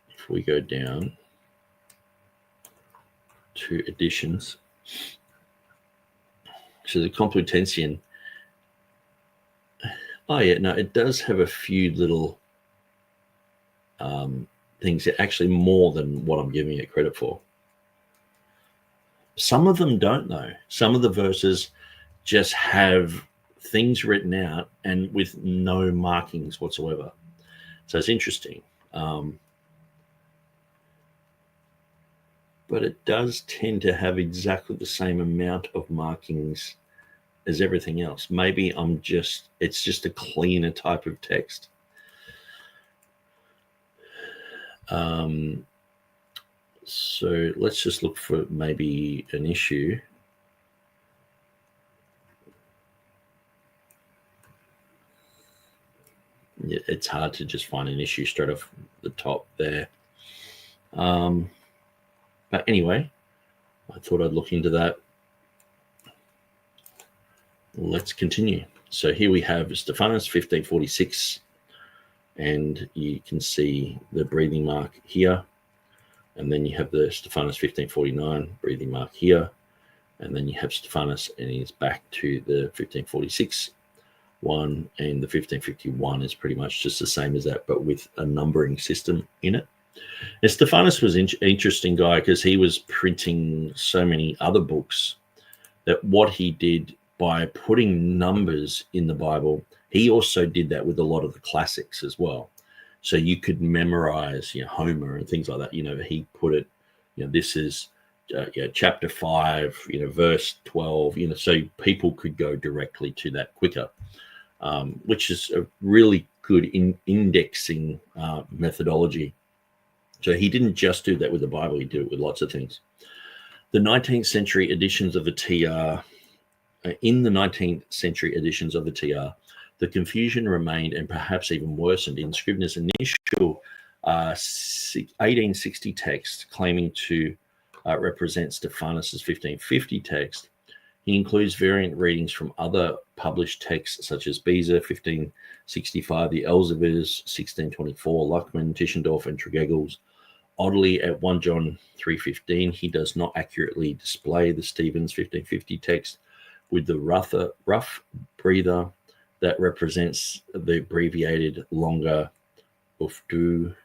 If we go down to editions, so the Complutensian, oh yeah, no, it does have a few little things that actually more than what I'm giving it credit for. Some of them don't, though. Some of the verses just have things written out and with no markings whatsoever. So it's interesting. But it does tend to have exactly the same amount of markings as everything else. Maybe it's just a cleaner type of text. So let's just look for maybe an issue. It's hard to just find an issue straight off the top there. But anyway, I thought I'd look into that. Let's continue. So here we have Stephanus 1546, and you can see the breathing mark here. And then you have the Stephanus 1549 breathing mark here. And then you have Stephanus, and he's back to the 1546 one. And the 1551 is pretty much just the same as that, but with a numbering system in it. And Stephanus was an interesting guy because he was printing so many other books that what he did by putting numbers in the Bible, he also did that with a lot of the classics as well. So you could memorize, Homer and things like that. He put it, this is chapter 5, verse 12, so people could go directly to that quicker, which is a really good indexing methodology. So he didn't just do that with the Bible, he did it with lots of things. The 19th century editions of the TR, in the 19th century editions of the TR, the confusion remained and perhaps even worsened in Scrivener's initial 1860 text claiming to represent Stephanus's 1550 text. He includes variant readings from other published texts such as Beza 1565, the Elzevirs 1624, Ruckman, Tischendorf, and Tregegels. Oddly, at 1 John 3:15, he does not accurately display the Stevens 1550 text with the rough breather that represents the abbreviated longer ufdu,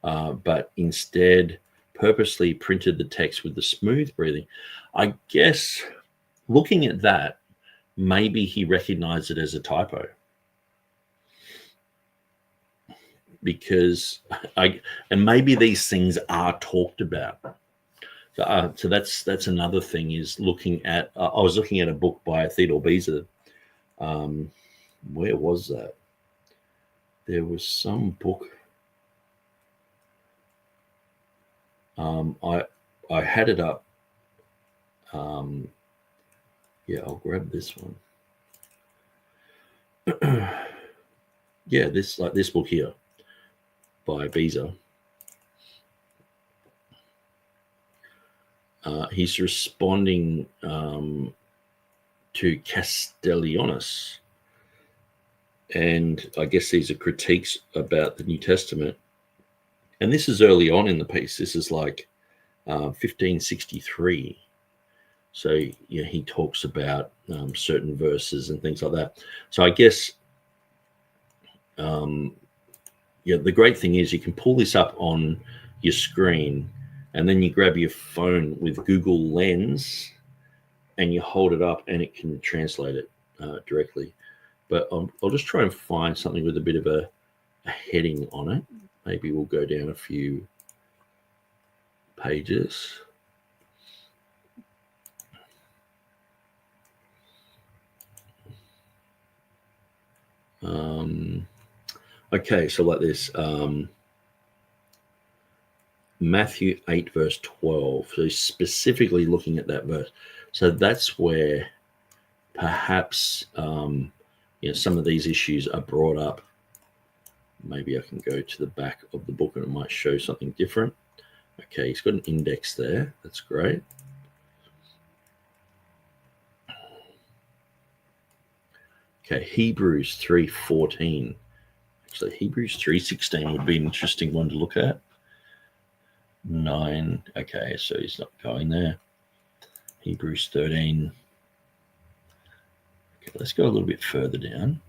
but instead purposely printed the text with the smooth breathing. I guess looking at that, maybe he recognized it as a typo. Because and maybe these things are talked about. So that's another thing is looking at. I was looking at a book by Theodore Beza. Where was that? There was some book. I had it up. Yeah, I'll grab this one. Yeah, this book here by Beza. He's responding to Castellionis, and I guess these are critiques about the New Testament. And this is early on in the piece. This is like 1563. So he talks about certain verses and things like that. So I guess the great thing is you can pull this up on your screen, and then you grab your phone with Google Lens and you hold it up and it can translate it directly. But I'll just try and find something with a bit of a heading on it. Maybe we'll go down a few pages. Okay, so like this. Matthew 8, verse 12. So he's specifically looking at that verse. So that's where perhaps some of these issues are brought up. Maybe I can go to the back of the book and it might show something different. Okay, he's got an index there. That's great. Okay, Hebrews 3:14. Actually, Hebrews 3:16 would be an interesting one to look at. 9. Okay, so he's not going there. Hebrews 13. Okay, let's go a little bit further down.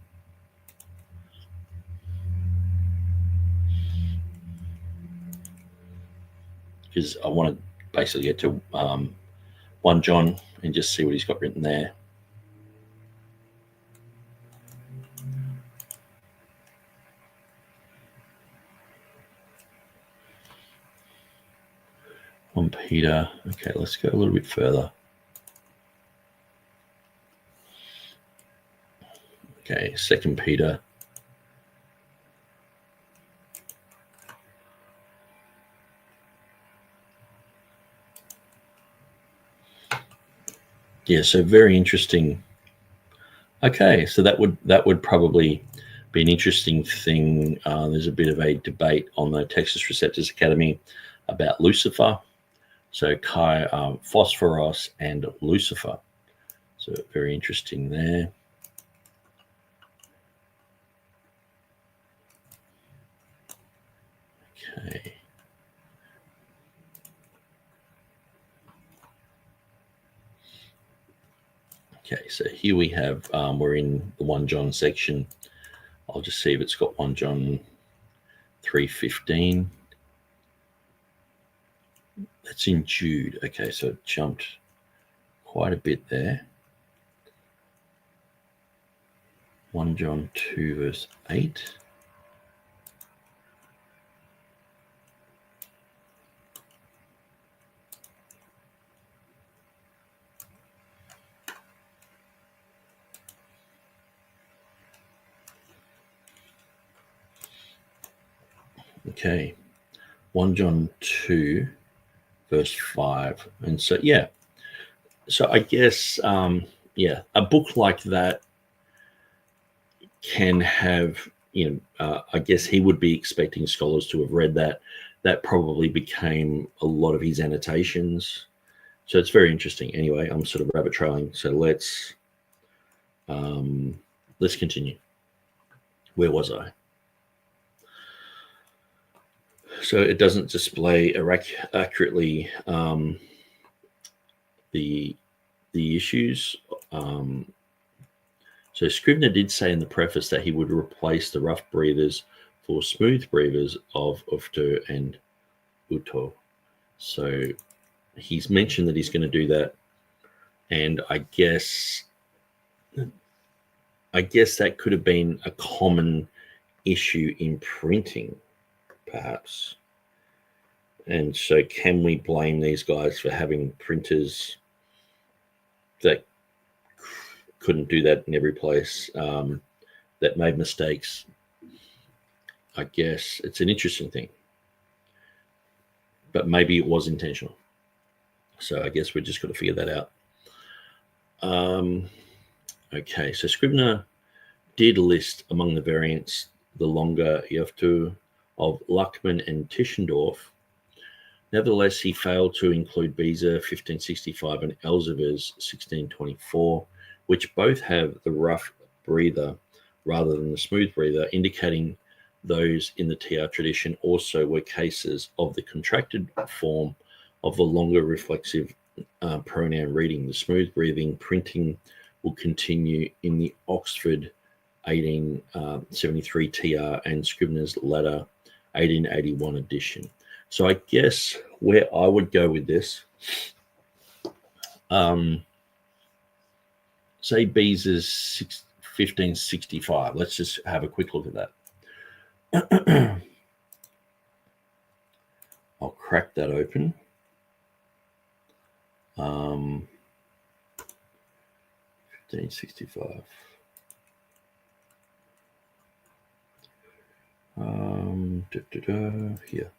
Because I want to basically get to 1 John and just see what he's got written there. On Peter. Okay, let's go a little bit further. Okay, 2 Peter. Yeah, so very interesting. Okay, so that would probably be an interesting thing. There's a bit of a debate on the Textus Receptus Academy about Lucifer. So Phosphorus and Lucifer. So very interesting there. Okay. Okay, so here we have, we're in the 1 John section. I'll just see if it's got 1 John 3:15. That's in Jude. Okay, so it jumped quite a bit there. 1 John 2, verse 8. Okay, 1 John 2, verse 5. And so, yeah. So I guess, a book like that can have, I guess he would be expecting scholars to have read that. That probably became a lot of his annotations. So it's very interesting. Anyway, I'm sort of rabbit trailing. So let's continue. Where was I? So it doesn't display accurately the issues. So Scrivener did say in the preface that he would replace the rough breathers for smooth breathers of Ufto and Uto. So he's mentioned that he's going to do that, and I guess that could have been a common issue in printing, perhaps. And so can we blame these guys for having printers that couldn't do that in every place, that made mistakes? I guess it's an interesting thing, but maybe it was intentional. So I guess we're just got to figure that out. Okay, so Scrivener did list among the variants the longer Yoftu of Ruckman and Tischendorf. Nevertheless, he failed to include Beza 1565 and Elzevir's 1624, which both have the rough breather rather than the smooth breather, indicating those in the TR tradition also were cases of the contracted form of the longer reflexive pronoun reading. The smooth breathing printing will continue in the Oxford 1873 TR and Scrivener's latter 1881 edition. So I guess where I would go with this, say Beza's 1565. Let's just have a quick look at that. I'll crack that open. 1565. Here.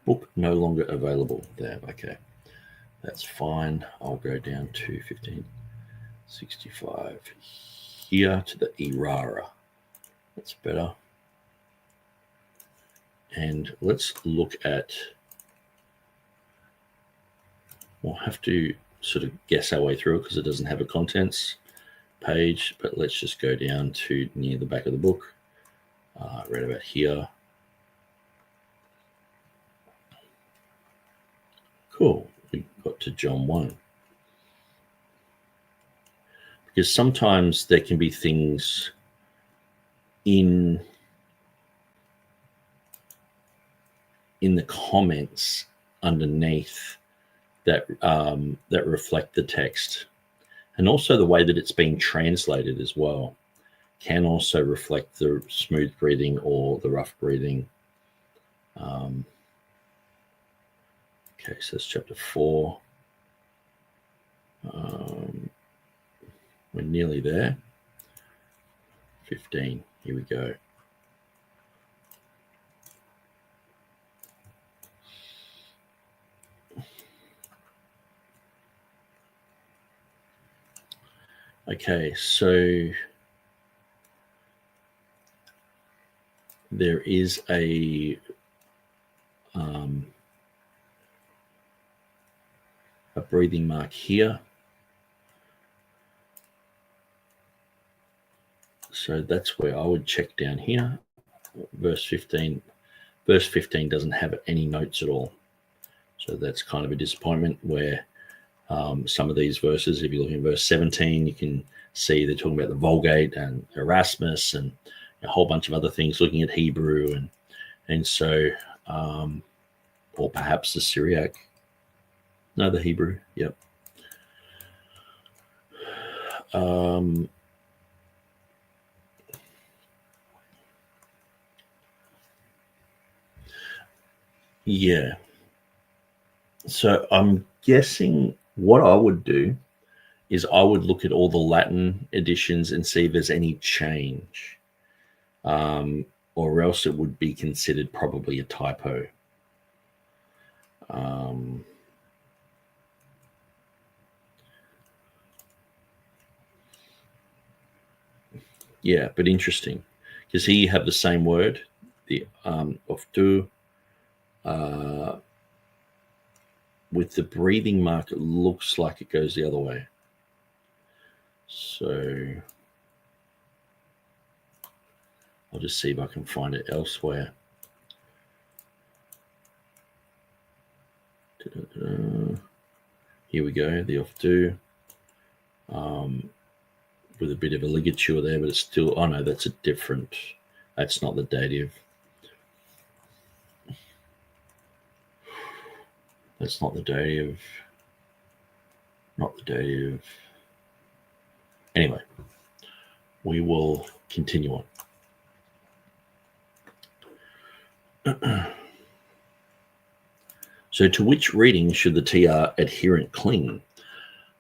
Book no longer available there. Okay, that's fine. I'll go down to 1565 here to the Erara. That's better. And let's look at, we'll have to sort of guess our way through it because it doesn't have a contents page, but let's just go down to near the back of the book, right about here. Cool, we got to John 1. Because sometimes there can be things in the comments underneath that that reflect the text, and also the way that it's being translated as well can also reflect the smooth breathing or the rough breathing. Okay, so that's chapter 4. We're nearly there. 15. Here we go. Okay, so there is a breathing mark here. So that's where I would check down here. Verse 15. Verse 15 doesn't have any notes at all. So that's kind of a disappointment where some of these verses, if you look in verse 17, you can see they're talking about the Vulgate and Erasmus and a whole bunch of other things, looking at Hebrew and so, or perhaps the Syriac. No, the Hebrew, yep. Yeah. So I'm guessing what I would do is I would look at all the Latin editions and see if there's any change, or else it would be considered probably a typo. Yeah, but interesting, because here you have the same word, the of do, with the breathing mark, it looks like it goes the other way. So I'll just see if I can find it elsewhere. Here we go, the off do, with a bit of a ligature there, but it's still, oh no, that's a different, that's not the dative. That's not the dative. Not the dative. Anyway, we will continue on. So to which reading should the TR adherent cling?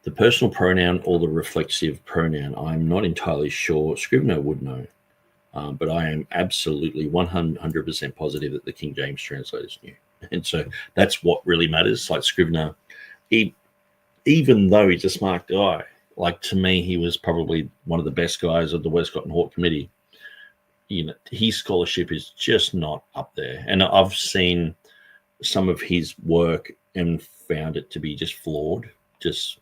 The personal pronoun or the reflexive pronoun? I'm not entirely sure. Scrivener would know. But I am absolutely 100% positive that the King James translators knew. And so that's what really matters. Like Scrivener, even though he's a smart guy, like to me, he was probably one of the best guys of the Westcott and Hort Committee. You know, his scholarship is just not up there. And I've seen some of his work and found it to be just flawed, just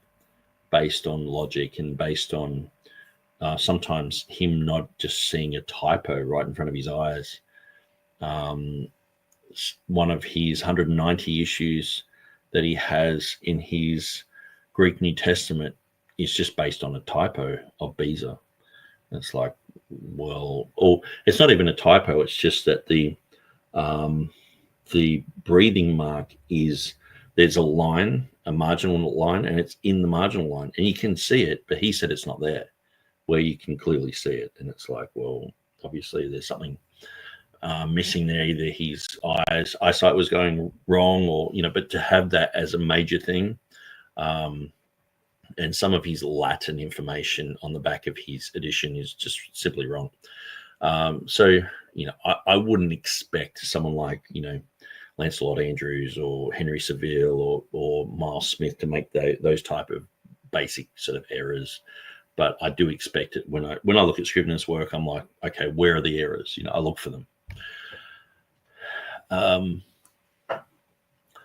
based on logic and based on sometimes him not just seeing a typo right in front of his eyes. One of his 190 issues that he has in his Greek New Testament is just based on a typo of Beza. It's like, well, or it's not even a typo. It's just that the breathing mark is, there's a line, a marginal line, and it's in the marginal line, and you can see it, but he said it's not there, where you can clearly see it. And it's like, well, obviously there's something missing there. Either his eyesight was going wrong, or, you know, but to have that as a major thing, And some of his Latin information on the back of his edition is just simply wrong. So, I wouldn't expect someone like, Lancelot Andrews or Henry Saville or Miles Smith to make those type of basic sort of errors. But I do expect it when I look at Scrivener's work. I'm like, okay, where are the errors? I look for them.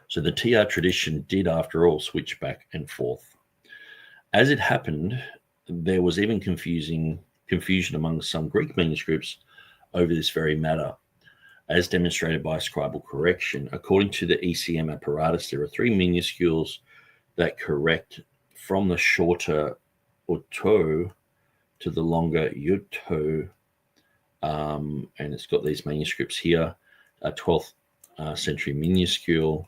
So the TR tradition did, after all, switch back and forth. As it happened, there was even confusion among some Greek manuscripts over this very matter, as demonstrated by scribal correction. According to the ECM apparatus, there are 3 minuscules that correct from the shorter auto to the longer yuto, and it's got these manuscripts here. A 12th century minuscule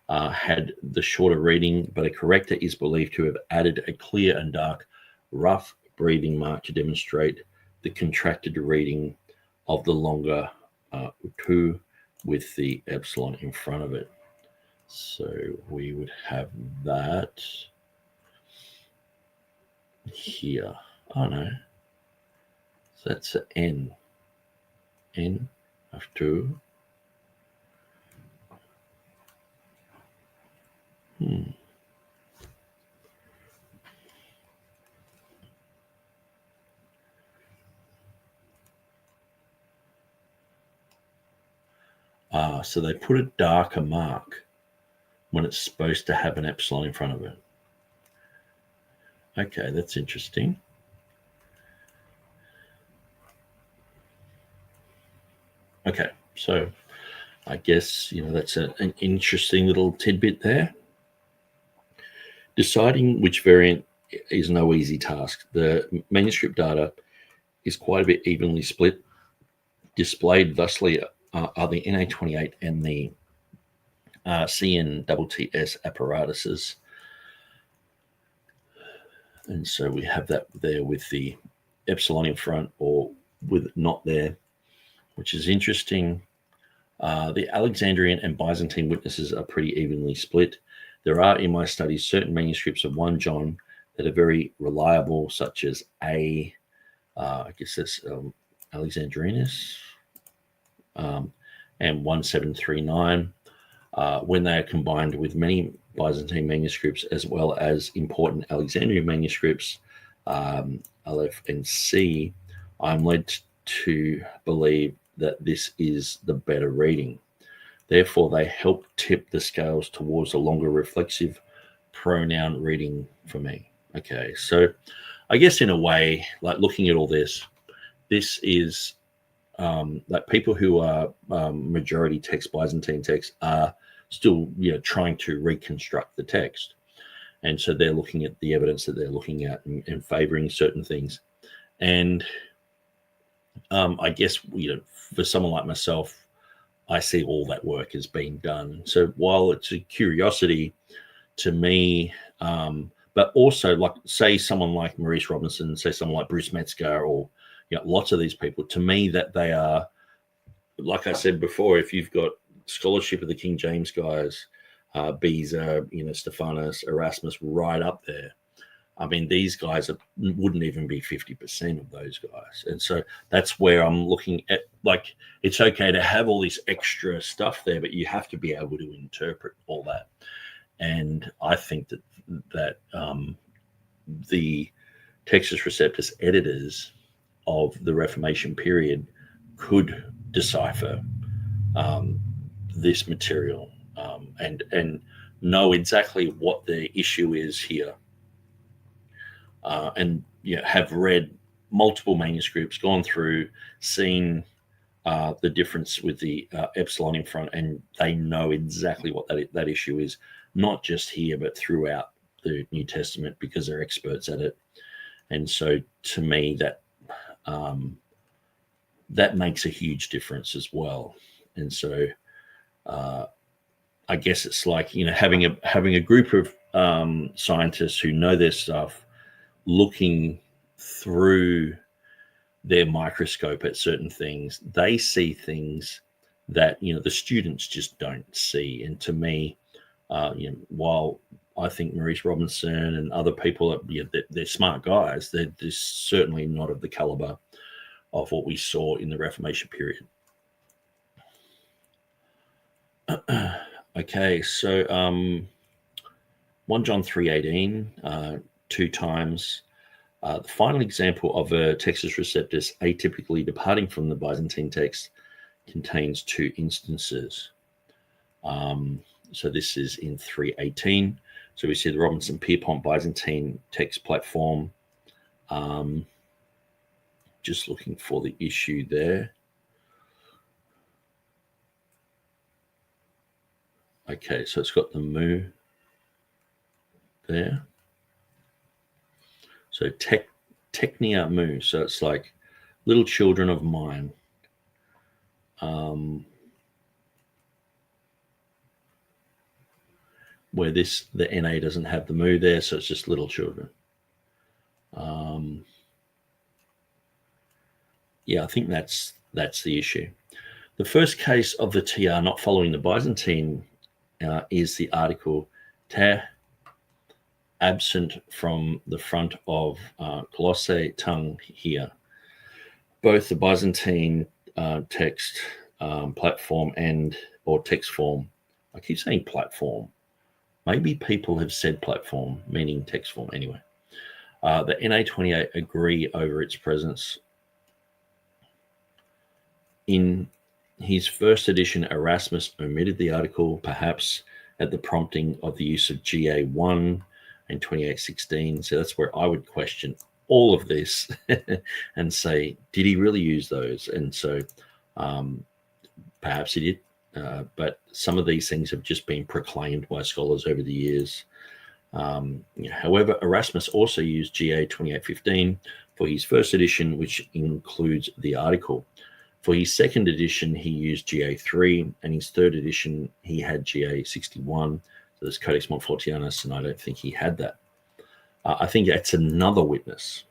had the shorter reading, but a corrector is believed to have added a clear and dark rough breathing mark to demonstrate the contracted reading of the longer utu with the epsilon in front of it. So we would have that here. Oh no, so that's an N of 2. So they put a darker mark when it's supposed to have an epsilon in front of it. Okay, that's interesting. Okay, so I guess, that's an interesting little tidbit there. Deciding which variant is no easy task. The manuscript data is quite a bit evenly split. Displayed thusly are the NA28 and the CN-TTS apparatuses. And so we have that there with the epsilon in front or with it not there, which is interesting. The Alexandrian and Byzantine witnesses are pretty evenly split. There are, in my studies, certain manuscripts of 1 John that are very reliable, such as I guess that's Alexandrinus, and 1739, when they are combined with many Byzantine manuscripts as well as important Alexandrian manuscripts, Aleph and C, I'm led to believe that this is the better reading. Therefore, they help tip the scales towards a longer reflexive pronoun reading for me. Okay, so I guess in a way, like looking at all this is like people who are majority text Byzantine text are still trying to reconstruct the text, and so they're looking at the evidence that they're looking at and favoring certain things. And I guess for someone like myself, I see all that work has been done. So while it's a curiosity to me, but also like say someone like Maurice Robinson, say someone like Bruce Metzger, or lots of these people, to me that they are, like I said before, if you've got scholarship of the King James guys, Beza, Stephanus, Erasmus, right up there. I mean, these guys wouldn't even be 50% of those guys. And so that's where I'm looking at, like, it's okay to have all this extra stuff there, but you have to be able to interpret all that. And I think that the Textus Receptus editors of the Reformation period could decipher this material and know exactly what the issue is here. And have read multiple manuscripts, gone through, seen the difference with the epsilon in front, and they know exactly what that issue is, not just here, but throughout the New Testament, because they're experts at it. And so to me, that makes a huge difference as well. And so I guess it's like, having a group of scientists who know their stuff, looking through their microscope at certain things, they see things that the students just don't see. And to me, while I think Maurice Robinson and other people, they're smart guys. They're just certainly not of the caliber of what we saw in the Reformation period. Okay, so 1 John 3:18, 2 times. The final example of a Textus Receptus atypically departing from the Byzantine text contains 2 instances. So this is in 3:18. So we see the Robinson-Pierpont Byzantine text platform. Just looking for the issue there. Okay, so it's got the mu there. So Technia mu, so it's like little children of mine. Where the NA doesn't have the mu there, so it's just little children. Yeah, I think that's the issue. The first case of the TR not following the Byzantine is the article te, absent from the front of Colossae tongue here. Both the Byzantine text platform or text form. I keep saying platform. Maybe people have said platform, meaning text form anyway. The NA28 agree over its presence. In his first edition, Erasmus omitted the article, perhaps at the prompting of the use of GA1 and 2816. So that's where I would question all of this and say, did he really use those? And so perhaps he did. But some of these things have just been proclaimed by scholars over the years. However, Erasmus also used GA 2815 for his first edition, which includes the article. For his second edition, he used GA3, and his third edition, he had GA61. So there's Codex Montfortianus, and I don't think he had that. I think that's another witness,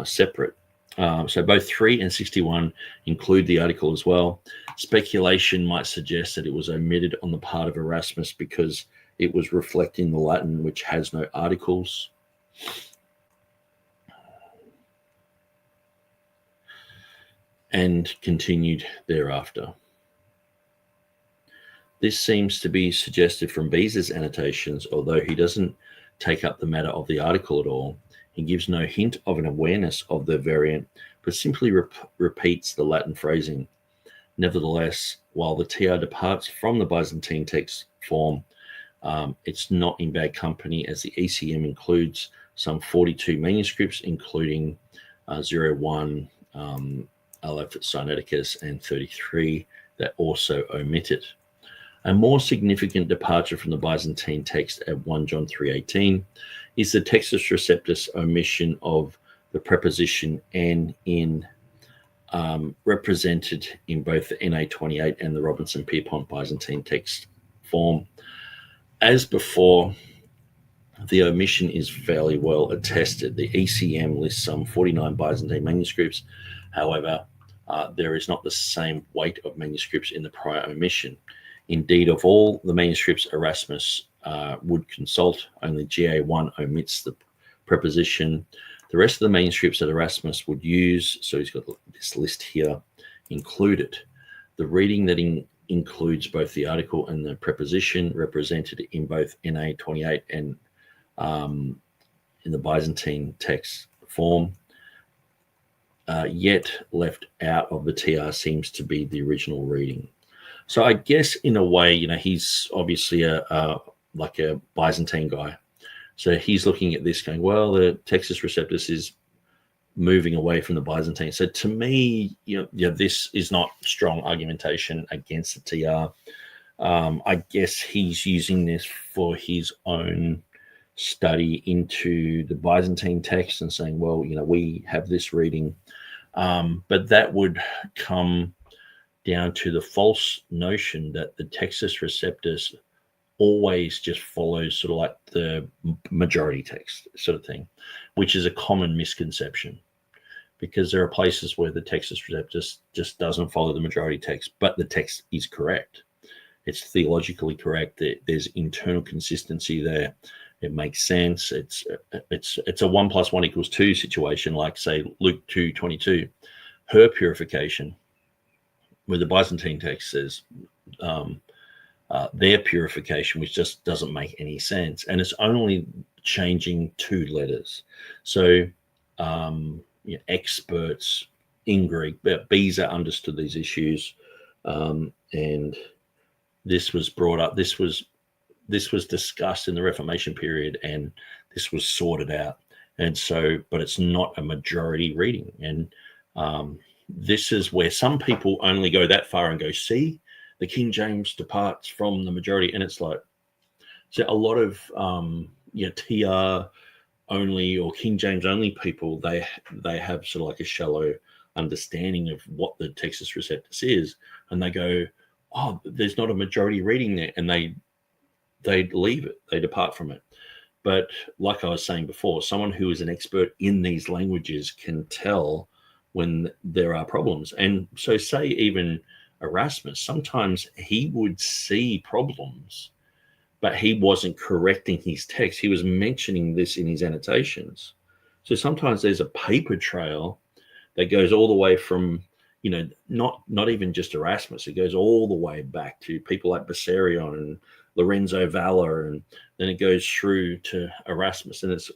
separate. So both 3 and 61 include the article as well. Speculation might suggest that it was omitted on the part of Erasmus because it was reflecting the Latin, which has no articles. And continued thereafter. This seems to be suggested from Beza's annotations, although he doesn't take up the matter of the article at all. He gives no hint of an awareness of the variant, but simply repeats the Latin phrasing. Nevertheless, while the TR departs from the Byzantine text form, it's not in bad company, as the ECM includes some 42 manuscripts, including 01, Aleph Sinaiticus, and 33 that also omit it. A more significant departure from the Byzantine text at 1 John 3:18 is the Textus Receptus omission of the preposition "and" in, represented in both the NA28 and the Robinson-Pierpont Byzantine text form. As before, the omission is fairly well attested. The ECM lists some 49 Byzantine manuscripts. However, there is not the same weight of manuscripts in the prior omission. Indeed, of all the manuscripts Erasmus would consult, only GA1 omits the preposition. The rest of the manuscripts that Erasmus would use, so he's got this list here, included. The reading that includes both the article and the preposition, represented in both NA28 and in the Byzantine text form, yet left out of the TR, seems to be the original reading. So I guess in a way, he's obviously like a Byzantine guy. So he's looking at this going, well, the Textus Receptus is moving away from the Byzantine. So to me, this is not strong argumentation against the TR. I guess he's using this for his own study into the Byzantine text and saying, well, we have this reading. But that would come down to the false notion that the Textus Receptus always just follows sort of like the majority text sort of thing, which is a common misconception, because there are places where the Textus Receptus just doesn't follow the majority text, but the text is correct. It's theologically correct. There's internal consistency there. It makes sense. It's a 1 + 1 = 2 situation, like say Luke 2:22, her purification, where the Byzantine text says their purification, which just doesn't make any sense, and it's only changing 2 letters. So experts in Greek, Beza understood these issues, and this was brought up. This was discussed in the Reformation period, and this was sorted out. And so, but it's not a majority reading. And this is where some people only go that far and go, see, the King James departs from the majority. And it's like, so a lot of TR only or King James only people, they have sort of like a shallow understanding of what the Textus Receptus is, and they go, oh, there's not a majority reading there, and they leave it, they depart from it. But like I was saying before, someone who is an expert in these languages can tell when there are problems. And so say even Erasmus, sometimes he would see problems, but he wasn't correcting his text. He was mentioning this in his annotations. So sometimes there's a paper trail that goes all the way from, not even just Erasmus. It goes all the way back to people like Bessarion and Lorenzo Valla, and then it goes through to Erasmus, and it's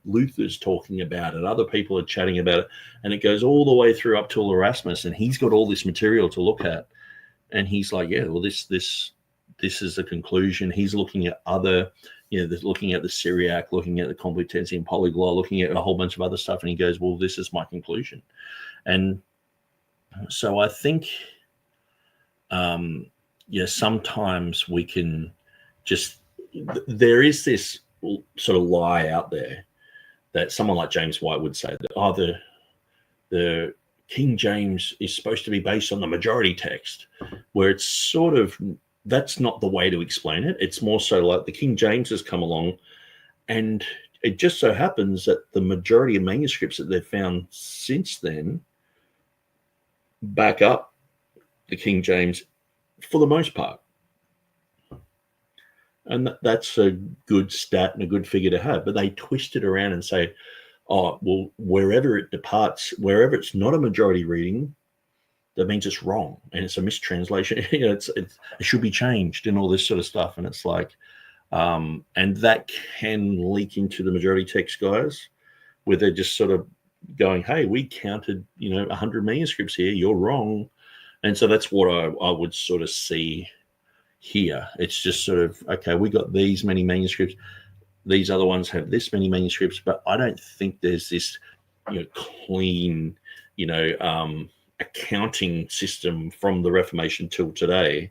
Luther's talking about it. Other people are chatting about it, and it goes all the way through up to Erasmus, and he's got all this material to look at, and he's like, yeah, well, this is the conclusion. He's looking at other, looking at the Syriac, looking at the Complutensian and Polyglot, looking at a whole bunch of other stuff, and he goes, well, this is my conclusion. And so I think, sometimes we can there is this sort of lie out there that someone like James White would say that, the King James is supposed to be based on the majority text, where it's sort of, that's not the way to explain it. It's more so like the King James has come along, and it just so happens that the majority of manuscripts that they've found since then back up the King James for the most part. And that's a good stat and a good figure to have. But they twist it around and say, oh, well, wherever it departs, wherever it's not a majority reading, that means it's wrong and it's a mistranslation. It should be changed and all this sort of stuff. And it's like, and that can leak into the majority text guys, where they're just sort of going, hey, we counted 100 manuscripts here, you're wrong. And so that's what I would sort of see here. It's just sort of, okay, we got these many manuscripts, these other ones have this many manuscripts, but I don't think there's this clean accounting system from the Reformation till today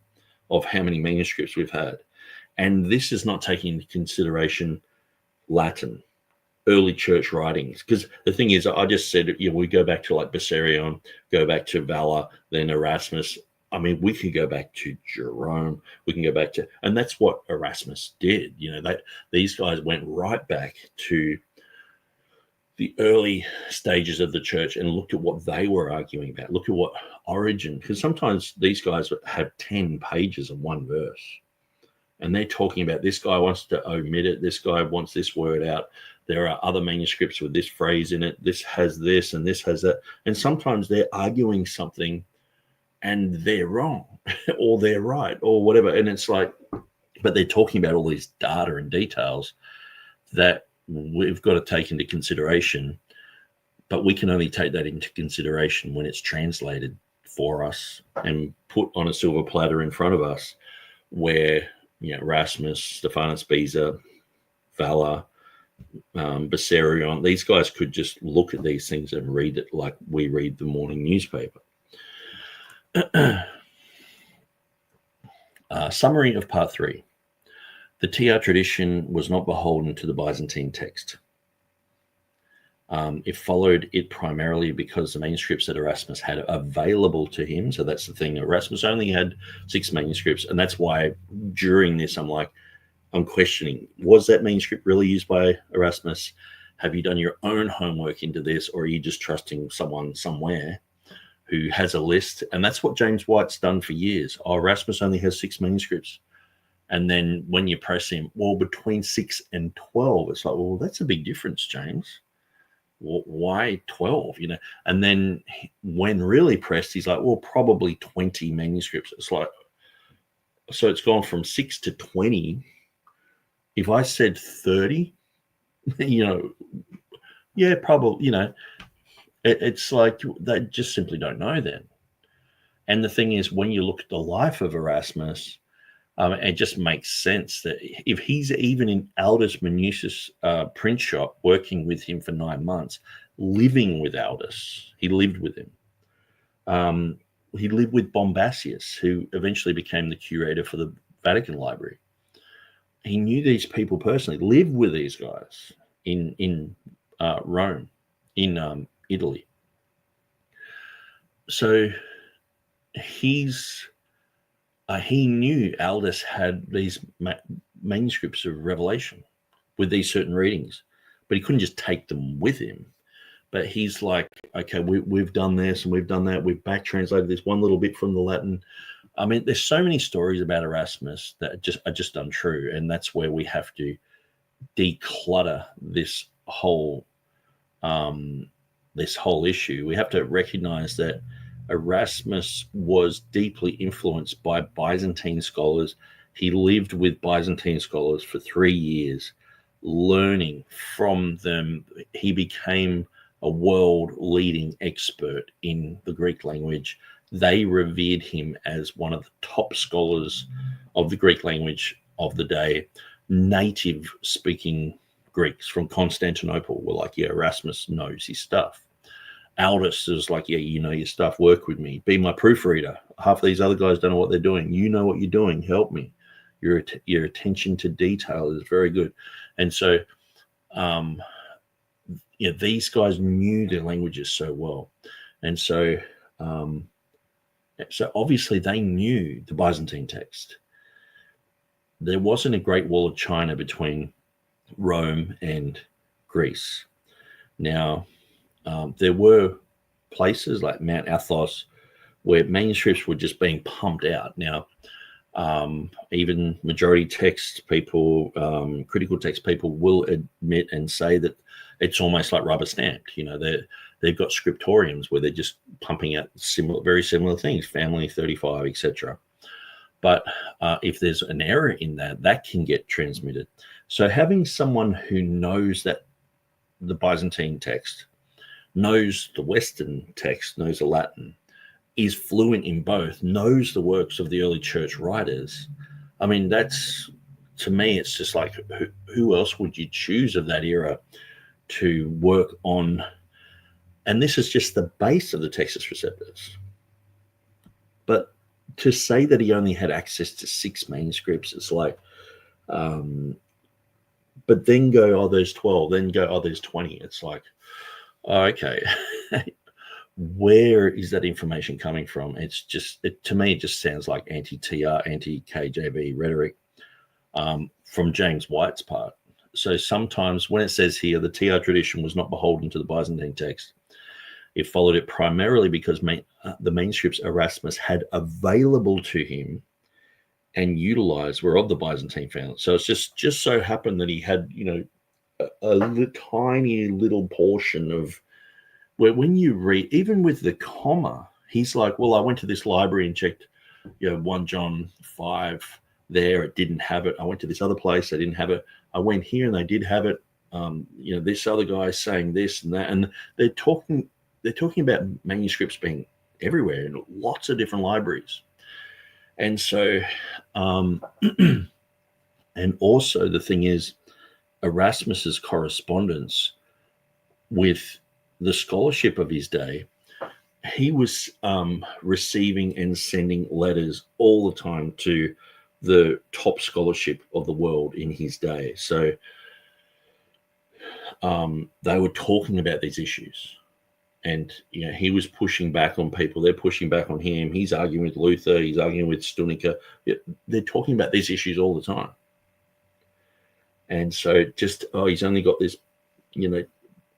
of how many manuscripts we've had. And this is not taking into consideration Latin, early church writings. Because the thing is, I just said, we go back to like Bessarion, go back to Valla, then Erasmus. I mean, we could go back to Jerome. We can go back to, and that's what Erasmus did. These guys went right back to the early stages of the church and looked at what they were arguing about. Look at what Origen, because sometimes these guys have 10 pages of one verse, and they're talking about this guy wants to omit it, this guy wants this word out. There are other manuscripts with this phrase in it. This has this and this has that. And sometimes they're arguing something and they're wrong or they're right or whatever. And it's like, but they're talking about all these data and details that we've got to take into consideration, but we can only take that into consideration when it's translated for us and put on a silver platter in front of us, where Erasmus, Stephanus Beza, Valla, Bessarion, these guys could just look at these things and read it like we read the morning newspaper. Summary of part 3. The TR tradition was not beholden to the Byzantine text. It followed it primarily because the manuscripts that Erasmus had available to him. So that's the thing. Erasmus only had 6 manuscripts. And that's why during this, I'm questioning, was that manuscript really used by Erasmus? Have you done your own homework into this, or are you just trusting someone somewhere who has a list? And that's what James White's done for years. Erasmus only has 6 manuscripts. And then when you press him, well, between 6 and 12, it's like, well, that's a big difference, James. Well, why 12? And then when really pressed, he's like, well, probably 20 manuscripts. It's like, so it's gone from 6 to 20. If I said 30, yeah, probably, it's like they just simply don't know then. And the thing is, when you look at the life of Erasmus, it just makes sense that if he's even in Aldus Manutius' print shop, working with him for 9 months, living with Aldus, he lived with him. He lived with Bombasius, who eventually became the curator for the Vatican Library. He knew these people personally, lived with these guys in Rome, in Italy. So he knew Aldus had these manuscripts of Revelation with these certain readings, but he couldn't just take them with him. But he's like, okay, we've done this and we've done that. We've back translated this one little bit from the Latin. I mean, there's so many stories about Erasmus that are just untrue, and that's where we have to declutter this whole issue. We have to recognize that Erasmus was deeply influenced by Byzantine scholars. He lived with Byzantine scholars for 3 years, learning from them. He became a world-leading expert in the Greek language. They revered him as one of the top scholars of the Greek language of the day. Native-speaking Greeks from Constantinople were like, yeah, Erasmus knows his stuff. Aldus is like, yeah, you know your stuff, work with me, be my proofreader. Half of these other guys don't know what they're doing. You know what you're doing, help me. Your attention to detail is very good. And so, these guys knew their languages so well. And so, so obviously they knew the Byzantine text. There wasn't a great wall of China between Rome and Greece. Now, there were places like Mount Athos where manuscripts were just being pumped out. Now, even majority text people, critical text people will admit and say that it's almost like rubber stamped. They've got scriptoriums where they're just pumping out very similar things, family 35, etc. But if there's an error in that can get transmitted. So having someone who knows that the Byzantine text, knows the Western text, knows the Latin, is fluent in both, knows the works of the early church writers. I mean, to me, it's just like, who else would you choose of that era to work on? And this is just the base of the Textus Receptus. But to say that he only had access to 6 manuscripts, it's like, but then go, oh, there's 12, then go, oh, there's 20. It's like, okay, where is that information coming from? It's just, to me, it just sounds like anti-TR, anti-KJV rhetoric from James White's part. So sometimes when it says here, the TR tradition was not beholden to the Byzantine text, it followed it primarily because the manuscripts Erasmus had available to him and utilized were of the Byzantine family. So it's just so happened that he had, a tiny little portion of where, when you read, even with the comma, he's like, well, I went to this library and checked, 1 John 5 there, it didn't have it. I went to this other place, they didn't have it. I went here and they did have it. This other guy saying this and that, and they're talking about manuscripts being everywhere in lots of different libraries. And so, and also the thing is, Erasmus's correspondence with the scholarship of his day, he was receiving and sending letters all the time to the top scholarship of the world in his day. So they were talking about these issues. And, he was pushing back on people. They're pushing back on him. He's arguing with Luther. He's arguing with Stunica. They're talking about these issues all the time. And so he's only got this,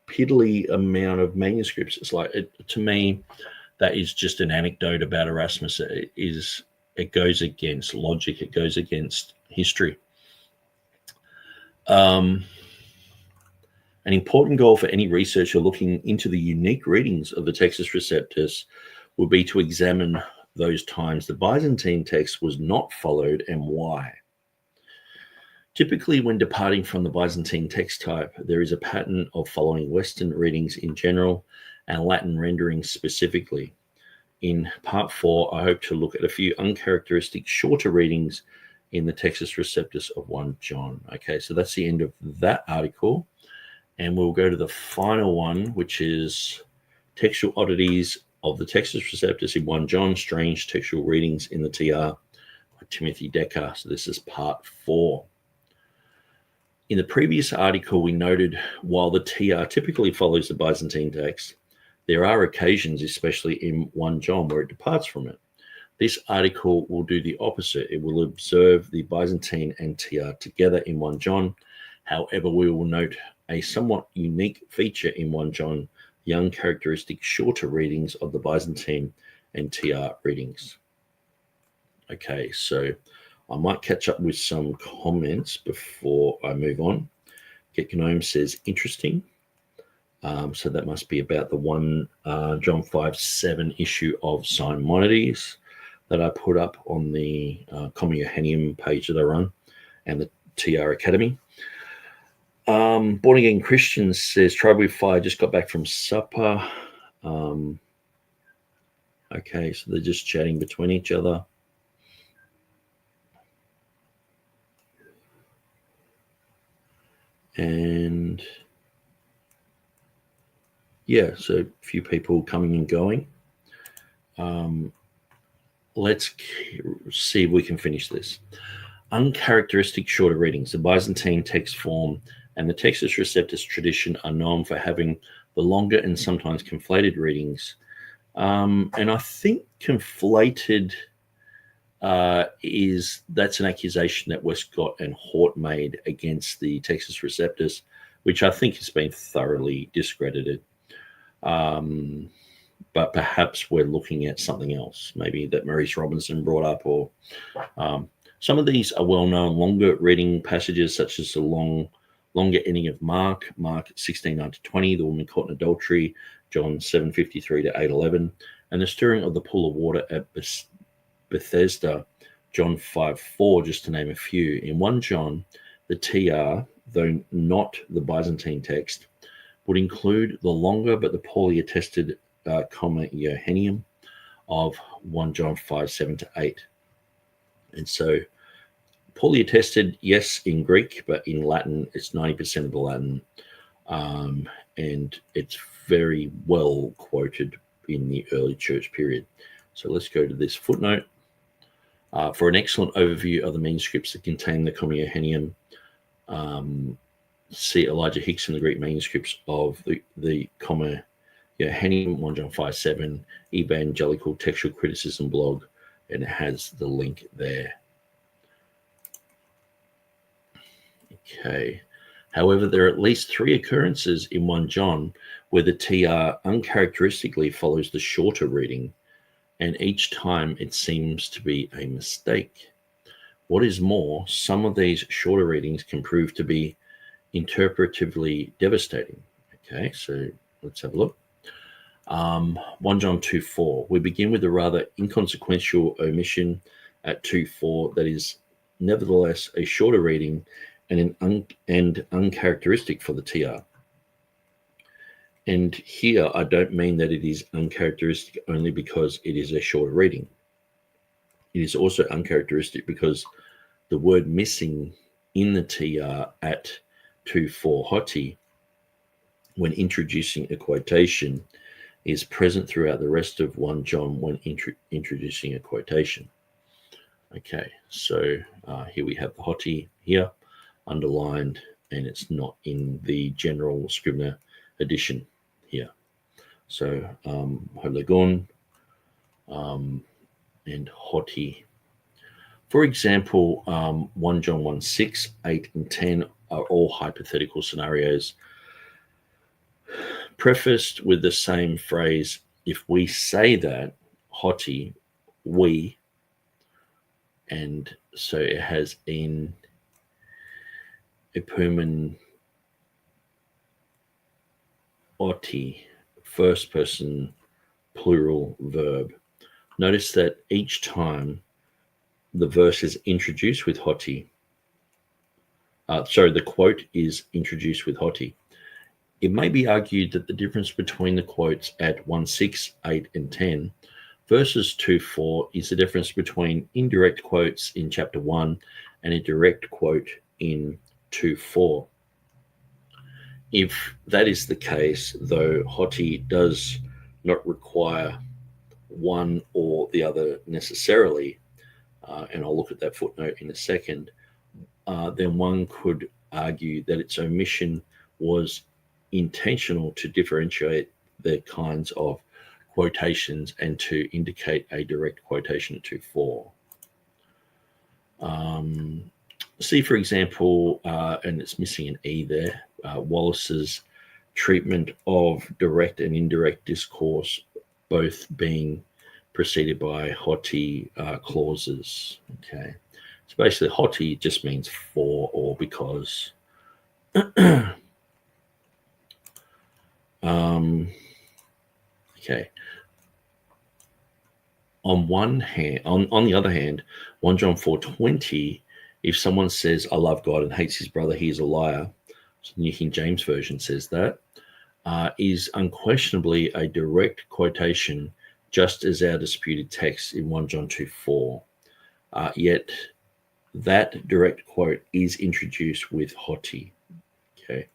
piddly amount of manuscripts. It's like, to me, that is just an anecdote about Erasmus. It goes against logic. It goes against history. An important goal for any researcher looking into the unique readings of the Textus Receptus would be to examine those times the Byzantine text was not followed and why. Typically, when departing from the Byzantine text type, there is a pattern of following Western readings in general and Latin renderings specifically. In part 4, I hope to look at a few uncharacteristic shorter readings in the Textus Receptus of 1 John. Okay, so that's the end of that article. And we'll go to the final one, which is Textual Oddities of the Textus Receptus in 1 John, Strange Textual Readings in the TR by Timothy Decker. So this is part 4. In the previous article, we noted while the TR typically follows the Byzantine text, there are occasions, especially in 1 John, where it departs from it. This article will do the opposite. It will observe the Byzantine and TR together in 1 John. However, we will note a somewhat unique feature in 1 John, the uncharacteristic shorter readings of the Byzantine and TR readings. Okay, so I might catch up with some comments before I move on. Get Gnome says, interesting. So that must be about the 1 John 5:7 issue of Simonides that I put up on the Comma Johanneum page that I run and the TR Academy. Born Again Christian says, tried with fire, just got back from supper. Okay, so they're just chatting between each other. And yeah, so a few people coming and going. Let's see if we can finish this. Uncharacteristic shorter readings. The Byzantine text form and the Textus Receptus tradition are known for having the longer and sometimes conflated readings. And I think conflated that's an accusation that Westcott and Hort made against the Textus Receptus, which I think has been thoroughly discredited. But perhaps we're looking at something else, maybe that Maurice Robinson brought up, or some of these are well-known longer reading passages, such as the longer ending of Mark 16:9-20, the woman caught in adultery, John 7:53-8:11, and the stirring of the pool of water at Bethesda, John 5:4, just to name a few. In 1 John, the TR, though not the Byzantine text, would include the longer but the poorly attested Comma Johanneum of 1 John 5:7-8. And so poorly attested, yes, in Greek, but in Latin, it's 90% of the Latin. And it's very well quoted in the early church period. So let's go to this footnote. For an excellent overview of the manuscripts that contain the Comma Johanneum, see Elijah Hixson, the Greek manuscripts of the Comma Johanneum, 1 John 5:7, Evangelical Textual Criticism blog, and it has the link there. Okay. However, there are at least 3 occurrences in 1 John where the TR uncharacteristically follows the shorter reading, and each time it seems to be a mistake. What is more, some of these shorter readings can prove to be interpretively devastating. Okay, so let's have a look. 1 John 2:4. We begin with a rather inconsequential omission at 2:4 that is nevertheless a shorter reading and uncharacteristic for the TR. And here I don't mean that it is uncharacteristic only because it is a shorter reading. It is also uncharacteristic because the word missing in the TR at 2:4 hoti, when introducing a quotation, is present throughout the rest of 1 John when introducing a quotation. Okay, so here we have the hoti here, underlined, and it's not in the general Scrivener edition here. So hologon and hoti. For example, 1 John 1:6, 8, and 10 are all hypothetical scenarios prefaced with the same phrase, if we say that, hoti, we, and so it has in epumen oti, first person plural verb. Notice that each time the verse is introduced with hoti, the quote is introduced with hoti. It may be argued that the difference between the quotes at 1:6, 8, and 10 verses 2:4 is the difference between indirect quotes in chapter 1 and a direct quote in 2:4. If that is the case, though hoti does not require one or the other necessarily, and I'll look at that footnote in a second, then one could argue that its omission was intentional to differentiate the kinds of quotations and to indicate a direct quotation at 2:4. See, for example, and it's missing an E there, Wallace's treatment of direct and indirect discourse, both being preceded by hoti clauses. Okay, so basically hoti just means for or because. Okay. On the other hand, 1 John 4:20, if someone says, I love God and hates his brother, he is a liar. So the New King James Version says that, is unquestionably a direct quotation, just as our disputed text in 1 John 2:4. Yet that direct quote is introduced with hoti. Okay.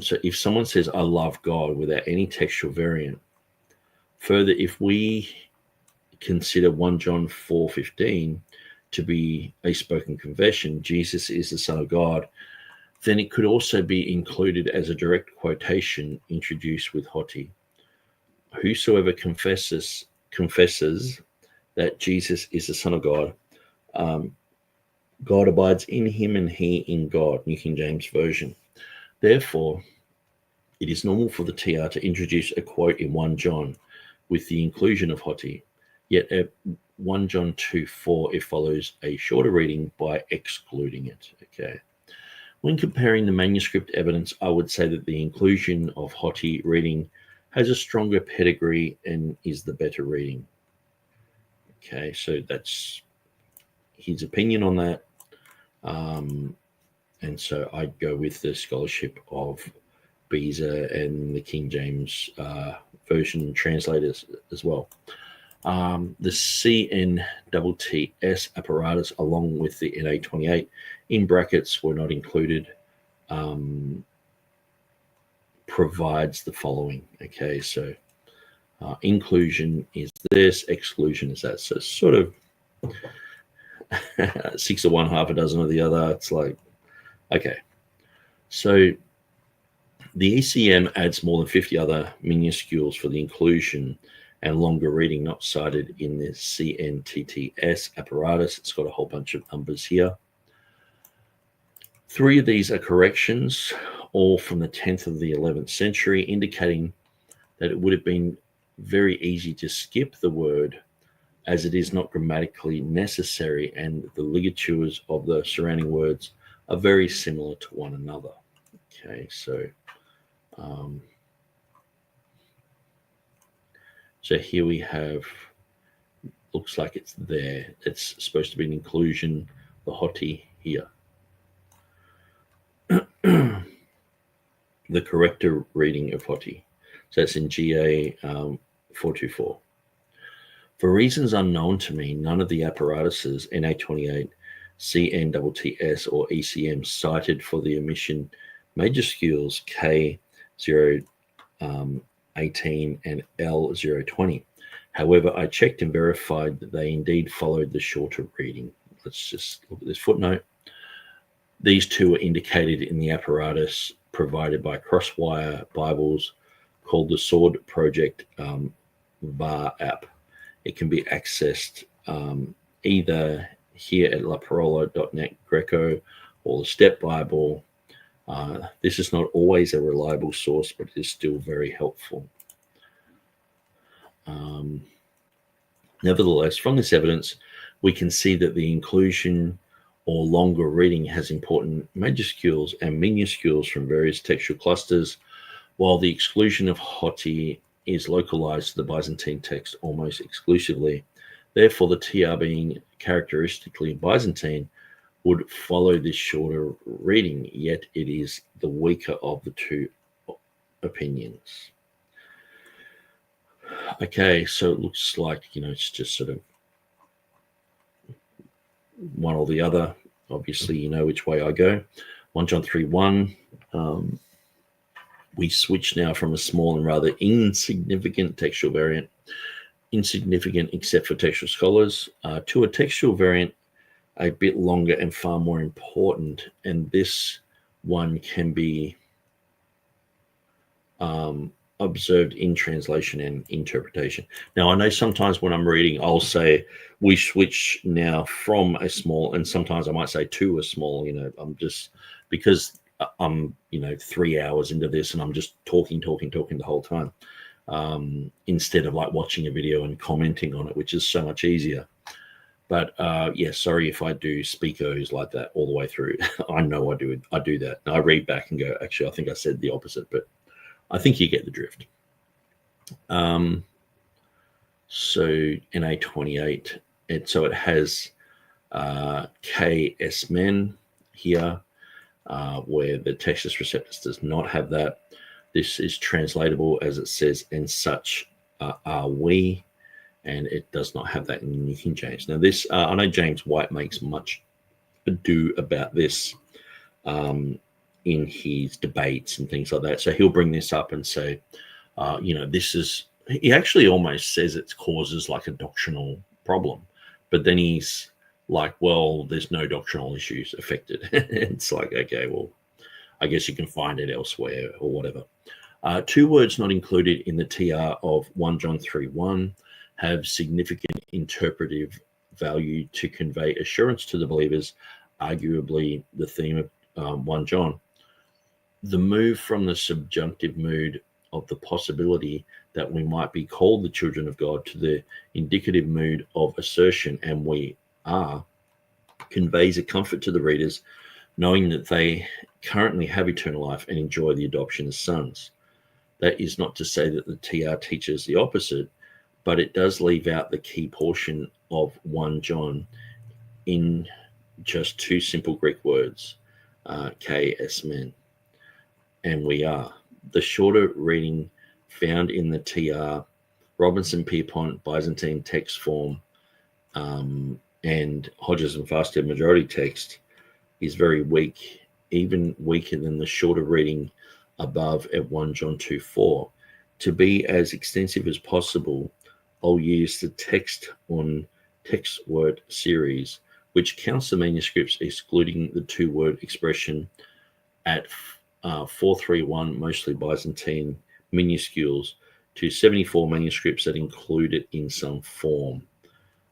So if someone says, I love God without any textual variant, further, if we consider 1 John 4:15 to be a spoken confession, Jesus is the Son of God, then it could also be included as a direct quotation introduced with hoti. Whosoever confesses that Jesus is the Son of God, God abides in him and he in God, New King James Version. Therefore, it is normal for the TR to introduce a quote in 1 John with the inclusion of hoti. Yet at 1 John 2:4, it follows a shorter reading by excluding it. Okay. When comparing the manuscript evidence, I would say that the inclusion of hoti reading has a stronger pedigree and is the better reading. Okay, so that's his opinion on that. And so I'd go with the scholarship of Beza and the King James Version translators as well. The CNTTS apparatus, along with the NA28 in brackets, were not included, provides the following. Okay, so inclusion is this, exclusion is that. So sort of 6 of one, half a dozen of the other. It's like, okay. So the ECM adds more than 50 other minuscules for the inclusion and longer reading not cited in the CNTTS apparatus. It's got a whole bunch of numbers here. 3 of these are corrections, all from the 10th of the 11th century, indicating that it would have been very easy to skip the word as it is not grammatically necessary, and the ligatures of the surrounding words are very similar to one another. Okay, so so here we have, looks like it's there. It's supposed to be an inclusion, the hoti here. The corrector reading of hoti. So that's in GA 424. For reasons unknown to me, none of the apparatuses, NA28, CNTTS, or ECM cited for the omission majuscules K018 and L020. However, I checked and verified that they indeed followed the shorter reading. Let's just look at this footnote. These 2 are indicated in the apparatus provided by Crosswire Bibles called the Sword Project VAR app. It can be accessed either here at laparola.net Greco or the Step Bible. This is not always a reliable source, but it is still very helpful. Nevertheless, from this evidence, we can see that the inclusion or longer reading has important majuscules and minuscules from various textual clusters, while the exclusion of hoti is localized to the Byzantine text almost exclusively. Therefore, the TR being characteristically Byzantine would follow this shorter reading, yet it is the weaker of the two opinions. Okay, so it looks like, it's just sort of one or the other. Obviously, you know which way I go. 1 John 3:1. We switch now from a small and rather insignificant textual variant, insignificant except for textual scholars, to a textual variant a bit longer and far more important. And this one can be observed in translation and interpretation. Now, I know sometimes when I'm reading, I'll say we switch now from a small, and sometimes I might say to a small. I'm just, because I'm 3 hours into this and I'm just talking the whole time, instead of like watching a video and commenting on it, which is so much easier. But sorry if I do speakos like that all the way through. I know I do that. And I read back and go, actually, I think I said the opposite, but I think you get the drift. So NA28, so it has KS men here, where the Textus Receptus does not have that. This is translatable as it says, and such are we, and it does not have that in the New King James. Now this, I know James White makes much ado about this in his debates and things like that. So he'll bring this up and say, this is, he actually almost says it causes like a doctrinal problem, but then he's like, well, there's no doctrinal issues affected. It's like, okay, well, I guess you can find it elsewhere or whatever. Two words not included in the TR of 1 John 3:1 have significant interpretive value to convey assurance to the believers, arguably the theme of 1 John. The move from the subjunctive mood of the possibility that we might be called the children of God to the indicative mood of assertion, and we are, conveys a comfort to the readers, knowing that they currently have eternal life and enjoy the adoption as sons. That is not to say that the TR teaches the opposite, but it does leave out the key portion of 1 John in just two simple Greek words, KS men, and we are. The shorter reading found in the TR, Robinson Pierpont Byzantine text form, and Hodges and Fasted majority text is very weak, even weaker than the shorter reading above at 1 John 2:4. To be as extensive as possible, I'll use the text on text word series, which counts the manuscripts excluding the two-word expression at 431, mostly Byzantine minuscules, to 74 manuscripts that include it in some form.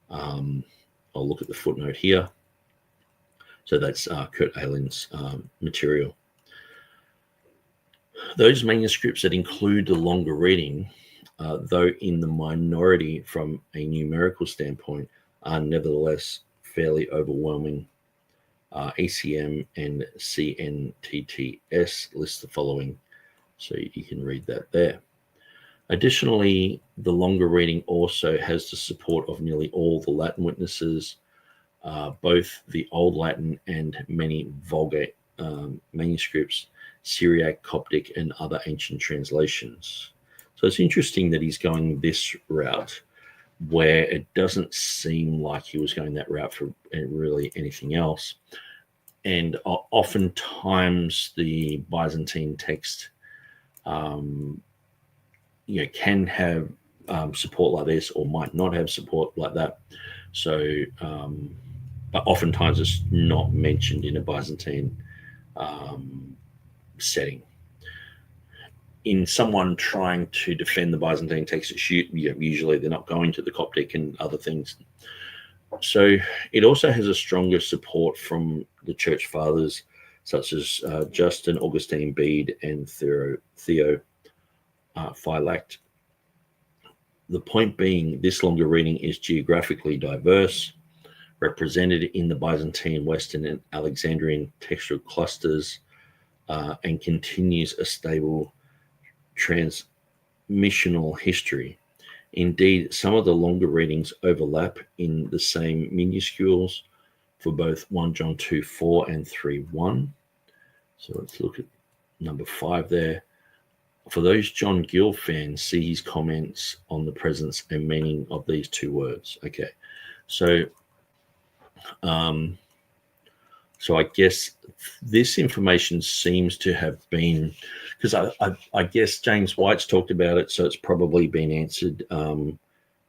I'll look at the footnote here. So that's Kurt Ahlen's material. Those manuscripts that include the longer reading, though in the minority from a numerical standpoint, are nevertheless fairly overwhelming. ACM and CNTTS list the following, so you can read that there. Additionally, the longer reading also has the support of nearly all the Latin witnesses, both the Old Latin and many Vulgate manuscripts, Syriac, Coptic, and other ancient translations. So it's interesting that he's going this route, where it doesn't seem like he was going that route for really anything else. And oftentimes the Byzantine text can have support like this, or might not have support like that. So, but oftentimes it's not mentioned in a Byzantine setting. In someone trying to defend the Byzantine text, usually they're not going to the Coptic and other things. So it also has a stronger support from the church fathers, such as Justin, Augustine Bede, and Theo Phylact. The point being, this longer reading is geographically diverse, represented in the Byzantine, Western, and Alexandrian textual clusters, and continues a stable transmissional history. Indeed, some of the longer readings overlap in the same minuscules for both 1 John 2:4 and 3:1. So let's look at number 5 there. For those John Gill fans, see his comments on the presence and meaning of these two words. Okay, so so I guess this information seems to have been, because I guess James White's talked about it, so it's probably been answered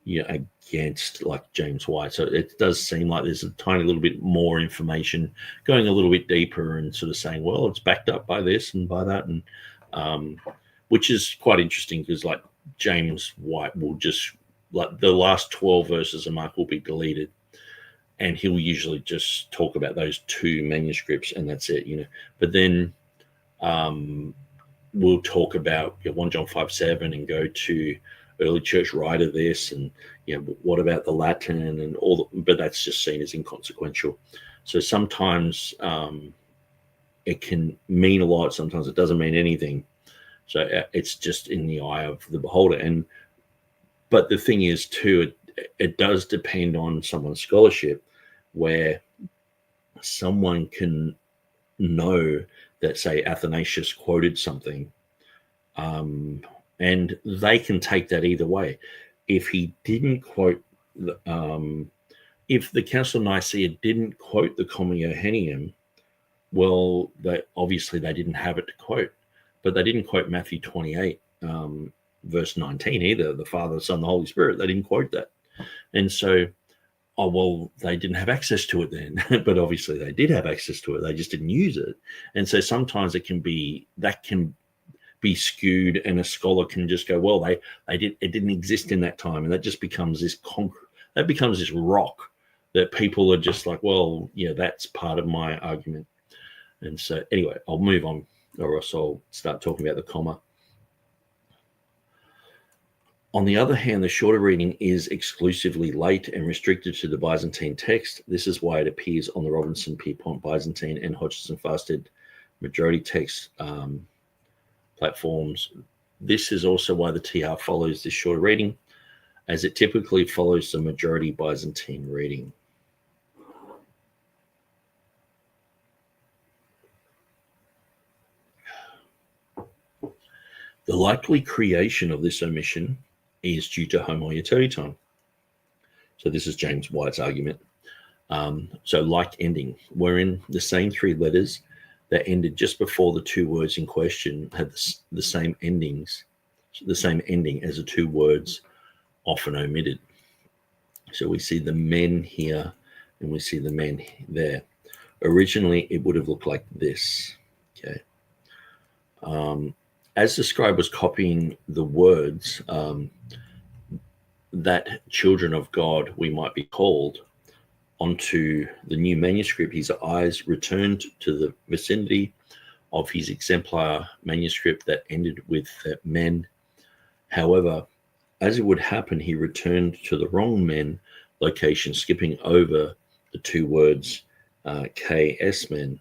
against like James White. So it does seem like there's a tiny little bit more information going a little bit deeper and sort of saying, well, it's backed up by this and by that, and which is quite interesting because like James White will just, like the last 12 verses of Mark will be deleted, and he'll usually just talk about those two manuscripts and that's it, But then we'll talk about 1 John 5:7 and go to early church writer this, and what about the Latin and all, but that's just seen as inconsequential. So sometimes it can mean a lot, sometimes it doesn't mean anything. So it's just in the eye of the beholder. But the thing is too, it does depend on someone's scholarship, where someone can know that, say, Athanasius quoted something, and they can take that either way. If he didn't quote, if the Council of Nicaea didn't quote the Comma Johanneum, well, obviously they didn't have it to quote, but they didn't quote Matthew 28, verse 19 either, the Father, the Son, the Holy Spirit. They didn't quote that. And so, they didn't have access to it then, but obviously they did have access to it. They just didn't use it. And so sometimes it can be skewed, and a scholar can just go, well, it didn't exist in that time. And that just becomes this rock that people are just like, well, that's part of my argument. And so anyway, I'll move on, or else I'll start talking about the comma. On the other hand, the shorter reading is exclusively late and restricted to the Byzantine text. This is why it appears on the Robinson Pierpont Byzantine and Hodgson Fasted majority text platforms. This is also why the TR follows this shorter reading, as it typically follows the majority Byzantine reading. The likely creation of this omission is due to homoiouteriton. So this is James White's argument. So like ending, wherein the same three letters that ended just before the two words in question had the same ending as the two words often omitted. So we see the men here and we see the men there. Originally, it would have looked like this. Okay. As the scribe was copying the words, that children of God we might be called, onto the new manuscript, his eyes returned to the vicinity of his exemplar manuscript that ended with men. However, as it would happen, he returned to the wrong men location, skipping over the two words KS men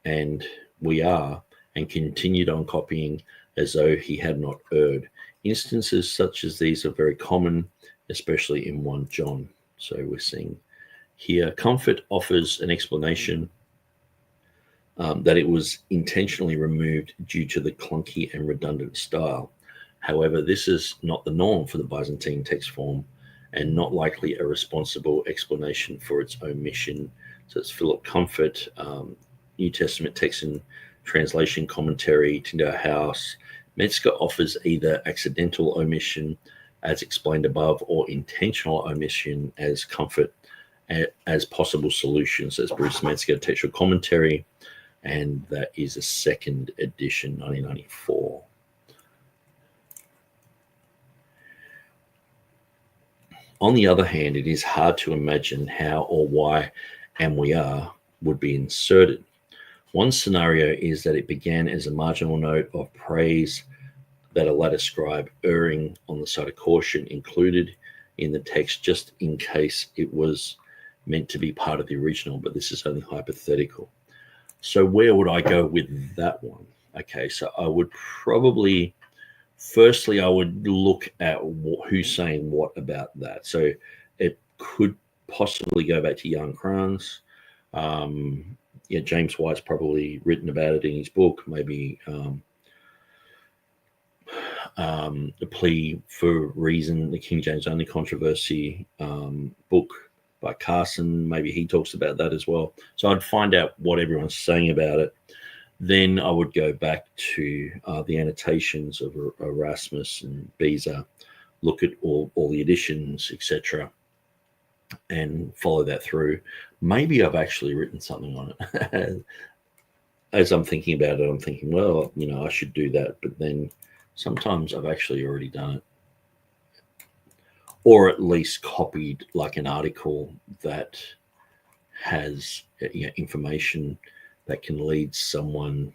and we are, and continued on copying as though he had not erred. Instances such as these are very common, especially in 1 John. So we're seeing here, Comfort offers an explanation that it was intentionally removed due to the clunky and redundant style. However, this is not the norm for the Byzantine text form, and not likely a responsible explanation for its omission. So it's Philip Comfort, New Testament Text and Translation Commentary, Tyndale House. Metzger offers either accidental omission, as explained above, or intentional omission as Comfort as possible solutions. That's Bruce Metzger, Textual Commentary, and that is a second edition, 1994. On the other hand, it is hard to imagine how or why "and we are" would be inserted. One scenario is that it began as a marginal note of praise that a latter scribe, erring on the side of caution, included in the text just in case it was meant to be part of the original, but this is only hypothetical. So where would I go with that one? Okay, so I would probably, firstly, I would look at who's saying what about that. So it could possibly go back to Jan Kranz. James White's probably written about it in his book. Maybe The Plea for Reason, the King James Only Controversy book by Carson. Maybe he talks about that as well. So I'd find out what everyone's saying about it. Then I would go back to the annotations of Erasmus and Beza, look at all the editions, etc., and follow that through. Maybe I've actually written something on it. As I'm thinking about it, I'm thinking, well, I should do that. But then sometimes I've actually already done it, or at least copied like an article that has information that can lead someone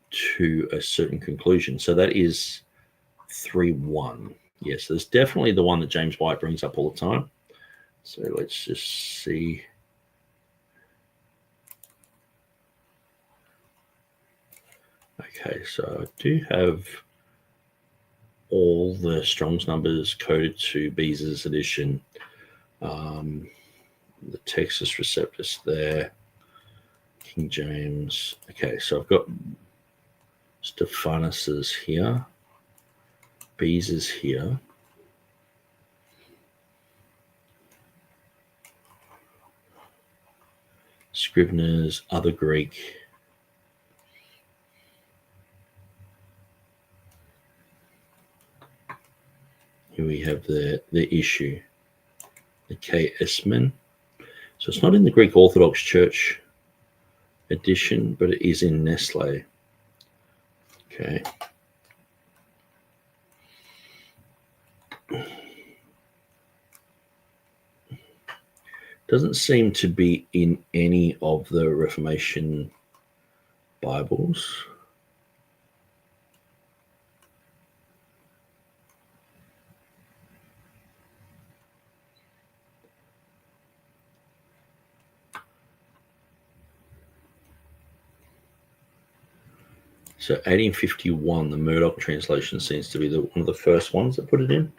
to a certain conclusion. So that is 3-1. Yes, there's definitely the one that James White brings up all the time. So let's just see. Okay, so I do have all the Strong's numbers coded to Beza's edition. The Textus Receptus there. King James. Okay, so I've got Stephanus's here. Beza's here. Scrivener's, other Greek. Here we have the issue. The K. Esman. So it's not in the Greek Orthodox Church edition, but it is in Nestle. Okay. Doesn't seem to be in any of the Reformation Bibles. So 1851, the Murdoch translation seems to be one of the first ones that put it in.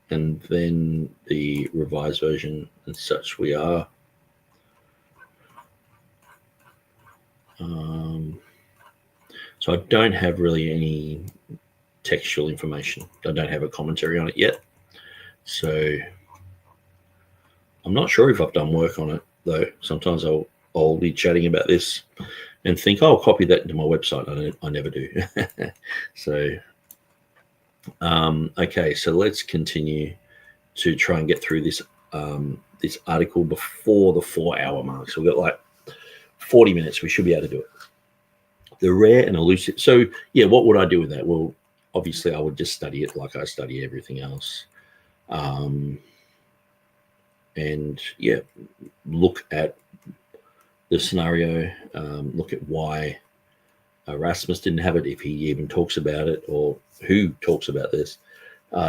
And then the revised version and such we are. So I don't have really any textual information. I don't have a commentary on it yet. So I'm not sure if I've done work on it, though. Sometimes I'll be chatting about this and think, oh, I'll copy that into my website. I never do. So, okay, so let's continue to try and get through this this article before the 4-hour mark. So we've got like 40 minutes. We should be able to do it. The rare and elusive. So, yeah, what would I do with that? Well, obviously, I would just study it like I study everything else. And, yeah, look at the scenario, look at why Erasmus didn't have it, if he even talks about it, or who talks about this.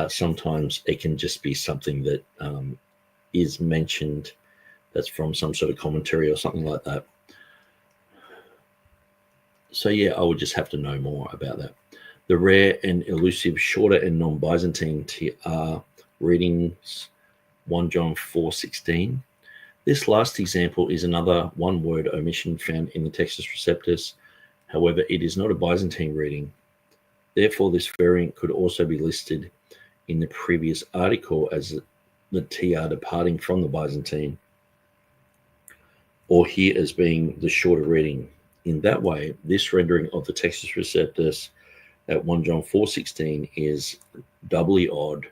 Sometimes it can just be something that is mentioned that's from some sort of commentary or something like that. So, yeah, I would just have to know more about that. The rare and elusive shorter and non-Byzantine TR readings, 1 John 4:16. This last example is another one-word omission found in the Textus Receptus. However, it is not a Byzantine reading. Therefore, this variant could also be listed in the previous article as the TR departing from the Byzantine, or here as being the shorter reading. In that way, this rendering of the Textus Receptus at 1 John 4:16 is doubly odd,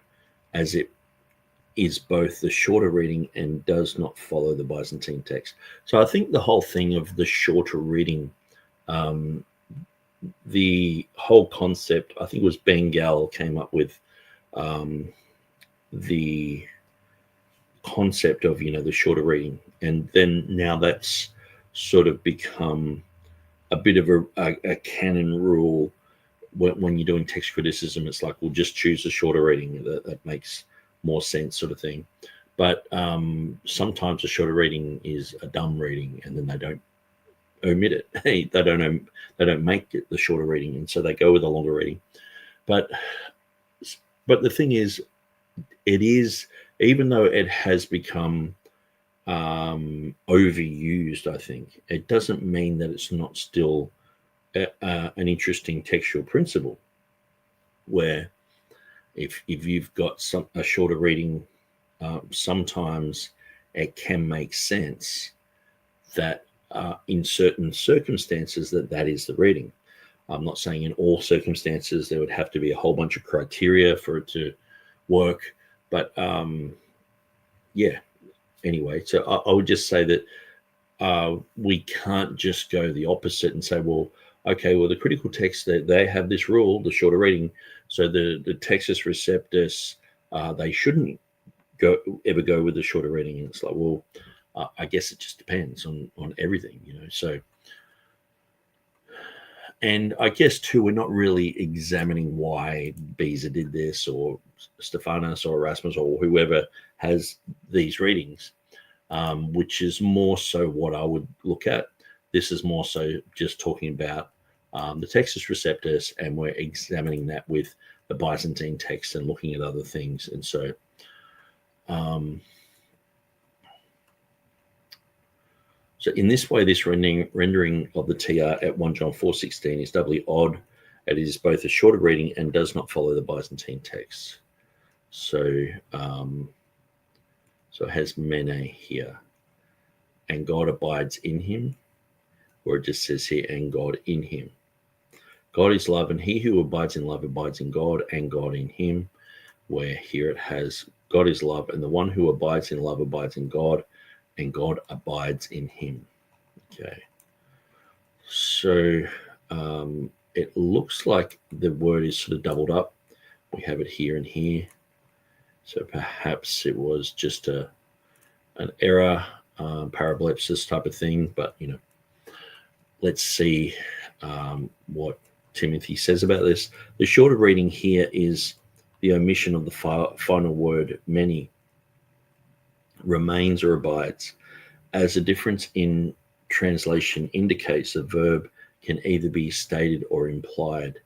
as it is both the shorter reading and does not follow the Byzantine text. So I think the whole thing of the shorter reading, the whole concept, I think it was Bengal came up with the concept of, the shorter reading. And then now that's sort of become a bit of a canon rule when you're doing text criticism, it's like, we'll just choose a shorter reading that makes more sense, sort of thing. But sometimes a shorter reading is a dumb reading, and then they don't omit it. Hey, they don't make it the shorter reading, and so they go with a longer reading. But the thing is, it is, even though it has become overused, I think it doesn't mean that it's not still an interesting textual principle, where if you've got a shorter reading, sometimes it can make sense that in certain circumstances that is the reading. I'm not saying in all circumstances there would have to be a whole bunch of criteria for it to work, but yeah. Anyway, so I would just say that we can't just go the opposite and say, well, okay, well, the critical text, they have this rule, the shorter reading, so the Textus Receptus, they shouldn't ever go with the shorter reading. And it's like, well, I guess it just depends on everything, so. And I guess too, we're not really examining why Beza did this, or Stephanus or Erasmus or whoever has these readings, which is more so what I would look at. This is more so just talking about the Textus Receptus, and we're examining that with the Byzantine text and looking at other things. And so so in this way, this rendering of the TR at 1 John 4:16 is doubly odd. It is both a shorter reading and does not follow the Byzantine text. So, so it has mene here, and God abides in him, or it just says here, and God in him. God is love, and he who abides in love abides in God, and God in him, where here it has God is love, and the one who abides in love abides in God, and God abides in him. Okay. So it looks like the word is sort of doubled up. We have it here and here. So perhaps it was just an error, parablipsis type of thing. But, let's see what Timothy says about this. The shorter reading here is the omission of the final word, many, remains or abides, as a difference in translation indicates the verb can either be stated or implied,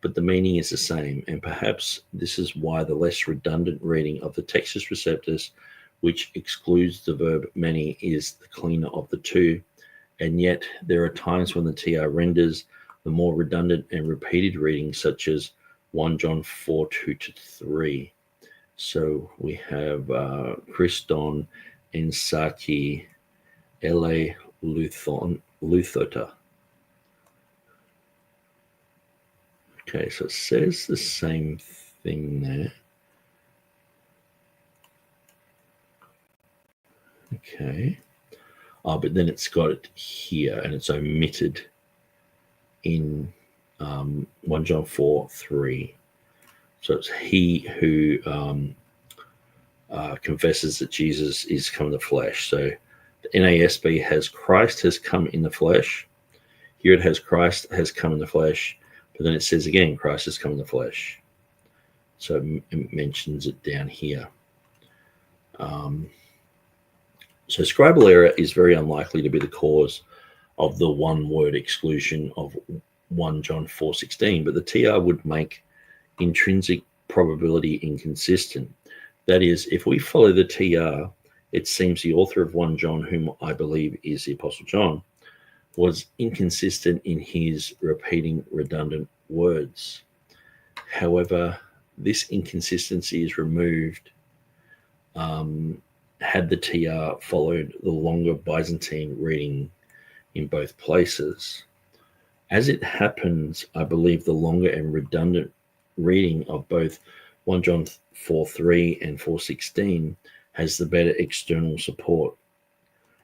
but the meaning is the same, and perhaps this is why the less redundant reading of the Textus Receptus, which excludes the verb many, is the cleaner of the two, and yet there are times when the TR renders the more redundant and repeated readings, such as 1 John 4:2-3. So we have Christon en Saki ele luthota. Okay, so it says the same thing there. Okay. But then it's got it here, and it's omitted in 1 John 4:3. So it's he who confesses that Jesus is come in the flesh. So the NASB has Christ has come in the flesh. Here it has Christ has come in the flesh, but then it says again, Christ has come in the flesh. So it mentions it down here. So scribal error is very unlikely to be the cause of the one-word exclusion of 1 John 4:16, but the TR would make intrinsic probability inconsistent. That is, if we follow the TR, it seems the author of 1 John, whom I believe is the Apostle John, was inconsistent in his repeating redundant words. However, this inconsistency is removed had the TR followed the longer Byzantine reading in both places. As it happens, I believe the longer and redundant reading of both 1 John 4:3 and 4:16 has the better external support.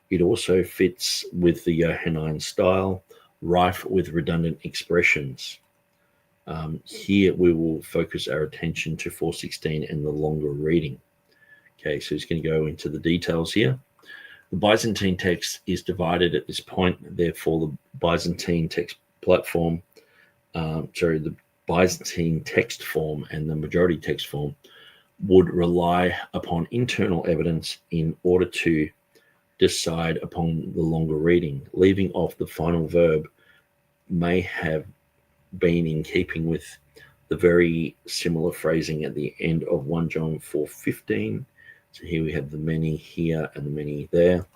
It also fits with the Johannine style, rife with redundant expressions. Here we will focus our attention to 4:16 and the longer reading. Okay, so he's going to go into the details here. The Byzantine text is divided at this point, therefore the Byzantine text platform, the Byzantine text form and the majority text form would rely upon internal evidence in order to decide upon the longer reading. Leaving off the final verb may have been in keeping with the very similar phrasing at the end of 1 John 4:15. So here we have the many here and the many there.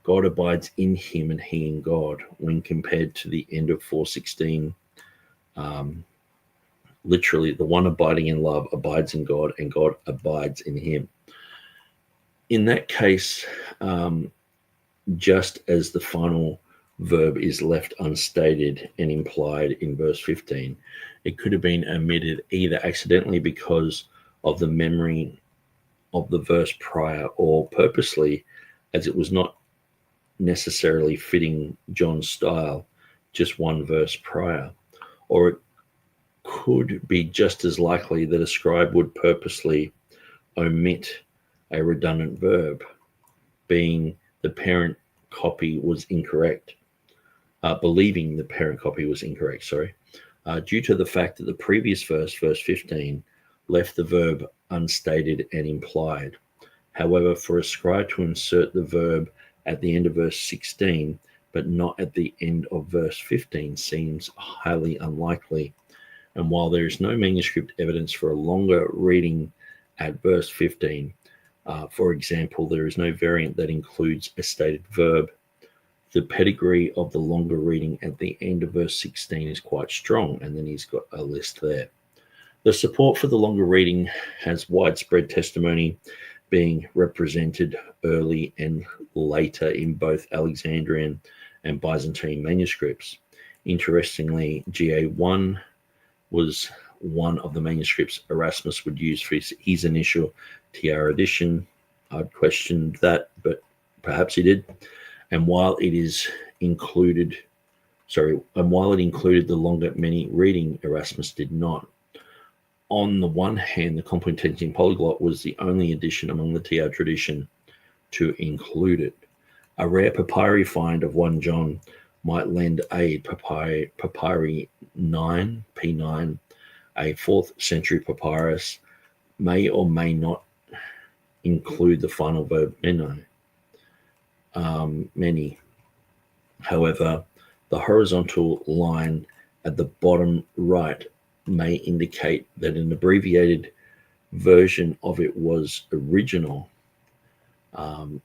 God abides in him and he in God, when compared to the end of 4:16. Literally, the one abiding in love abides in God and God abides in him. In that case, just as the final verb is left unstated and implied in verse 15, it could have been omitted either accidentally because of the memory of the verse prior, or purposely, as it was not necessarily fitting John's style, just one verse prior. Or it could be just as likely that a scribe would purposely omit a redundant verb, being the parent copy was incorrect, believing the parent copy was incorrect, due to the fact that the previous verse, verse 15, left the verb unstated and implied. However, for a scribe to insert the verb at the end of verse 16, but not at the end of verse 15, seems highly unlikely. And while there is no manuscript evidence for a longer reading at verse 15, for example, there is no variant that includes a stated verb, the pedigree of the longer reading at the end of verse 16 is quite strong, and then he's got a list there. The support for the longer reading has widespread testimony, being represented early and later in both Alexandrian and Byzantine manuscripts. Interestingly, GA1 was one of the manuscripts Erasmus would use for his initial TR edition. I'd questioned that, but perhaps he did. And while it included the longer many reading, Erasmus did not. On the one hand, the Complutensian Polyglot was the only edition among the TR tradition to include it. A rare papyri find of 1 John might lend aid. Papyri 9, P9, a 4th century papyrus, may or may not include the final verb many. However, the horizontal line at the bottom right may indicate that an abbreviated version of it was original,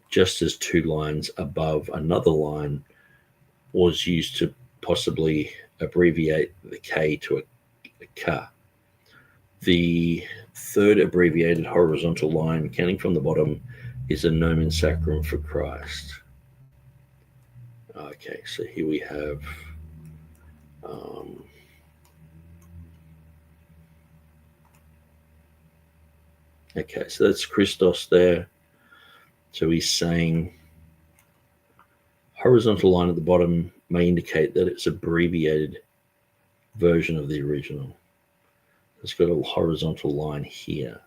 just as 2 lines above another line was used to possibly abbreviate the K to a K. The third abbreviated horizontal line, counting from the bottom, is a nomen sacrum for Christ. Okay, so here we have okay, so that's Christos there. So he's saying horizontal line at the bottom may indicate that it's abbreviated version of the original. It's got a horizontal line here.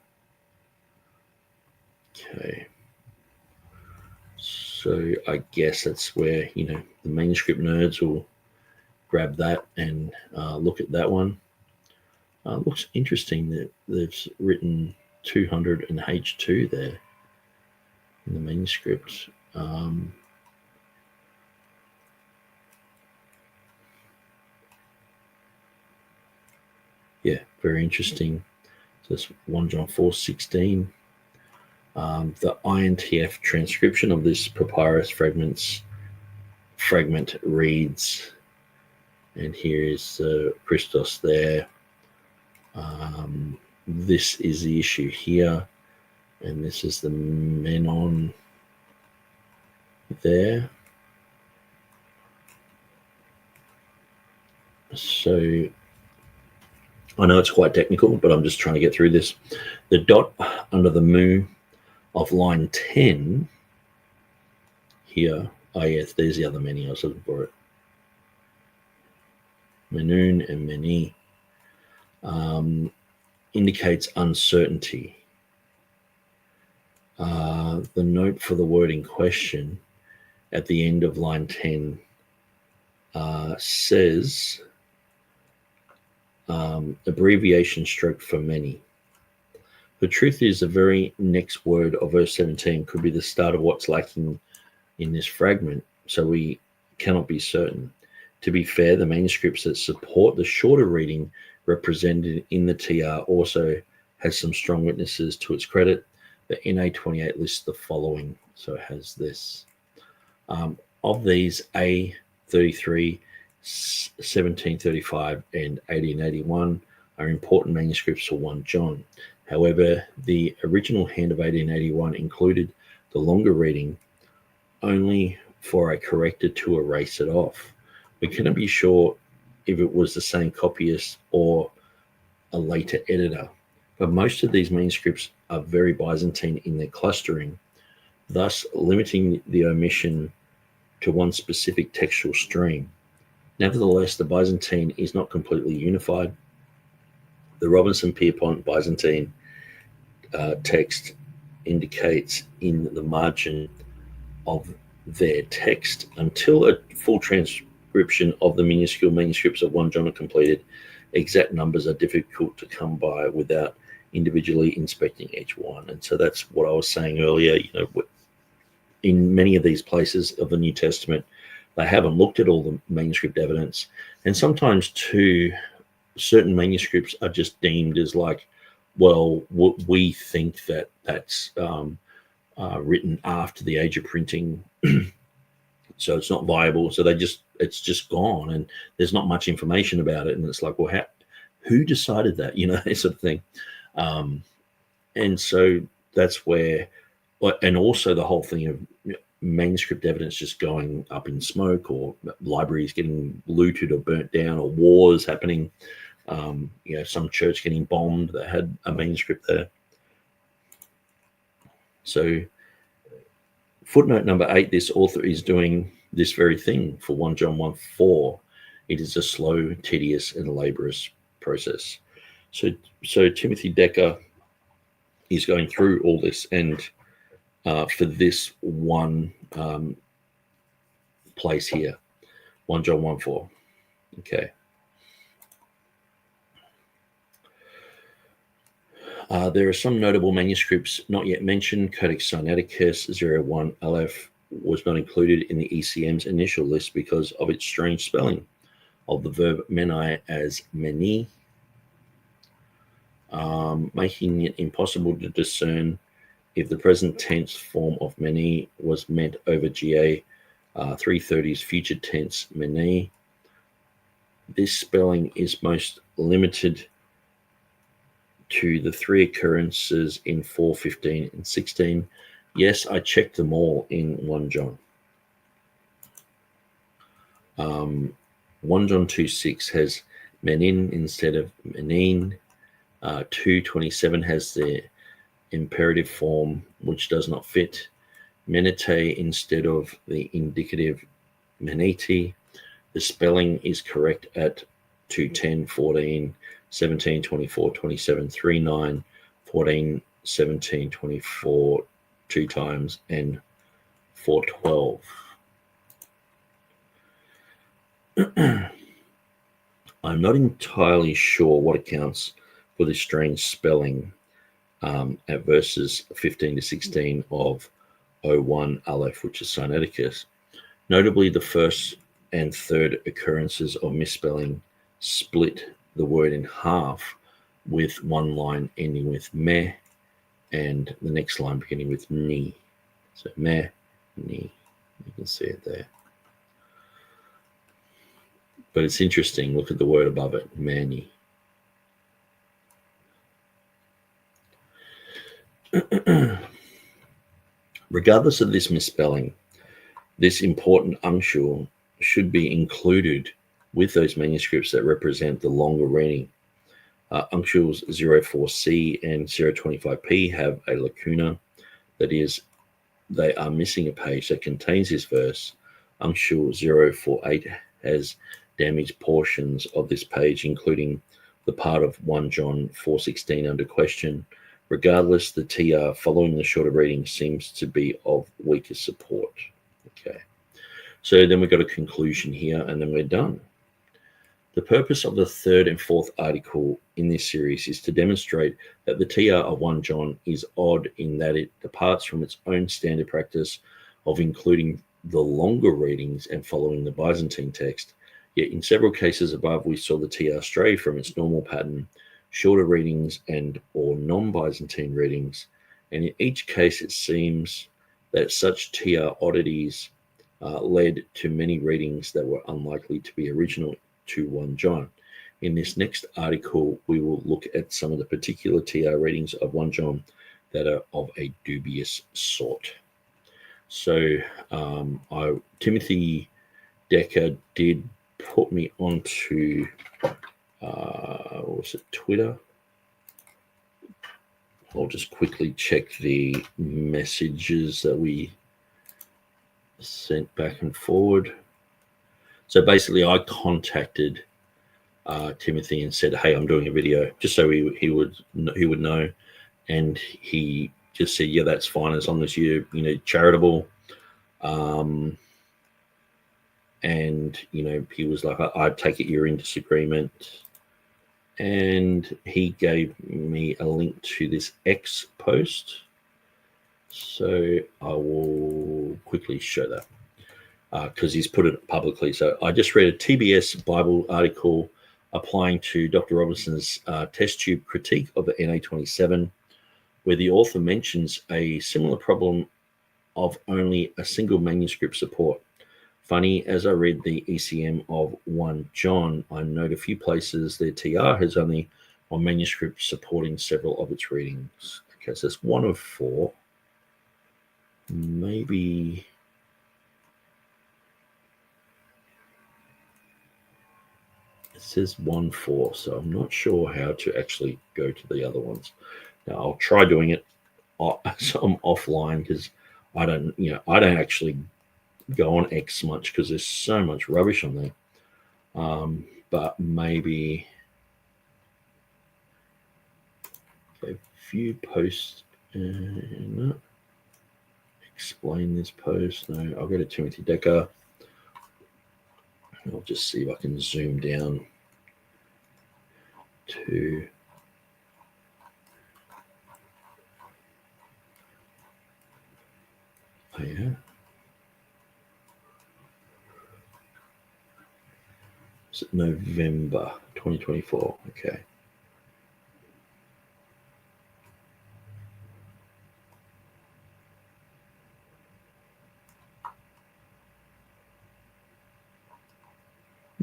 Okay. So I guess that's where, the manuscript nerds will grab that and look at that one. Looks interesting that they've written 200 and H2 there in the manuscript. Yeah, very interesting. So that's 1 John 4:16. The INTF transcription of this papyrus fragment reads, and here is Christos there. This is the issue here, and this is the menon there. So I know it's quite technical, but I'm just trying to get through this. The dot under the mu of line 10 here, yes, there's the other many, I was looking for it. Menun and many indicates uncertainty. The note for the word in question at the end of line 10 says abbreviation stroke for many. The truth is, the very next word of verse 17 could be the start of what's lacking in this fragment, so we cannot be certain. To be fair, the manuscripts that support the shorter reading represented in the TR also has some strong witnesses to its credit. The NA28 lists the following, so it has this. Of these, A33, 1735, and 1881 are important manuscripts for 1 John. However, the original hand of 1881 included the longer reading only for a corrector to erase it off. We cannot be sure if it was the same copyist or a later editor, but most of these manuscripts are very Byzantine in their clustering, thus limiting the omission to one specific textual stream. Nevertheless, the Byzantine is not completely unified. The Robinson-Pierpont Byzantine text indicates in the margin of their text, until a full transcription of the minuscule manuscripts of 1 John are completed, exact numbers are difficult to come by without individually inspecting each one. And so that's what I was saying earlier. In many of these places of the New Testament, they haven't looked at all the manuscript evidence, and sometimes too, certain manuscripts are just deemed as like, well, we think that that's written after the age of printing, so it's not viable. So it's just gone, and there's not much information about it. And it's like, well, who decided that? Sort of thing. And so that's where, and also the whole thing of manuscript evidence just going up in smoke, or libraries getting looted or burnt down, or wars happening. Some church getting bombed that had a manuscript there. So footnote number 8, this author is doing this very thing for 1 John 1:4. It is a slow, tedious, and laborious process. So Timothy Decker is going through all this, and for this one place here, 1 John 1:4. Okay. There are some notable manuscripts not yet mentioned. Codex Sinaiticus 01 Aleph was not included in the ECM's initial list because of its strange spelling of the verb menai as meni, making it impossible to discern if the present tense form of meni was meant over GA 330's future tense meni. This spelling is most limited to the 3 occurrences in 4, 15, and 16. Yes, I checked them all in 1 John. 1 John 2:6 has menin instead of menin. 2:27 has the imperative form, which does not fit. Menete instead of the indicative meneti. The spelling is correct at 2:10, 14, 17, 24, 27, 3, 9, 14, 17, 24, 2 times, and 4:12. I'm not entirely sure what accounts for this strange spelling at verses 15 to 16 of 01 Aleph, which is Sinaiticus. Notably, the first and third occurrences of misspelling split the word in half, with one line ending with me and the next line beginning with ni. So me, ni. You can see it there. But it's interesting. Look at the word above it, mani. Regardless of this misspelling, this important unctual should be included with those manuscripts that represent the longer reading. Unctuals 04C and 025P have a lacuna, that is, they are missing a page that contains this verse. Unctual 048 has damaged portions of this page, including the part of 1 John 4:16 under question. Regardless, the TR following the shorter reading seems to be of weaker support. Okay, so then we've got a conclusion here, and then we're done. The purpose of the third and fourth article in this series is to demonstrate that the TR of 1 John is odd in that it departs from its own standard practice of including the longer readings and following the Byzantine text. Yet in several cases above, we saw the TR stray from its normal pattern, shorter readings and or non-Byzantine readings, and in each case it seems that such TR oddities led to many readings that were unlikely to be original to 1 John. In this next article, we will look at some of the particular TR readings of 1 John that are of a dubious sort. So Timothy Decker did put me onto what was it, Twitter. I'll just quickly check the messages that we sent back and forward. So basically, I contacted Timothy and said, "Hey, I'm doing a video," just so he would know, and he just said, "Yeah, that's fine as long as you're charitable." And he was like, "I take it you're in disagreement." And he gave me a link to this X post. So I will quickly show that because he's put it publicly. So I just read a TBS Bible article applying to Dr. Robinson's test tube critique of the NA27, where the author mentions a similar problem of only a single manuscript support. Funny, as I read the ECM of 1 John, I note a few places the TR has only one manuscript supporting several of its readings. Okay, so it's 1 of 4. Maybe it says 1-4, so I'm not sure how to actually go to the other ones. Now I'll try doing it so I'm offline because I don't actually go on X much because there's so much rubbish on there. But maybe a few posts. No. Explain this post. No, I'll go to Timothy Decker. I'll just see if I can zoom down to yeah. Is it November 2024? Okay.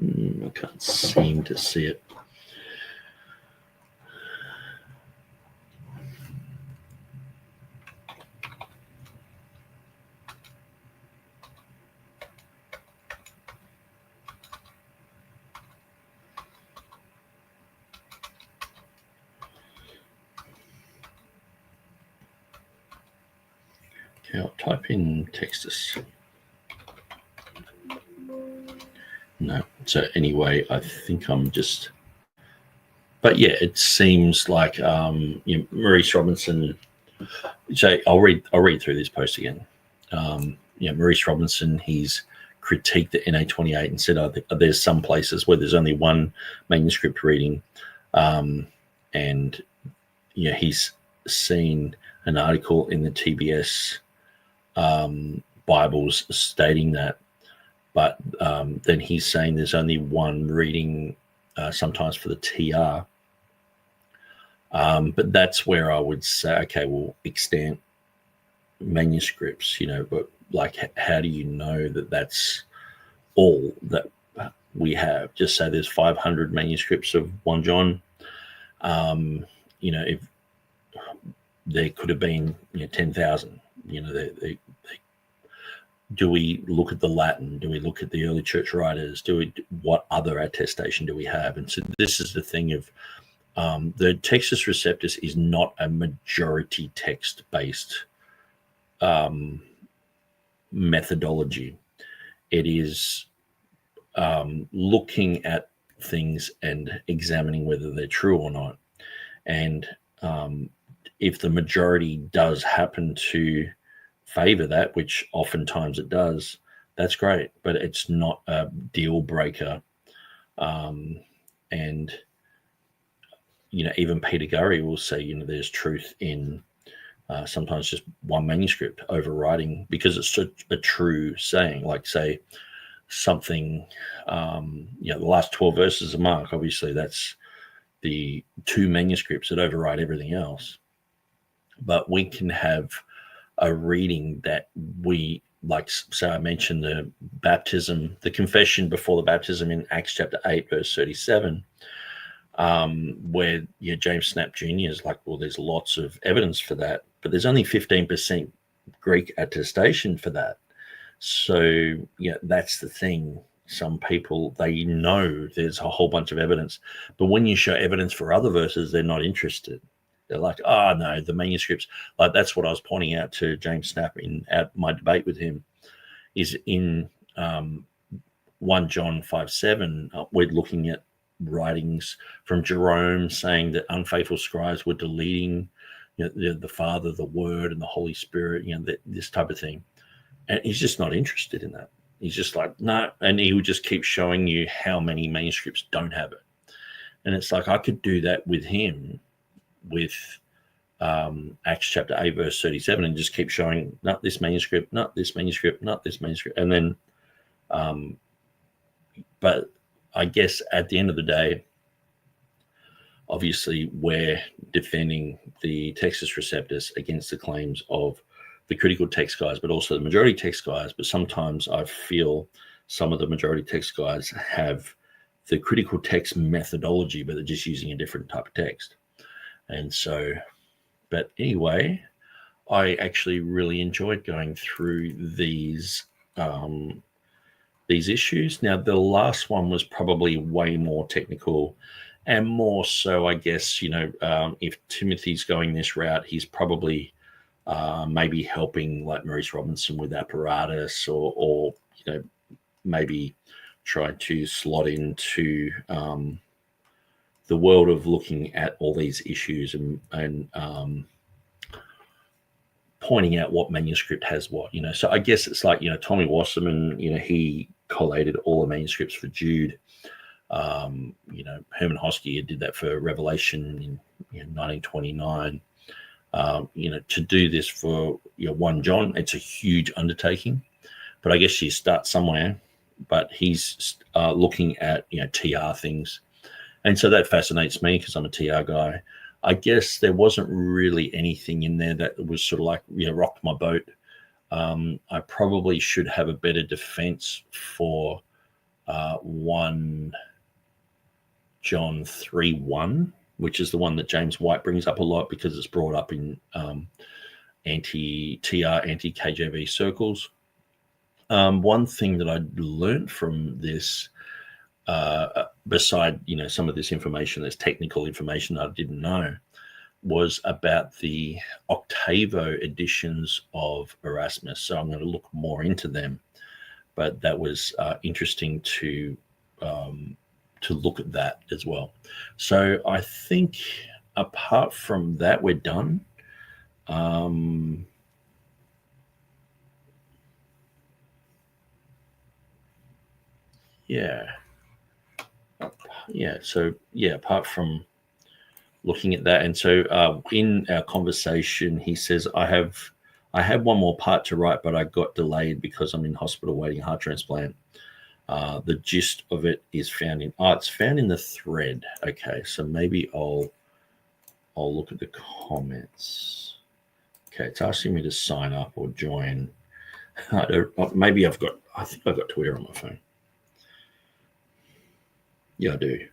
I can't seem to see it. Okay, I'll type in Textus. No. So anyway, I think I'm just, but yeah, it seems like Maurice Robinson. So I'll read through this post again. Maurice Robinson, he's critiqued the NA28 and said, there's some places where there's only one manuscript reading, and he's seen an article in the TBS Bibles stating that. But then he's saying there's only one reading sometimes for the TR. But that's where I would say, okay, well, extant manuscripts, but like, how do you know that that's all that we have? Just say there's 500 manuscripts of 1 John. If there could have been 10,000, do we look at the Latin? Do we look at the early church writers? What other attestation do we have? And so this is the thing of the Textus Receptus is not a majority text-based methodology. It is looking at things and examining whether they're true or not. And if the majority does happen to favor that, which oftentimes it does, that's great, but it's not a deal breaker And, even Peter Gurry will say, there's truth in sometimes just one manuscript overriding, because it's a true saying, like, say, something, the last 12 verses of Mark, obviously that's the two manuscripts that override everything else. But we can have a reading that we, like, so I mentioned the baptism, the confession before the baptism in Acts chapter 8, verse 37, where James Snap Jr. is like, well, there's lots of evidence for that, but there's only 15% Greek attestation for that. So, that's the thing. Some people, they know there's a whole bunch of evidence, but when you show evidence for other verses, they're not interested. They're like, oh, no, the manuscripts. Like, that's what I was pointing out to James Snap at my debate with him, is in 1 John 5:7, we're looking at writings from Jerome saying that unfaithful scribes were deleting the Father, the Word, and the Holy Spirit, this type of thing. And he's just not interested in that. He's just like, no. And he would just keep showing you how many manuscripts don't have it. And it's like, I could do that with him with Acts chapter 8, verse 37, and just keep showing, not this manuscript, not this manuscript, not this manuscript. And then, but I guess at the end of the day, obviously we're defending the Textus Receptus against the claims of the critical text guys, but also the majority text guys. But sometimes I feel some of the majority text guys have the critical text methodology, but they're just using a different type of text. And so, but anyway, I actually really enjoyed going through these issues. Now, the last one was probably way more technical, and more so, I guess, if Timothy's going this route, he's probably maybe helping like Maurice Robinson with apparatus, or maybe try to slot into the world of looking at all these issues and pointing out what manuscript has what. So I guess it's like, Tommy Wasserman, he collated all the manuscripts for Jude. Herman Hosky did that for Revelation in 1929. To do this for 1 John, it's a huge undertaking, but I guess you start somewhere. But he's looking at TR things, and so that fascinates me because I'm a TR guy. I guess there wasn't really anything in there that was sort of like rocked my boat. I probably should have a better defense for 1 John 3:1. Which is the one that James White brings up a lot because it's brought up in anti-TR, anti-KJV circles. One thing that I learned from this, beside some of this information, this technical information that I didn't know, was about the Octavo editions of Erasmus. So I'm going to look more into them. But that was interesting to look at that as well. So I think apart from that, we're done. So apart from looking at that, and so in our conversation, he says, I had one more part to write, but I got delayed because I'm in hospital waiting heart transplant. The gist of it is found in it's found in the thread. Okay, so maybe I'll look at the comments. Okay, it's asking me to sign up or join. I think I've got Twitter on my phone. Yeah, I do.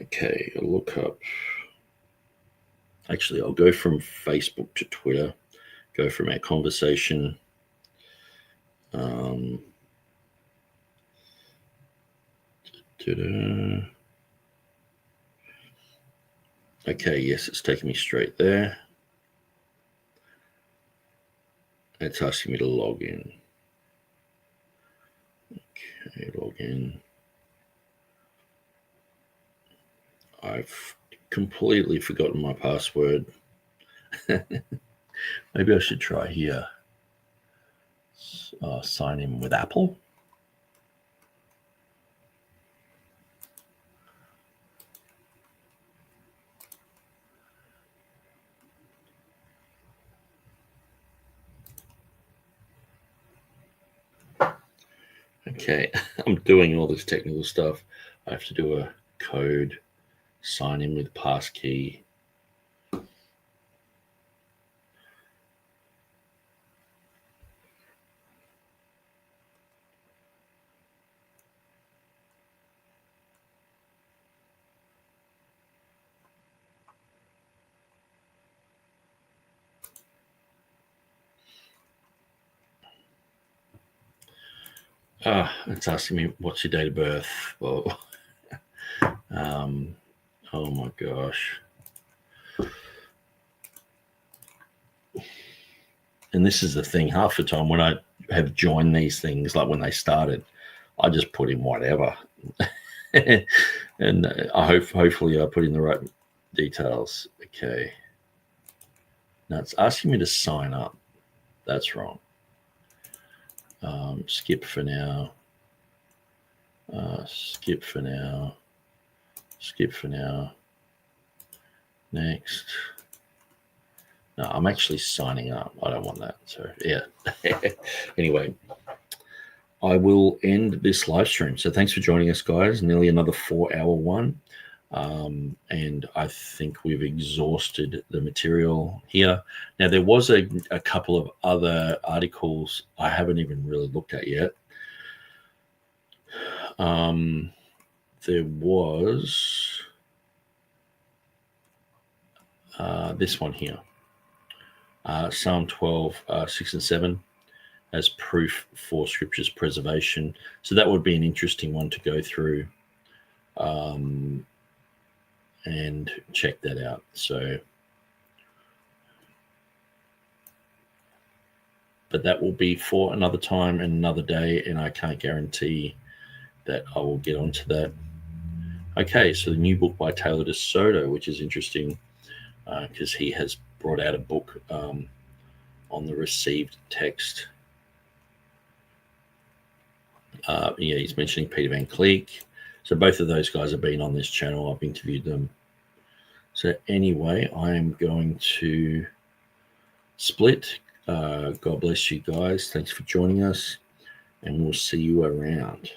Okay, I'll look up. Actually, I'll go from Facebook to Twitter. Go from our conversation. Okay, yes, it's taking me straight there. It's asking me to log in. Okay, log in. I've completely forgotten my password. Maybe I should try here. Sign in with Apple. Okay, I'm doing all this technical stuff. I have to do a code, sign in with passkey. It's asking me what's your date of birth. Well, oh my gosh. And this is the thing, half the time when I have joined these things, like when they started, I just put in whatever. And hopefully I put in the right details. Okay. Now it's asking me to sign up. That's wrong. Skip for now. Skip for now. Skip for now. Next. No, I'm actually signing up. I don't want that. So, yeah. Anyway, I will end this live stream. So, thanks for joining us, guys. Nearly another 4-hour one. And I think we've exhausted the material here. Now, there was a couple of other articles I haven't even really looked at yet. There was this one here. Psalm 12, 6 and 7 as proof for Scripture's preservation. So that would be an interesting one to go through and check that out. So, but that will be for another time and another day, and I can't guarantee that I will get onto that. Okay, so the new book by Taylor DeSoto, which is interesting because he has brought out a book on the received text. Yeah, he's mentioning Peter Van Cleek. So both of those guys have been on this channel. I've interviewed them. So anyway, I am going to split. God bless you guys. Thanks for joining us, and we'll see you around.